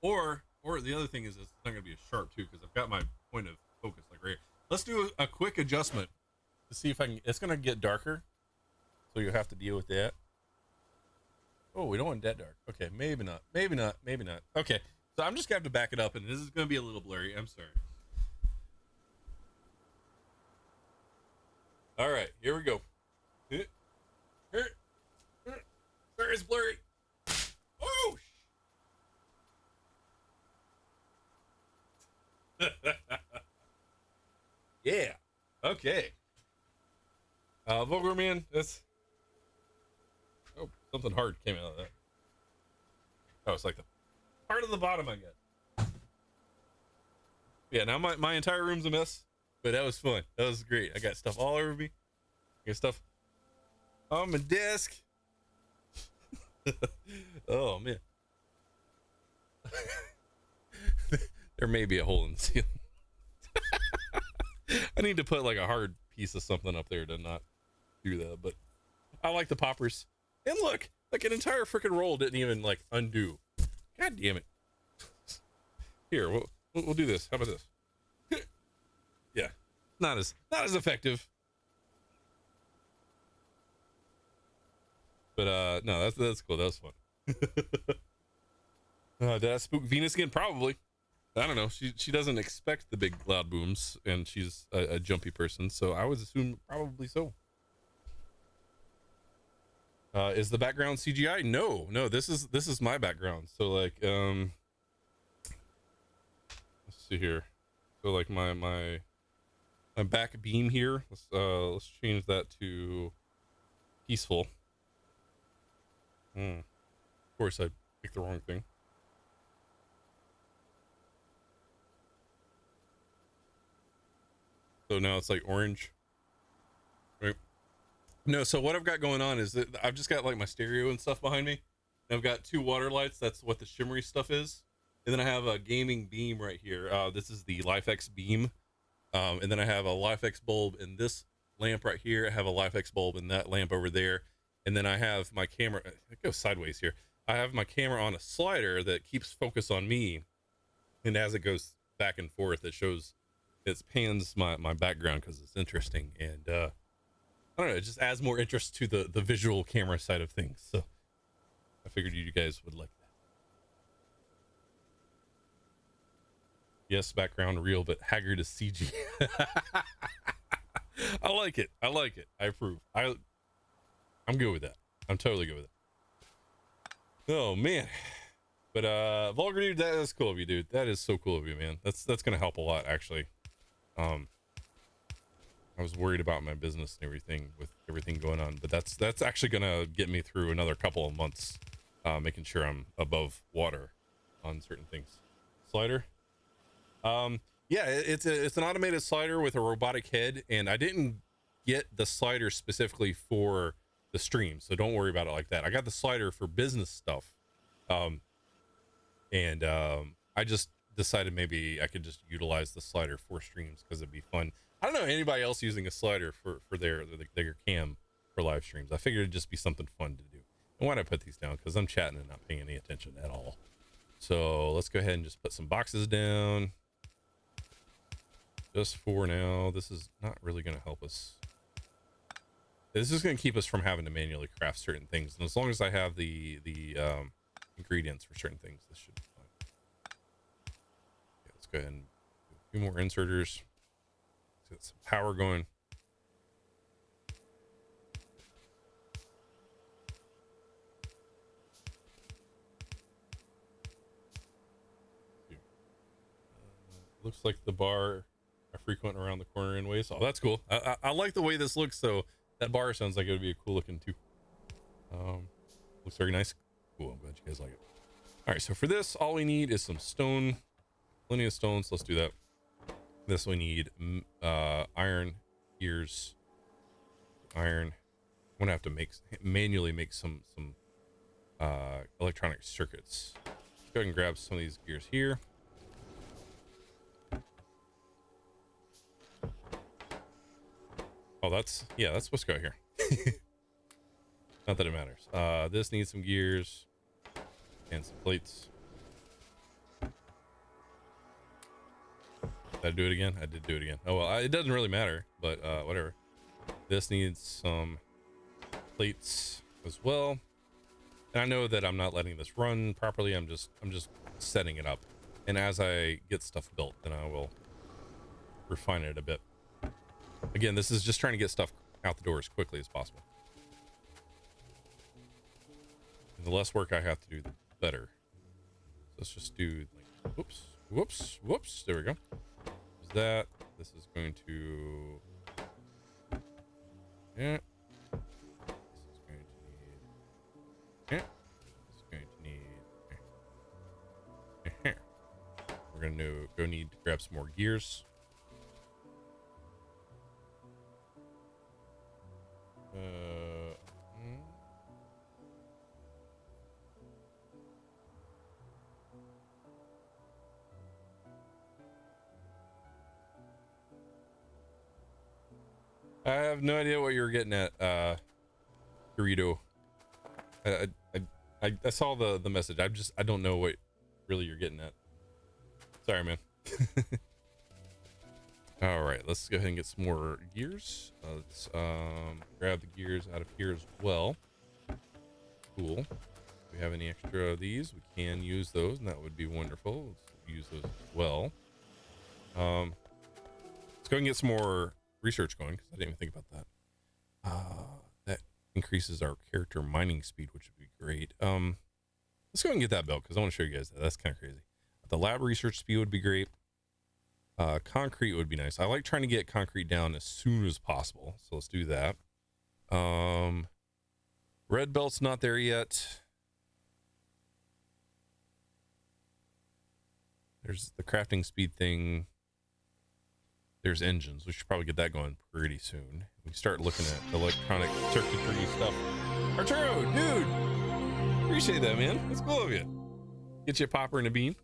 or the other thing is it's not going to be as sharp too, because I've got my point of focus like right here. Let's do a quick adjustment to see if I can. It's going to get darker, so you'll have to deal with that. Oh, we don't want that dark. Okay, maybe not. Maybe not. Maybe not. Okay, so I'm just going to have to back it up, and this is going to be a little blurry. I'm sorry. All right, here we go. Sorry, it's blurry. Oh! Yeah. Okay. Vulgar man, that's. Oh, something hard came out of that. Oh, it's like the part of the bottom I get. Yeah, now my entire room's a mess, but that was fun. That was great. I got stuff all over me. I got stuff on my desk. Oh man. There may be a hole in the ceiling. I need to put like a hard piece of something up there to not do that, but I like the poppers. And look, like an entire freaking roll didn't even like undo. God damn it. Here, we'll do this. How about this? Yeah, not as effective. But no, that's cool. That was fun. Did I spook Venus again? Probably. I don't know. She doesn't expect the big loud booms, and she's a jumpy person, so I would assume probably so. Is the background CGI? No. This is my background. So like, let's see here. So like my back beam here. Let's change that to peaceful. Of course, I picked the wrong thing. So now it's like orange, right? No, so what I've got going on is that I've just got like my stereo and stuff behind me. And I've got 2 water lights. That's what the shimmery stuff is. And then I have a gaming beam right here. This is the LifeX beam. And then I have a LifeX bulb in this lamp right here. I have a LifeX bulb in that lamp over there. And then I have my camera. It goes sideways here. I have my camera on a slider that keeps focus on me. And as it goes back and forth, it pans my background because it's interesting. And I don't know, it just adds more interest to the visual camera side of things. So I figured you guys would like that. Yes, background real, but haggard is CG. I like it. I approve. I'm good with that. I'm totally good with it. Oh man. But vulgar dude, that is cool of you, dude. That is so cool of you, man. That's gonna help a lot, actually. I was worried about my business and everything with everything going on, but that's actually gonna get me through another couple of months, making sure I'm above water on certain things. Slider. Yeah, it's an automated slider with a robotic head, and I didn't get the slider specifically for the stream, so don't worry about it like that. I got the slider for business stuff, and I just decided maybe I could just utilize the slider for streams because it'd be fun. I don't know anybody else using a slider for their cam for live streams. I figured it'd just be something fun to do. And why did I put these down? Because I'm chatting and not paying any attention at all. So let's go ahead and just put some boxes down. Just for now. This is not really going to help us. This is going to keep us from having to manually craft certain things. And as long as I have the ingredients for certain things, this should be fine. Okay, let's go ahead and do a few more inserters. Let's get some power going. Looks like the bar I frequent around the corner anyways. Oh, that's cool. I like the way this looks, so that bar sounds like it would be cool looking too. Looks very nice. Cool, I'm glad you guys like it. All right, so for this, all we need is some stone. Plenty of stones. Let's do that. This we need iron gears. Iron. I'm gonna have to manually make some electronic circuits. Let's go ahead and grab some of these gears here. Oh, that's supposed to go here. Not that it matters. This needs some gears and some plates. Did I do it again? I did do it again. Oh well, it doesn't really matter, but whatever. This needs some plates as well. And I know that I'm not letting this run properly. I'm just setting it up. And as I get stuff built, then I will refine it a bit. Again, this is just trying to get stuff out the door as quickly as possible. And the less work I have to do, the better. So let's just do like, whoops. There we go. There's that. This is going to, yeah. This is going to need, yeah. This is going to need, we're going to need to grab some more gears. I have no idea what you were getting at, Dorito. I saw the message. I don't know really you're getting at. Sorry, man. All right, let's go ahead and get some more gears. Let's grab the gears out of here as well. Cool. If we have any extra of these, we can use those, and that would be wonderful. Let's use those as well. Let's go and get some more research going, because I didn't even think about that. That increases our character mining speed, which would be great. Let's go and get that built, because I want to show you guys that. That's kind of crazy. The lab research speed would be great. Concrete would be nice. I like trying to get concrete down as soon as possible, so let's do that. Red belt's not there yet. There's the crafting speed thing. There's engines. We should probably get that going pretty soon. We start looking at electronic circuitry stuff. Arturo, dude, appreciate that, man. That's cool of you. Get you a popper and a bean.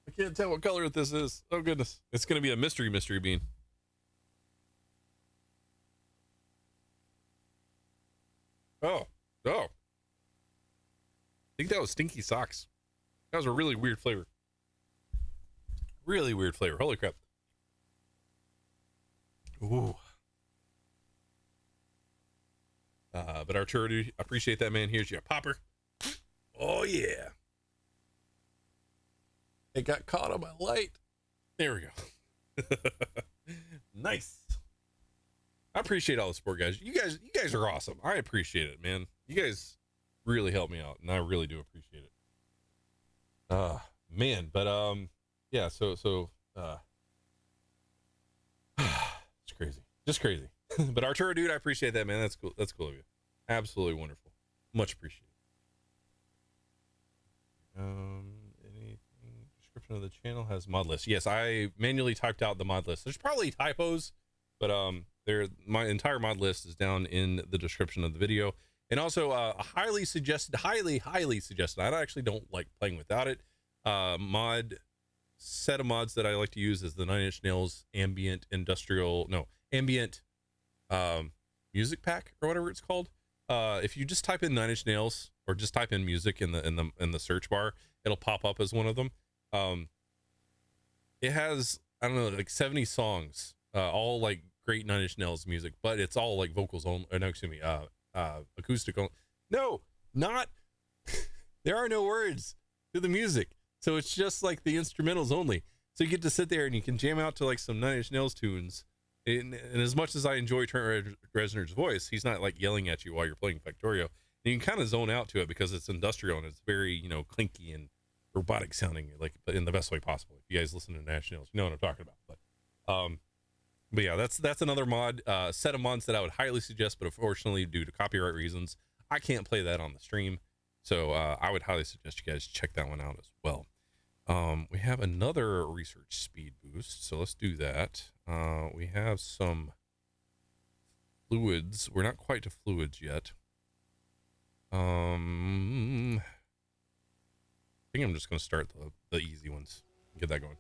I can't tell what color this is. Oh goodness, it's gonna be a mystery bean. Oh, I think that was stinky socks. That was a really weird flavor. Really weird flavor. Holy crap. Ooh. But Arturo, dude, appreciate that, man. Here's your popper. Oh yeah. It got caught on my light. There we go. Nice. I appreciate all the support, guys. You guys are awesome. I appreciate it, man. You guys really help me out, and I really do appreciate it. Man, but yeah, so it's crazy. Just crazy. But Arturo, dude, I appreciate that, man. That's cool. That's cool of you. Absolutely wonderful. Much appreciated. Anything? Description of the channel has mod list. Yes, I manually typed out the mod list. There's probably typos, but my entire mod list is down in the description of the video. And also a highly suggested, highly suggested, I actually don't like playing without it, set of mods that I like to use is the 9 Inch Nails ambient music pack, or whatever it's called. If you just type in 9 Inch Nails, or just type in music in the search bar, it'll pop up as one of them. It has, I don't know, like 70 songs, all like great 9 Inch Nails music, but it's all like vocals only. No, excuse me, acoustic only. No, not. There are no words to the music, so it's just like the instrumentals only. So you get to sit there and you can jam out to like some 9 Inch Nails tunes. And as much as I enjoy Trent Reznor's voice, he's not like yelling at you while you're playing Factorio. And you can kind of zone out to it because it's industrial and it's very, you know, clinky and robotic sounding, like, but in the best way possible. If you guys listen to Nationals, you know what I'm talking about. But yeah, that's another mod, set of mods that I would highly suggest, but unfortunately, due to copyright reasons, I can't play that on the stream. So I would highly suggest you guys check that one out as well. We have another research speed boost, so let's do that. We have some fluids. We're not quite to fluids yet. I think I'm just going to start the easy ones. Get that going.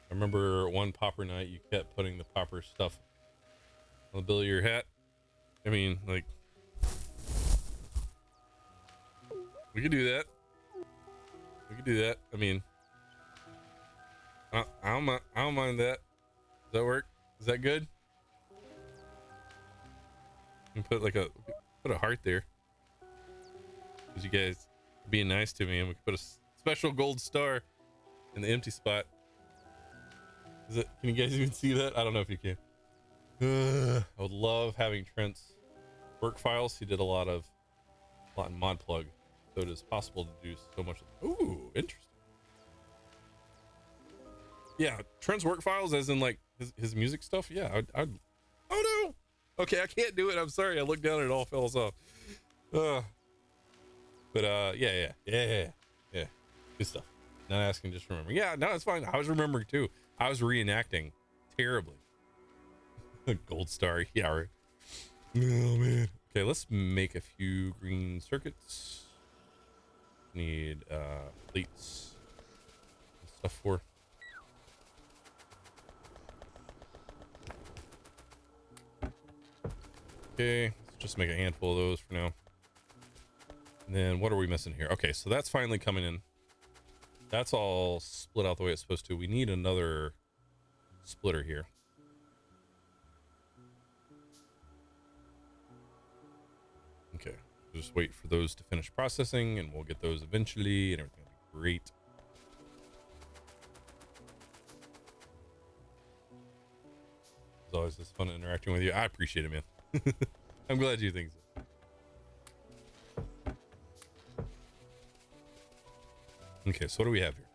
I remember one popper night, you kept putting the popper stuff on the bill of your hat. I mean, like, we could do that. We could do that. I mean, I don't mind that. Does that work? Is that good? You can put put a heart there. Because you guys are being nice to me, and we can put a special gold star in the empty spot. Can you guys even see that? I don't know if you can. I would love having Trent's work files. He did a lot in Modplug, so it is possible to do so much. Ooh, interesting. Yeah, Trent's work files, as in like his music stuff. Yeah, I'd. Oh no. Okay, I can't do it. I'm sorry. I looked down and it all fell off. But yeah. Good stuff. Not asking, just remember. Yeah, no, it's fine. I was remembering too. I was reenacting terribly. Gold star. Yeah, right. Oh man. Okay, let's make a few green circuits. Need plates and stuff for. Okay, let's just make a handful of those for now. And then what are we missing here? Okay, so that's finally coming in. That's all split out the way it's supposed to. We need another splitter here. Okay, just wait for those to finish processing and we'll get those eventually and everything will be great. It's always just fun interacting with you. I appreciate it, man. I'm glad you think so. Okay, so what do we have here?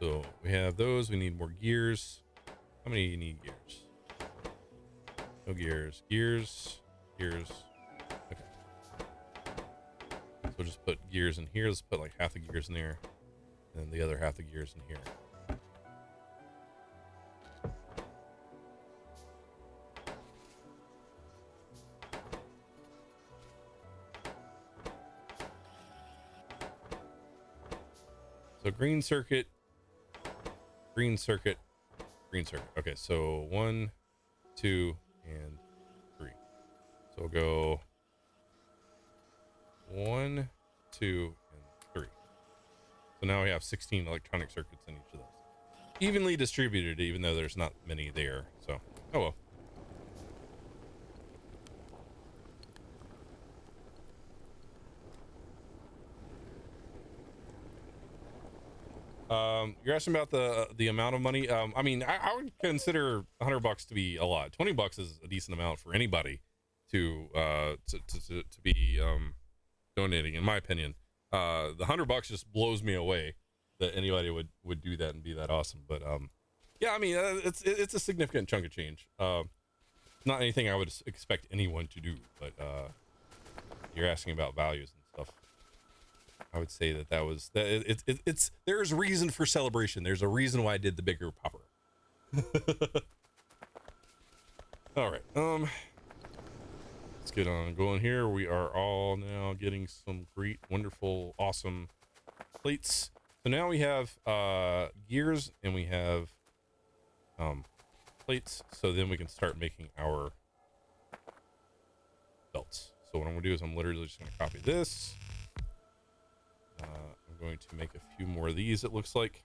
So we have those. We need more gears. How many do you need gears? No gears. Gears. Gears. Okay. So we'll just put gears in here. Let's put like half the gears in there. And then the other half the gears in here. So green circuit, green circuit, green circuit. Okay, so 1, 2, and 3. So we'll go 1, 2, and 3. So now we have 16 electronic circuits in each of those. Evenly distributed, even though there's not many there. So, oh well. You're asking about the amount of money. I mean, I would consider $100 to be a lot. $20 is a decent amount for anybody to be donating, in my opinion. The $100 just blows me away that anybody would do that and be that awesome. But yeah, I mean, it's a significant chunk of change. Not anything I would expect anyone to do, but you're asking about values and stuff. I would say that was it's there's reason for celebration. There's a reason why I did the bigger popper. All right, let's get on going here. We are all now getting some great, wonderful, awesome plates. So now we have gears and we have plates. So then we can start making our belts. So what I'm gonna do is I'm literally just gonna copy this. I'm going to make a few more of these, it looks like.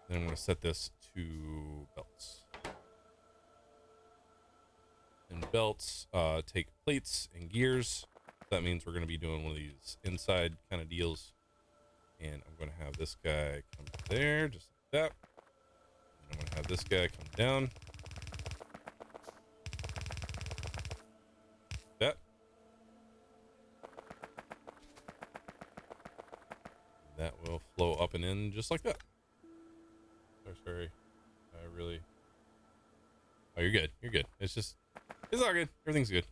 Then I'm going to set this to belts. And belts take plates and gears. That means we're going to be doing one of these inside kind of deals. And I'm going to have this guy come there, just like that. And I'm going to have this guy come down. That. That will flow up and in just like that. Sorry. I really... Oh, you're good. You're good. It's all good. Everything's good.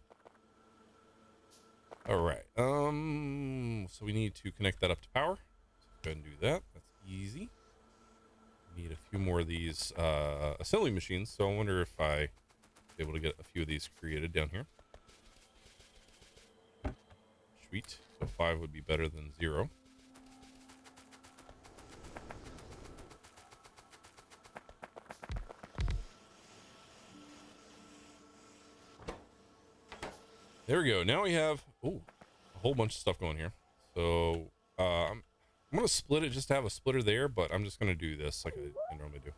All right. So we need to connect that up to power. So let's go ahead and do that. That's easy. We need a few more of these assembly machines. So I wonder if I'm able to get a few of these created down here. Sweet. So 5 would be better than 0. There we go. Now we have a whole bunch of stuff going here. So I'm going to split it just to have a splitter there, but I'm just going to do this like I normally do.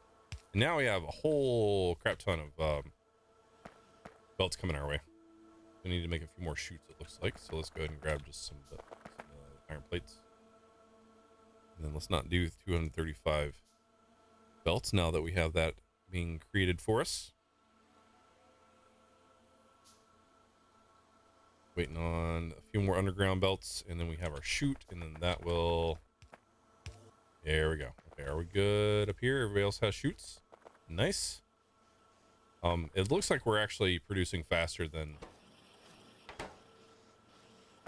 And now we have a whole crap ton of belts coming our way. We need to make a few more chutes, it looks like. So let's go ahead and grab just some iron plates. And then let's not do 235 belts now that we have that being created for us. Waiting on a few more underground belts, and then we have our chute, and then that will... There we go. Okay, are we good up here? Everybody else has chutes. Nice. It looks like we're actually producing faster than...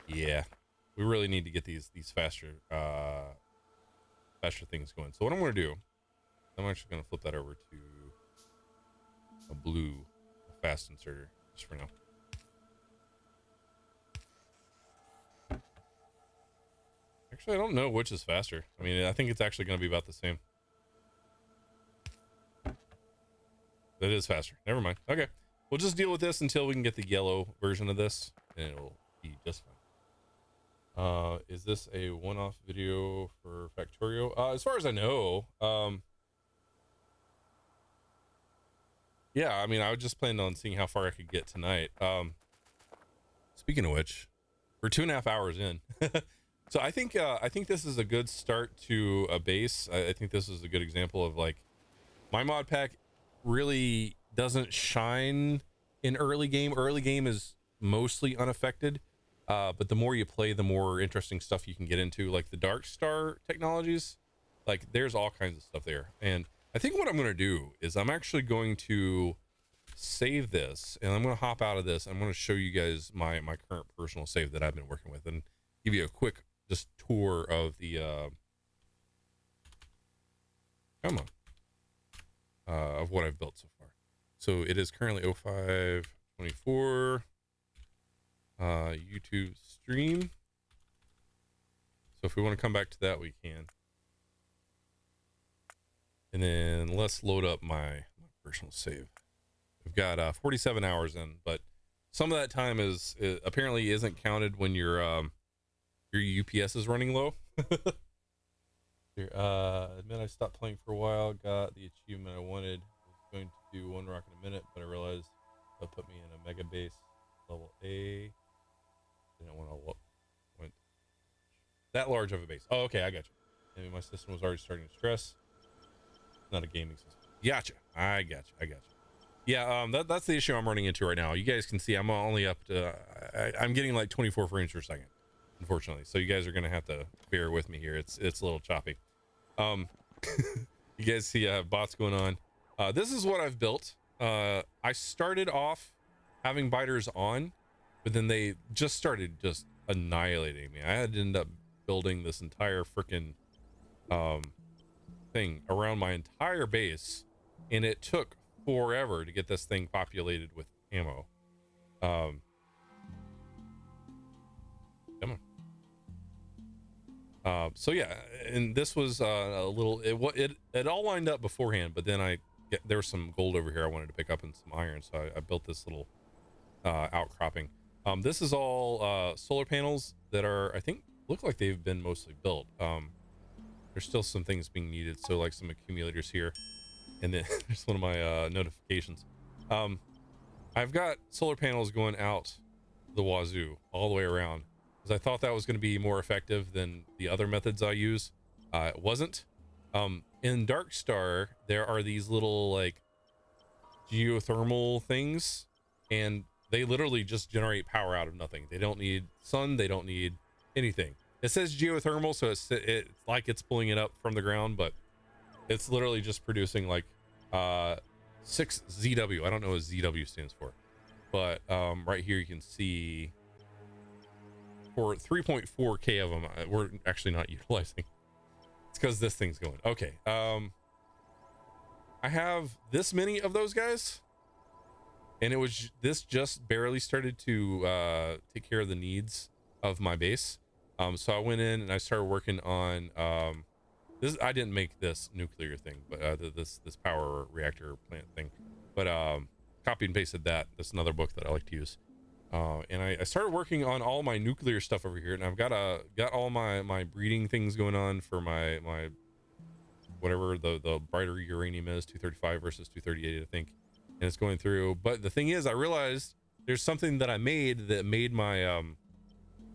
Yeah, we really need to get these faster things going. So what I'm going to do, I'm actually going to flip that over to a blue fast inserter just for now. Actually, I don't know which is faster. I mean, I think it's actually going to be about the same. That is faster. Never mind. Okay. We'll just deal with this until we can get the yellow version of this, and it'll be just fine. Is this a one-off video for Factorio? As far as I know, yeah, I mean, I was just planning on seeing how far I could get tonight. Speaking of which, we're 2.5 hours in. So I think this is a good start to a base. I think this is a good example of like my mod pack really doesn't shine in early game. Early game is mostly unaffected, but the more you play, the more interesting stuff you can get into, like the Dark Star technologies. Like there's all kinds of stuff there. And I think what I'm going to do is I'm actually going to save this, and I'm going to hop out of this. I'm going to show you guys my current personal save that I've been working with, and give you a quick just tour of the come on, of what I've built so far. So it is currently 0524 YouTube stream. So if we want to come back to that, we can. And then let's load up my personal save. We've got 47 hours in, but some of that time is apparently isn't counted when your UPS is running low. Here, admit I stopped playing for a while, got the achievement I wanted. Was going to do one rock in a minute, but I realized that put me in a mega base level A. Didn't want to went that large of a base. Oh, okay, I got you. Maybe my system was already starting to stress. Not a gaming system. Gotcha. I got you. Yeah, that's the issue I'm running into right now. You guys can see I'm only up to I'm getting like 24 frames per second, unfortunately. So you guys are gonna have to bear with me here. It's a little choppy. You guys see bots going on. This is what I've built. I started off having biters on, but then they just started just annihilating me. I had to end up building this entire freaking thing around my entire base, and it took forever to get this thing populated with ammo. Come on. So yeah, and this was a little it all lined up beforehand, but then there was some gold over here I wanted to pick up and some iron, so I built this little outcropping. This is all solar panels that are, I think, look like they've been mostly built. There's still some things being needed, so like some accumulators here, and then there's one of my notifications. I've got solar panels going out the wazoo all the way around, because I thought that was going to be more effective than the other methods I use. It wasn't. In Dark Star, there are these little like geothermal things, and they literally just generate power out of nothing. They don't need sun, they don't need anything. It says geothermal, so it's like it's pulling it up from the ground, but it's literally just producing like 6 ZW. I don't know what ZW stands for, but right here you can see for 3.4k of them we're actually not utilizing. It's because this thing's going. Okay, I have this many of those guys, and this just barely started to take care of the needs of my base. So I went in and I started working on this. I didn't make this nuclear thing, but this power reactor plant thing, but copied and pasted that. That's another book that I like to use. And I started working on all my nuclear stuff over here, and I've got all my breeding things going on for my whatever the brighter uranium is, 235 versus 238, I think, and it's going through. But the thing is, I realized there's something that I made that made my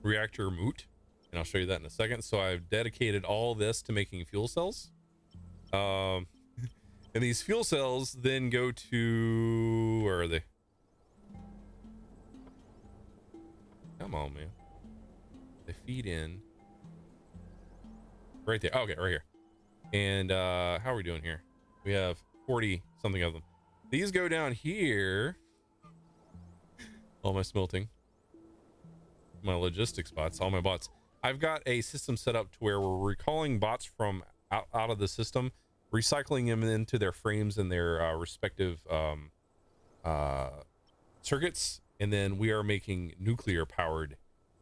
reactor moot, and I'll show you that in a second. So I've dedicated all this to making fuel cells, and these fuel cells then go to, where are they? Come on, man. They feed in right there. Okay, right here. And how are we doing here? We have 40 something of them. These go down here. All my smelting, my logistics bots, all my bots. I've got a system set up to where we're recalling bots from out of the system, recycling them into their frames and their respective circuits, and then we are making nuclear powered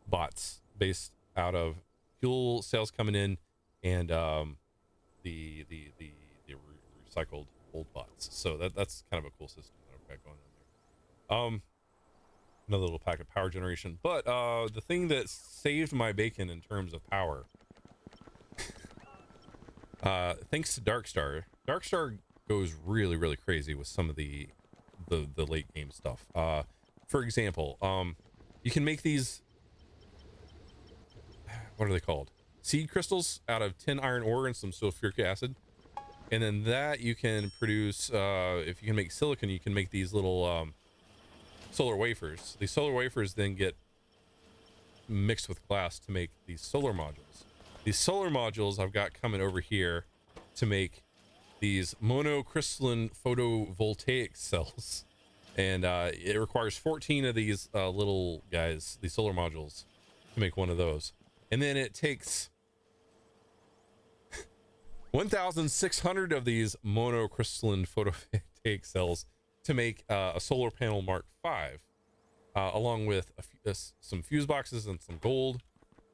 bots based out of fuel cells coming in and the recycled old bots. So that's kind of a cool system that I've got going on there. another little pack of power generation. But the thing that saved my bacon in terms of power, thanks to Darkstar goes really crazy with some of the late game stuff. For example, you can make these, what are they called, seed crystals out of tin iron ore and some sulfuric acid, and then that you can produce, if you can make silicon, you can make these little solar wafers. These solar wafers then get mixed with glass to make these solar modules. These solar modules I've got coming over here to make these monocrystalline photovoltaic cells, and it requires 14 of these little guys, these solar modules, to make one of those. And then it takes 1,600 of these monocrystalline photovoltaic cells to make a solar panel Mark V, along with some fuse boxes and some gold.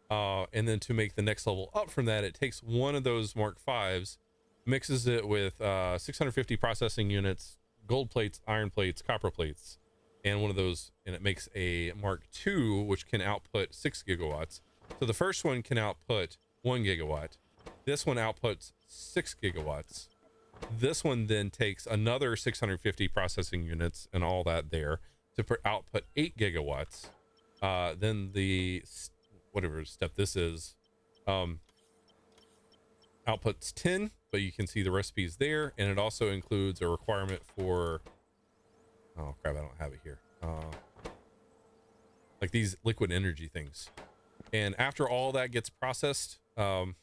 And then to make the next level up from that, it takes one of those Mark Vs, mixes it with 650 processing units, gold plates, iron plates, copper plates, and one of those, and it makes a Mark II, which can output 6 gigawatts. So the first one can output 1 gigawatt. This one outputs 6 gigawatts. This one then takes another 650 processing units and all that there to output 8 gigawatts. Then the whatever step this is outputs 10, but you can see the recipes there, and it also includes a requirement for, oh crap, I don't have it here, like these liquid energy things. And after all that gets processed, I've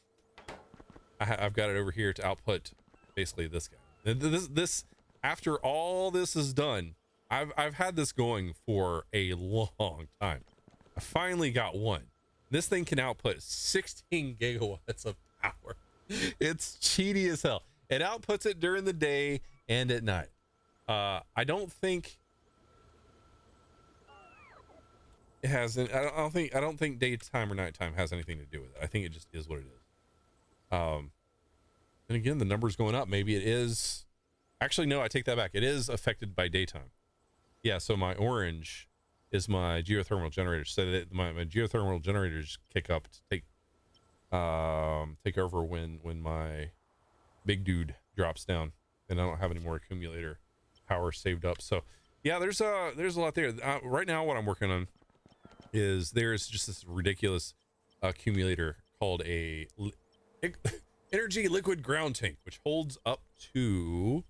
got it over here to output basically this guy. This after all this is done, I've had this going for a long time. I finally got one. This thing can output 16 gigawatts of power. It's cheaty as hell. It outputs it during the day and at night. I don't think it has. I don't think daytime or nighttime has anything to do with it. I think it just is what it is. And again, the number's going up. Maybe it is. Actually, no, I take that back. It is affected by daytime. Yeah. So my orange is my geothermal generators. So that my geothermal generators kick up to take over when my big dude drops down, and I don't have any more accumulator power saved up. So yeah, there's a lot there. Right now what I'm working on is there's just this ridiculous accumulator called a energy liquid ground tank, which holds up to,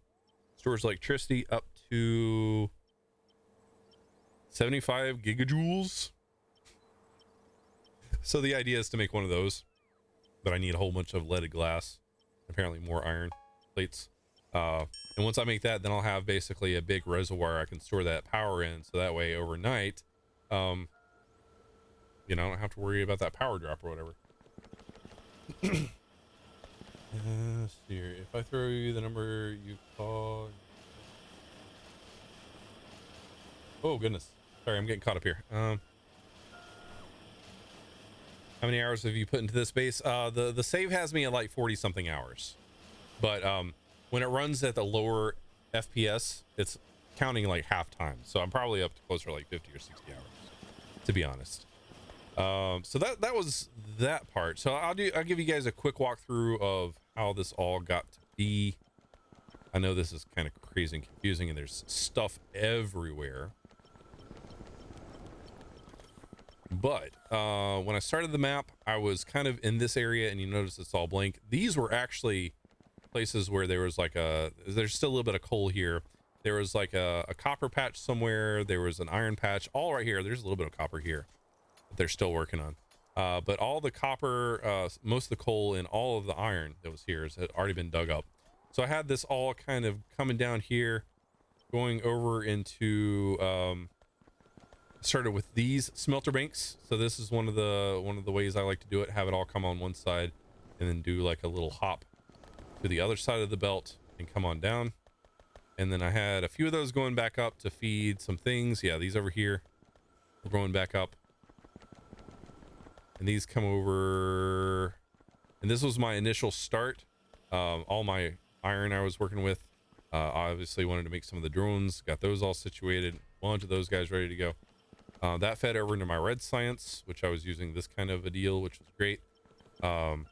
stores electricity up to 75 gigajoules. So the idea is to make one of those, but I need a whole bunch of leaded glass, apparently more iron plates. And once I make that, then I'll have basically a big reservoir I can store that power in, so that way overnight, you know, I don't have to worry about that power drop or whatever. Let's see here. If I throw you the number you called. Oh goodness, sorry, I'm getting caught up here. How many hours have you put into this base? The save has me at like 40 something hours, but when it runs at the lower FPS, it's counting like half time, so I'm probably up to closer to like 50 or 60 hours, to be honest. So that was that part. So I'll give you guys a quick walkthrough of how this all got to be. I know this is kind of crazy and confusing, and there's stuff everywhere. But when I started the map, I was kind of in this area, and you notice it's all blank. These were actually places where there was like there's still a little bit of coal here. There was like a copper patch somewhere. There was an iron patch all right here. There's a little bit of copper here that they're still working on. But all the copper, most of the coal, and all of the iron that was here had already been dug up. So I had this all kind of coming down here, going over into, started with these smelter banks. So this is one of the ways I like to do it. Have it all come on one side, and then do like a little hop to the other side of the belt and come on down. And then I had a few of those going back up to feed some things. Yeah, these over here are going back up. And these come over, and this was my initial start. All my iron I was working with, obviously wanted to make some of the drones, got those all situated, a bunch of those guys ready to go. That fed over into my red science, which I was using this kind of a deal, which was great. And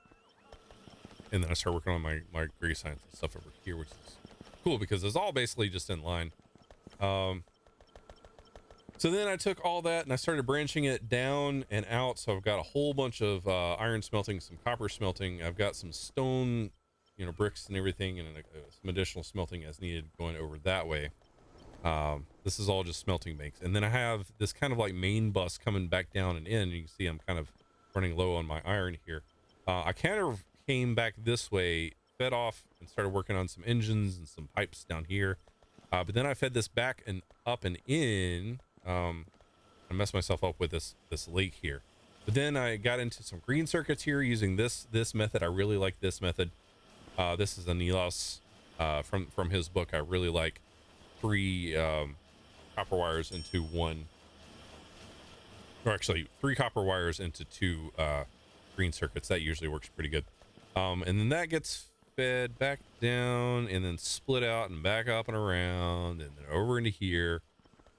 then I started working on my gray science and stuff over here, which is cool because it's all basically just in line. So then I took all that and I started branching it down and out. So I've got a whole bunch of iron smelting, some copper smelting. I've got some stone, you know, bricks and everything, and some additional smelting as needed going over that way. This is all just smelting banks. And then I have this kind of like main bus coming back down and in. You can see I'm kind of running low on my iron here. I kind of came back this way, fed off and started working on some engines and some pipes down here. But then I fed this back and up and in. I messed myself up with this lake here, but then I got into some green circuits here using this method. I really like this method. This is a Nilos from his book. I really like 3 copper wires into 1, or actually 3 copper wires into 2 green circuits. That usually works pretty good. And then that gets fed back down and then split out and back up and around and then over into here.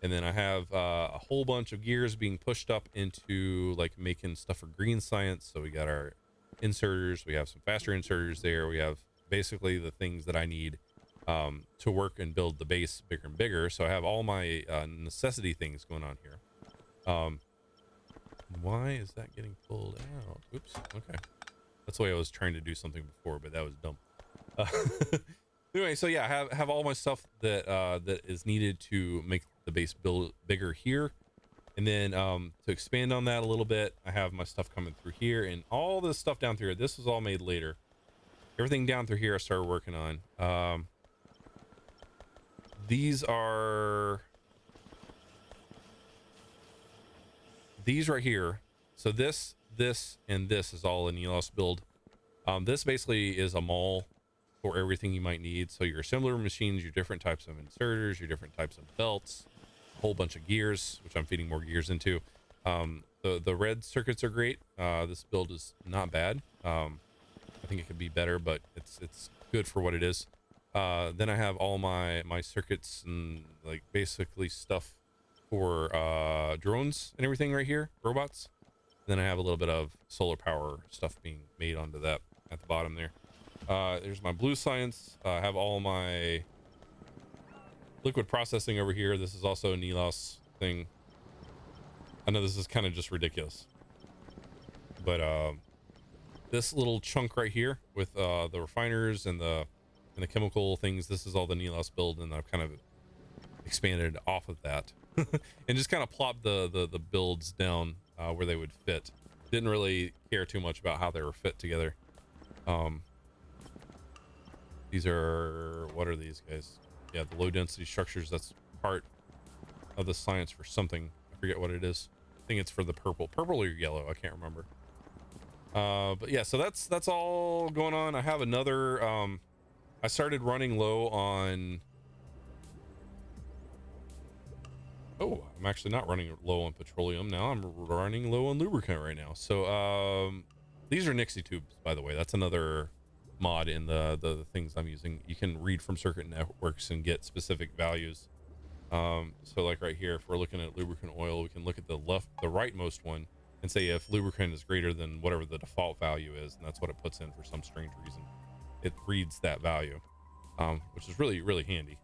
And then I have a whole bunch of gears being pushed up into like making stuff for green science. So we got our inserters, we have some faster inserters there. We have basically the things that I need to work and build the base bigger and bigger. So I have all my necessity things going on here. Why is that getting pulled out? Oops. Okay. That's the way I was trying to do something before, but that was dumb. Anyway, so yeah, I have all my stuff that that is needed to make the base build bigger here. And then to expand on that a little bit, I have my stuff coming through here and all this stuff down through here. This was all made later. Everything down through here I started working on. These right here. So this, and this is all a Nilos build. This basically is a mall for everything you might need. So your assembler machines, your different types of inserters, your different types of belts, a whole bunch of gears, which I'm feeding more gears into. The red circuits are great. This build is not bad. I think it could be better, but it's good for what it is. Then I have all my circuits and like basically stuff for drones and everything right here, robots. Then I have a little bit of solar power stuff being made onto that at the bottom there. There's my blue science. I have all my liquid processing over here. This is also a Nilos thing. I know this is kind of just ridiculous, but this little chunk right here with the refiners and the chemical things, this is all the Nilos build, and I've kind of expanded off of that and just kind of plopped the builds down where they would fit. Didn't really care too much about how they were fit together. These are, what are these guys? Yeah, the low density structures. That's part of the science for something. I forget what it is. I think it's for the purple or yellow. I can't remember. But yeah, so that's all going on. I have another, I started running low on, oh, I'm actually not running low on petroleum now. I'm running low on lubricant right now. So these are Nixie tubes, by the way. That's another mod in the things I'm using. You can read from circuit networks and get specific values. So like right here, if we're looking at lubricant oil, we can look at the rightmost one and say if lubricant is greater than whatever the default value is, and that's what it puts in for some strange reason. It reads that value, which is really, really handy.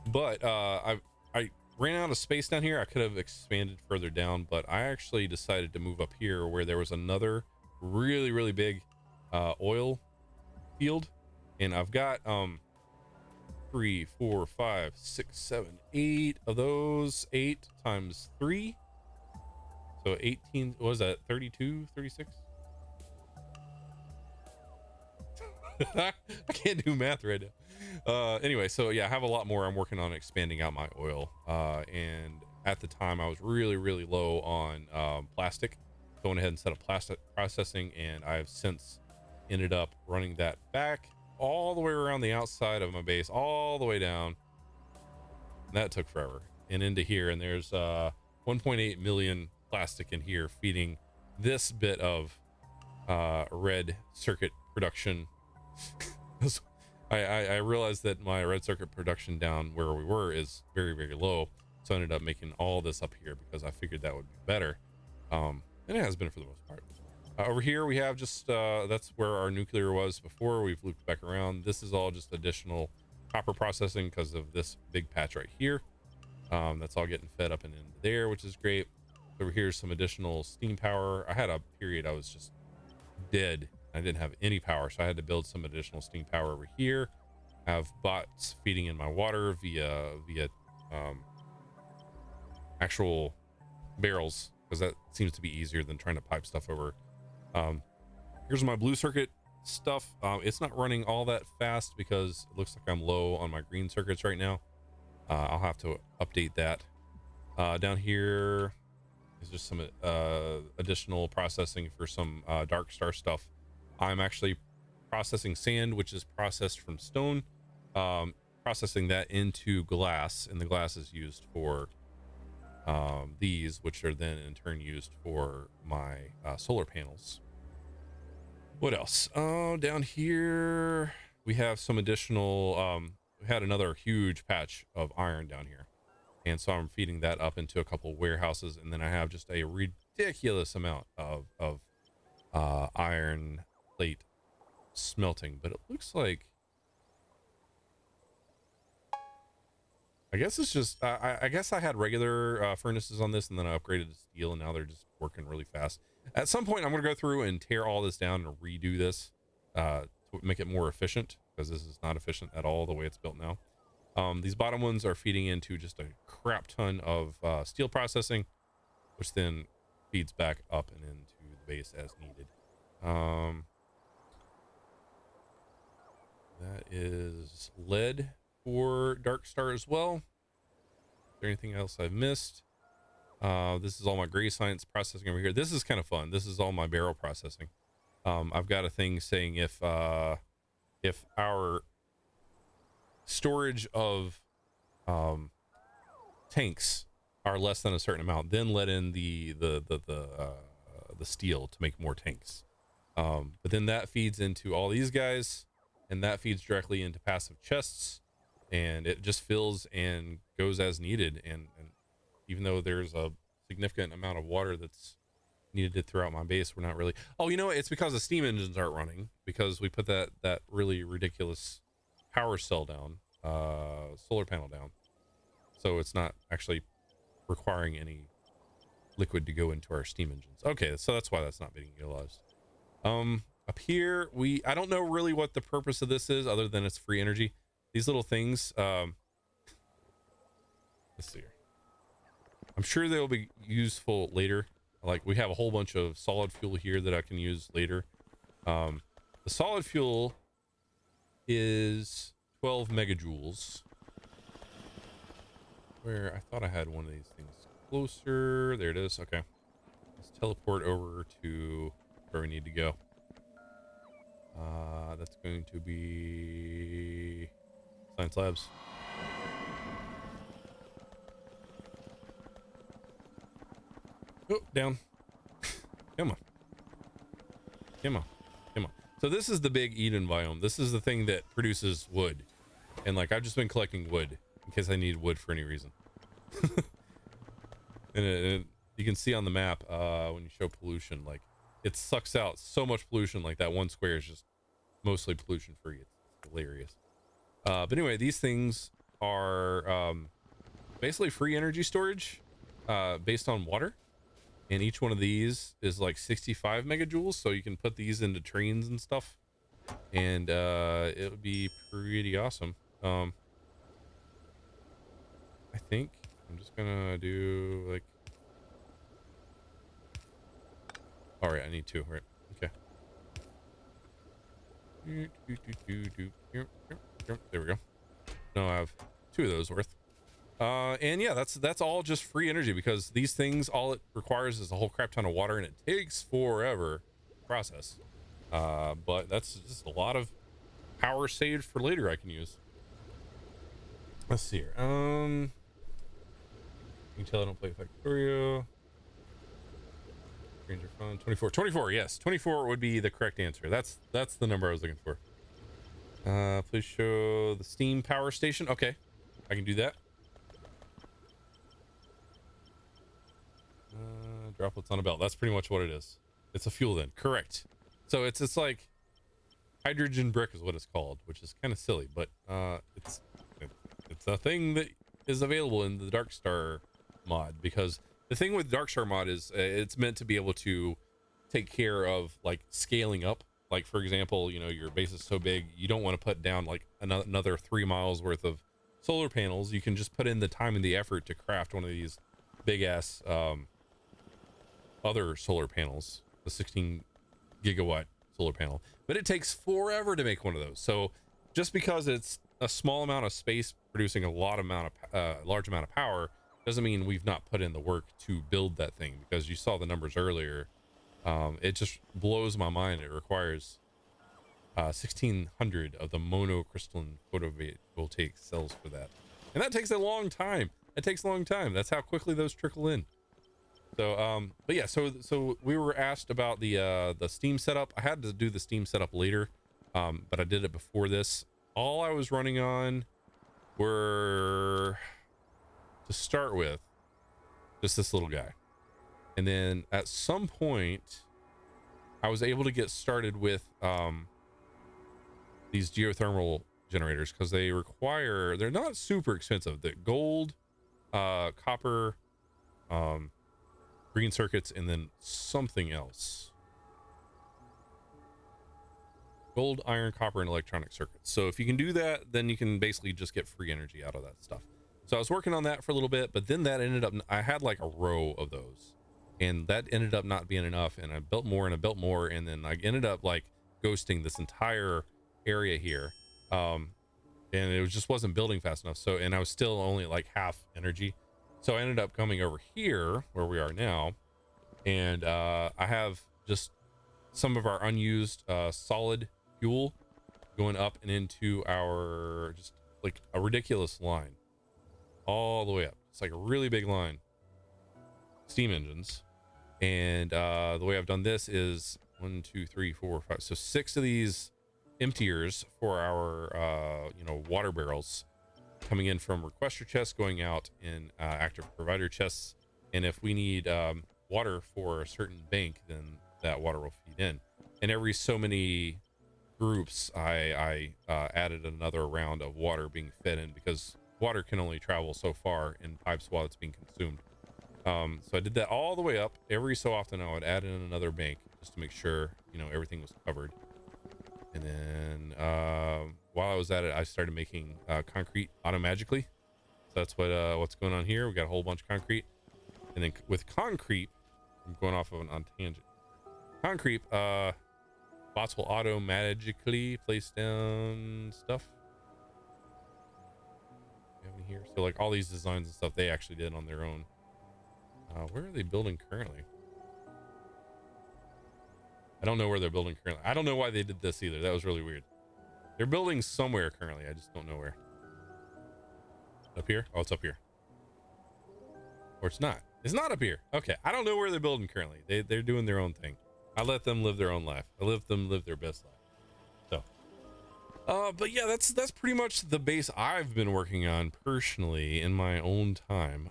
But I ran out of space down here. I could have expanded further down, but I actually decided to move up here where there was another really, really big oil field, and I've got 3, 4, 5, 6, 7, 8 of those. 8 times 3, so 18. What was that? 32, 36? I can't do math right now. Anyway, so yeah, I have a lot more. I'm working on expanding out my oil, and at the time I was really, really low on plastic. So I went ahead and set up plastic processing, and I've since ended up running that back all the way around the outside of my base, all the way down. And that took forever, and into here, and there's 1.8 million plastic in here feeding this bit of red circuit production. I realized that my red circuit production down where we were is very, very low. So I ended up making all this up here because I figured that would be better. And it has been for the most part. Over here we have just that's where our nuclear was before. We've looped back around. This is all just additional copper processing because of this big patch right here. That's all getting fed up and into there, which is great. Over here's some additional steam power. I had a period I was just dead. I didn't have any power, so I had to build some additional steam power over here. I have bots feeding in my water via actual barrels, because that seems to be easier than trying to pipe stuff over. Here's my blue circuit stuff. It's not running all that fast because it looks like I'm low on my green circuits right now. I'll have to update that. Down here is just some additional processing for some dark star stuff. I'm actually processing sand, which is processed from stone, processing that into glass, and the glass is used for these, which are then in turn used for my solar panels. What else? Down here we have some additional we had another huge patch of iron down here, and so I'm feeding that up into a couple warehouses, and then I have just a ridiculous amount of iron plate smelting. But it looks like, I guess it's just I guess I had regular furnaces on this, and then I upgraded to steel, and now they're just working really fast. At some point I'm going to go through and tear all this down and redo this to make it more efficient, because this is not efficient at all the way it's built now. These bottom ones are feeding into just a crap ton of steel processing, which then feeds back up and into the base as needed. That is lead for dark star as well. Is there anything else I've missed? This is all my gray science processing over here. This is kind of fun. This is all my barrel processing. I've got a thing saying if our storage of tanks are less than a certain amount, then let in the steel to make more tanks. But then that feeds into all these guys, and that feeds directly into passive chests, and it just fills and goes as needed. And even though there's a significant amount of water that's needed throughout my base, we're not really, oh, you know, it's because the steam engines aren't running, because we put that really ridiculous power cell down, solar panel down, so it's not actually requiring any liquid to go into our steam engines. Okay, so that's why that's not being utilized. Up here I don't know really what the purpose of this is, other than it's free energy. These little things, let's see here. I'm sure they'll be useful later. Like, we have a whole bunch of solid fuel here that I can use later. The solid fuel is 12 megajoules. Where I thought I had one of these things closer. There it is. Okay, let's teleport over to where we need to go. That's going to be Science Labs. Oh, down. Come on. Come on. Come on. So this is the big Eden biome. This is the thing that produces wood. And like, I've just been collecting wood in case I need wood for any reason. and you can see on the map, when you show pollution, like, it sucks out so much pollution. Like, that one square is just mostly pollution free. It's hilarious. But anyway, these things are basically free energy storage based on water. And each one of these is like 65 megajoules, so you can put these into trains and stuff, and it would be pretty awesome. I think I'm just gonna do like, all right, I need two, right? Okay. There we go. No, I have two of those worth. And yeah, that's all just free energy, because these things, all it requires is a whole crap ton of water, and it takes forever to process. But that's just a lot of power saved for later I can use. Let's see here. You can tell I don't play Factorio. Stranger Fun. 24. Yes, 24 would be the correct answer. That's the number I was looking for. Please show the steam power station. Okay, I can do that. Droplets on a belt. That's pretty much what it is. It's a fuel then. Correct. So it's like hydrogen brick is what it's called, which is kind of silly, but it's a thing that is available in the Darkstar mod, because the thing with Darkstar mod is it's meant to be able to take care of like scaling up. Like for example, you know, your base is so big you don't want to put down like another 3 miles worth of solar panels. You can just put in the time and the effort to craft one of these big ass other solar panels, the 16 gigawatt solar panel, but it takes forever to make one of those. So just because it's a small amount of space producing a large amount of power doesn't mean we've not put in the work to build that thing, because you saw the numbers earlier. It just blows my mind. It requires 1600 of the monocrystalline photovoltaic cells for that, and that takes a long time. That's how quickly those trickle in. So but yeah, so we were asked about the Steam setup. I had to do the Steam setup later, but I did it before this. All I was running on were, to start with, just this little guy, and then at some point I was able to get started with these geothermal generators, because they're not super expensive. The gold, copper, green circuits, and then something else. Gold, iron, copper, and electronic circuits. So if you can do that, then you can basically just get free energy out of that stuff. So I was working on that for a little bit, but then that ended up, I had like a row of those, and that ended up not being enough, and I built more and I built more, and then I ended up like ghosting this entire area here, and it just wasn't building fast enough. So, and I was still only like half energy. So I ended up coming over here where we are now, and I have just some of our unused solid fuel going up and into our, just like a ridiculous line all the way up. It's like a really big line, steam engines. And the way I've done this is 1, 2, 3, 4, 5, so 6 of these emptiers for our you know, water barrels coming in from requester chests, going out in active provider chests. And if we need water for a certain bank, then that water will feed in. And every so many groups, I added another round of water being fed in, because water can only travel so far in pipes while it's being consumed. So I did that all the way up. Every so often I would add in another bank just to make sure, you know, everything was covered. And then while I was at it, I started making concrete automagically. So that's what's going on here. We got a whole bunch of concrete, and then with concrete, I'm going off of on tangent. Concrete, bots will automagically place down stuff. You have any here? So like all these designs and stuff, they actually did on their own. Where are they building currently? I don't know where they're building currently. I don't know why they did this either. That was really weird. They're building somewhere currently. I just don't know where. Up here? Oh, it's up here. Or it's not. It's not up here. Okay. I don't know where they're building currently. They're doing their own thing. I let them live their own life. I let them live their best life. So, but yeah, that's pretty much the base I've been working on personally in my own time.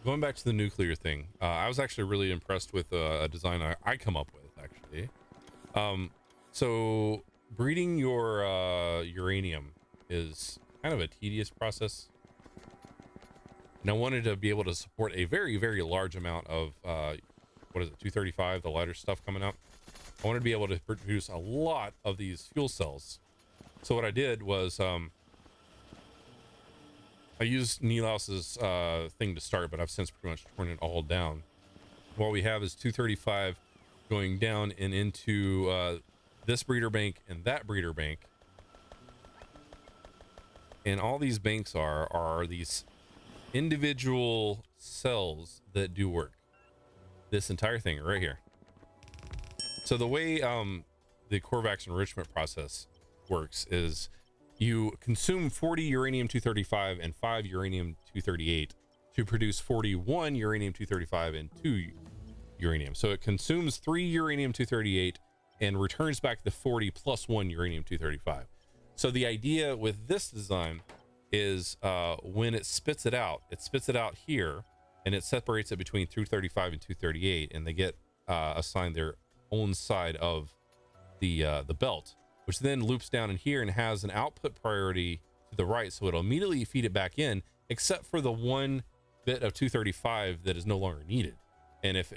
Going back to the nuclear thing, I was actually really impressed with a design I come up with, actually. So breeding your uranium is kind of a tedious process, and I wanted to be able to support a very, very large amount of what is it, 235, the lighter stuff coming out. I wanted to be able to produce a lot of these fuel cells. So what I did was I used Nilaus's thing to start, but I've since pretty much torn it all down. What we have is 235 going down and into this breeder bank and that breeder bank. And all these banks are these individual cells that do work. This entire thing right here. So the way the Korvax enrichment process works is you consume 40 uranium-235 and 5 uranium-238 to produce 41 uranium-235 and 2 uranium. So it consumes 3 uranium-238 and returns back the 40 plus 1 uranium-235. So the idea with this design is when it spits it out here, and it separates it between 235 and 238, and they get assigned their own side of the belt, which then loops down in here and has an output priority to the right, so it'll immediately feed it back in, except for the one bit of 235 that is no longer needed. And if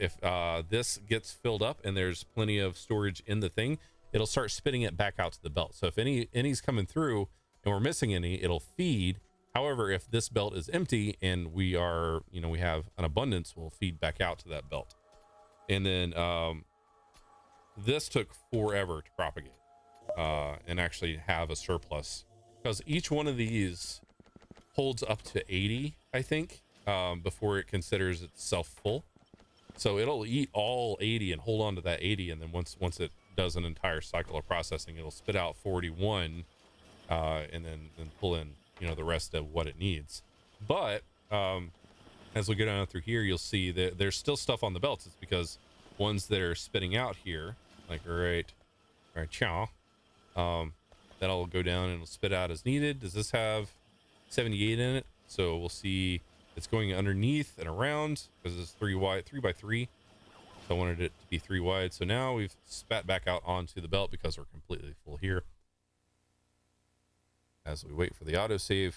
this gets filled up and there's plenty of storage in the thing, it'll start spitting it back out to the belt. So if any's coming through and we're missing any, it'll feed. However, if this belt is empty and we are, we have an abundance, we'll feed back out to that belt. And then this took forever to propagate and actually have a surplus, because each one of these holds up to 80, I think, before it considers itself full. So it'll eat all 80 and hold on to that 80, and then once it does an entire cycle of processing, it'll spit out 41 and then pull in the rest of what it needs. But as we go down through here, you'll see that there's still stuff on the belts. It's because ones that are spitting out here, like right chow, that'll go down and it'll spit out as needed. Does this have 78 in it? So we'll see it's going underneath and around, because it's 3 wide, 3 by 3. So I wanted it to be 3 wide. So now we've spat back out onto the belt because we're completely full here. As we wait for the autosave.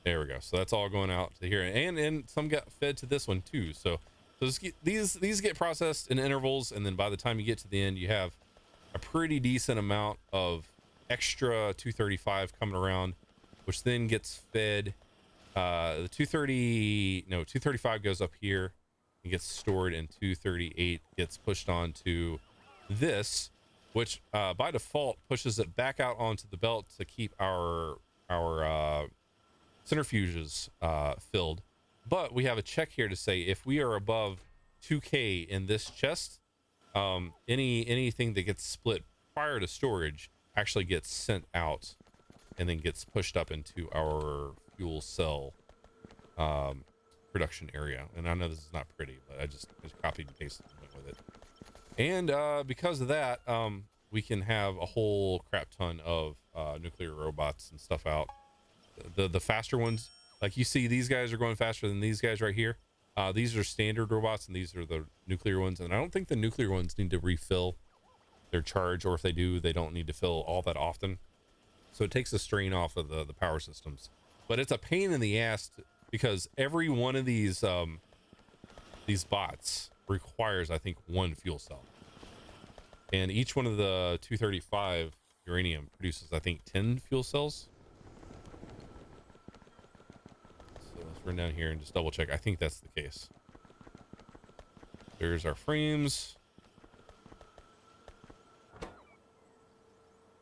There we go. So that's all going out to here, and some got fed to this one too. So these get processed in intervals, and then by the time you get to the end, you have a pretty decent amount of extra 235 coming around, which then gets fed. The 235 goes up here and gets stored, and 238 gets pushed onto this, which by default pushes it back out onto the belt to keep our centrifuges filled. But we have a check here to say if we are above 2K in this chest, anything that gets split prior to storage actually gets sent out and then gets pushed up into our fuel cell production area. And I know this is not pretty, but I just copied and pasted and went with it. And because of that, we can have a whole crap ton of nuclear robots and stuff out. The faster ones, like you see, these guys are going faster than these guys right here. These are standard robots, and these are the nuclear ones. And I don't think the nuclear ones need to refill their charge, or if they do, they don't need to fill all that often. So it takes the strain off of the power systems. But it's a pain in the ass because every one of these bots requires, I think, 1 fuel cell. And each one of the 235 uranium produces, I think, 10 fuel cells. So let's run down here and just double check. I think that's the case. There's our frames.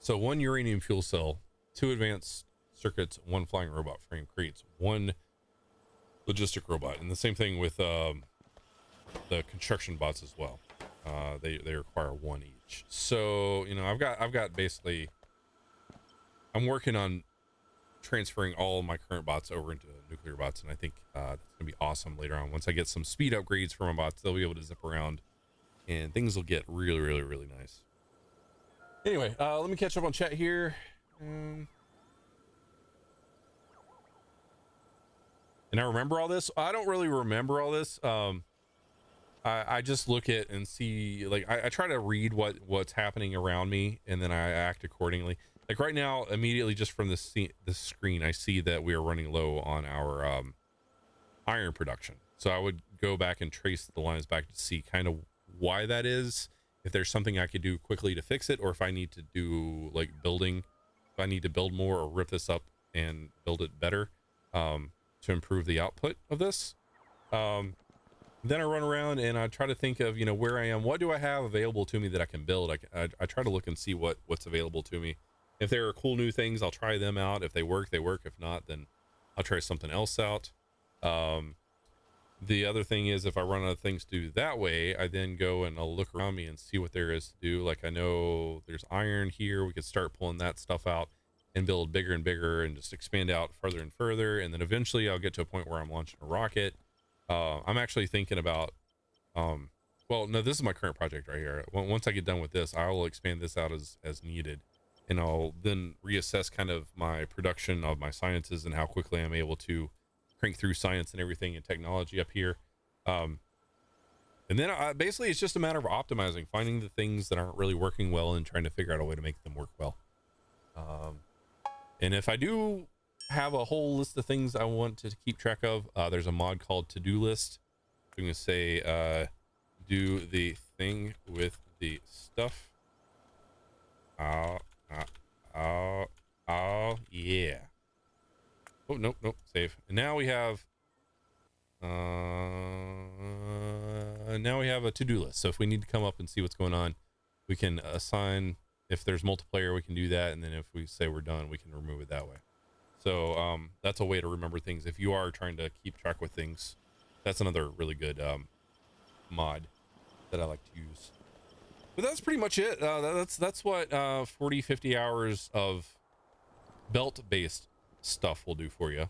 So 1 uranium fuel cell, 2 advanced circuits, 1 flying robot frame creates 1 logistic robot. And the same thing with the construction bots as well. They require 1 each. So I've got basically, I'm working on transferring all of my current bots over into nuclear bots, and I think that's gonna be awesome later on. Once I get some speed upgrades for my bots, they'll be able to zip around and things will get really, really, really nice. Anyway, let me catch up on chat here. And I remember all this. I don't really remember all this. I just look at and see, like, I try to read what's happening around me, and then I act accordingly. Like right now, immediately just from this screen, I see that we are running low on our iron production. So I would go back and trace the lines back to see kind of why that is, if there's something I could do quickly to fix it, or if I need to do like building, if I need to build more or rip this up and build it better to improve the output of this. Then I run around and I try to think of, where I am. What do I have available to me that I can build? I try to look and see what's available to me. If there are cool new things, I'll try them out. If they work, they work. If not, then I'll try something else out. The other thing is, if I run out of things to do that way, I then go and I'll look around me and see what there is to do. Like I know there's iron here. We could start pulling that stuff out and build bigger and bigger and just expand out further and further. And then eventually I'll get to a point where I'm launching a rocket. I'm actually thinking about, well, no, this is my current project right here. Once I get done with this, I will expand this out as needed. And I'll then reassess kind of my production of my sciences and how quickly I'm able to crank through science and everything and technology up here. And then basically it's just a matter of optimizing, finding the things that aren't really working well and trying to figure out a way to make them work well. And if I do have a whole list of things I want to keep track of, there's a mod called to-do list. I'm going to say, do the thing with the stuff. Oh, yeah. Oh, nope, save. And now we have, a to-do list. So if we need to come up and see what's going on, we can assign, if there's multiplayer, we can do that. And then if we say we're done, we can remove it that way. So that's a way to remember things. If you are trying to keep track with things, that's another really good mod that I like to use. But that's pretty much it. That's what 40-50 hours of belt-based stuff will do for you.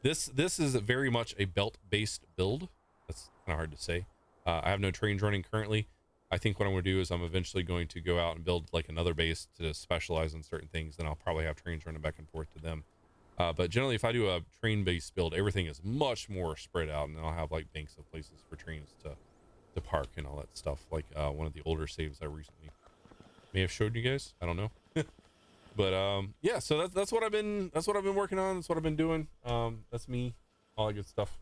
This is very much a belt-based build. That's kind of hard to say. I have no trains running currently. I think what I'm going to do is I'm eventually going to go out and build like another base to specialize in certain things. Then I'll probably have trains running back and forth to them. But generally, if I do a train-based build, everything is much more spread out, and I'll have like banks of places for trains to park and all that stuff. Like one of the older saves I recently may have showed you guys. I don't know. But yeah, so that's what I've been working on. That's what I've been doing. That's me, all that good stuff.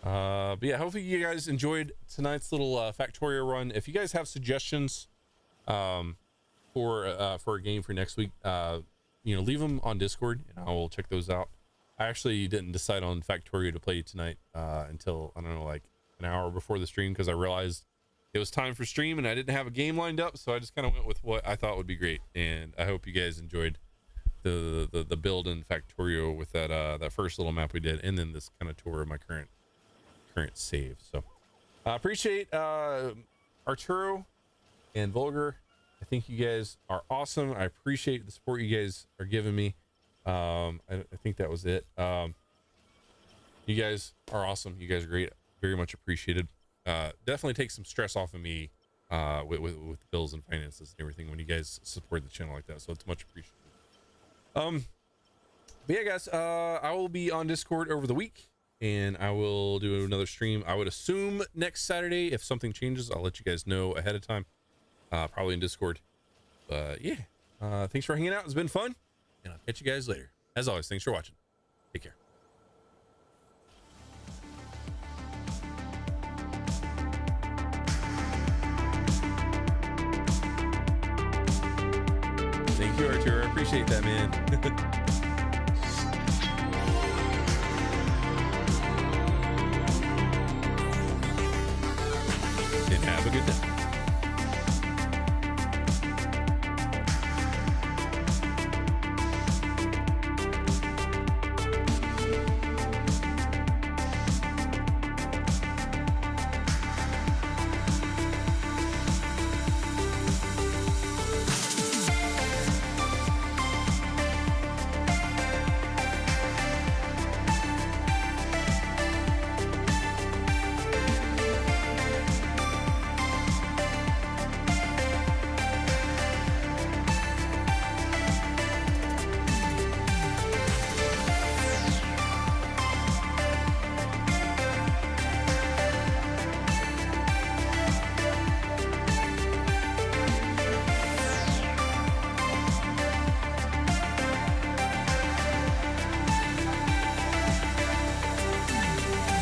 But yeah, hopefully you guys enjoyed tonight's little Factorio run. If you guys have suggestions for a game for next week, leave them on Discord and I will check those out. I actually didn't decide on Factorio to play tonight until, I don't know, like an hour before the stream, because I realized it was time for stream and I didn't have a game lined up, so I just kind of went with what I thought would be great. And I hope you guys enjoyed the build in Factorio with that first little map we did, and then this kind of tour of my current save. So I appreciate Arturo and Vulgar. I think you guys are awesome. I appreciate the support you guys are giving me. I think that was it. You guys are awesome. You guys are great. Very much appreciated. Definitely take some stress off of me with bills and finances and everything when you guys support the channel like that. So it's much appreciated. But yeah, guys, I will be on Discord over the week, and I will do another stream. I would assume next Saturday. If something changes, I'll let you guys know ahead of time. Probably in Discord. But yeah, thanks for hanging out. It's been fun, and I'll catch you guys later. As always, thanks for watching. Take care. Thank you, Arturo. I appreciate that, man.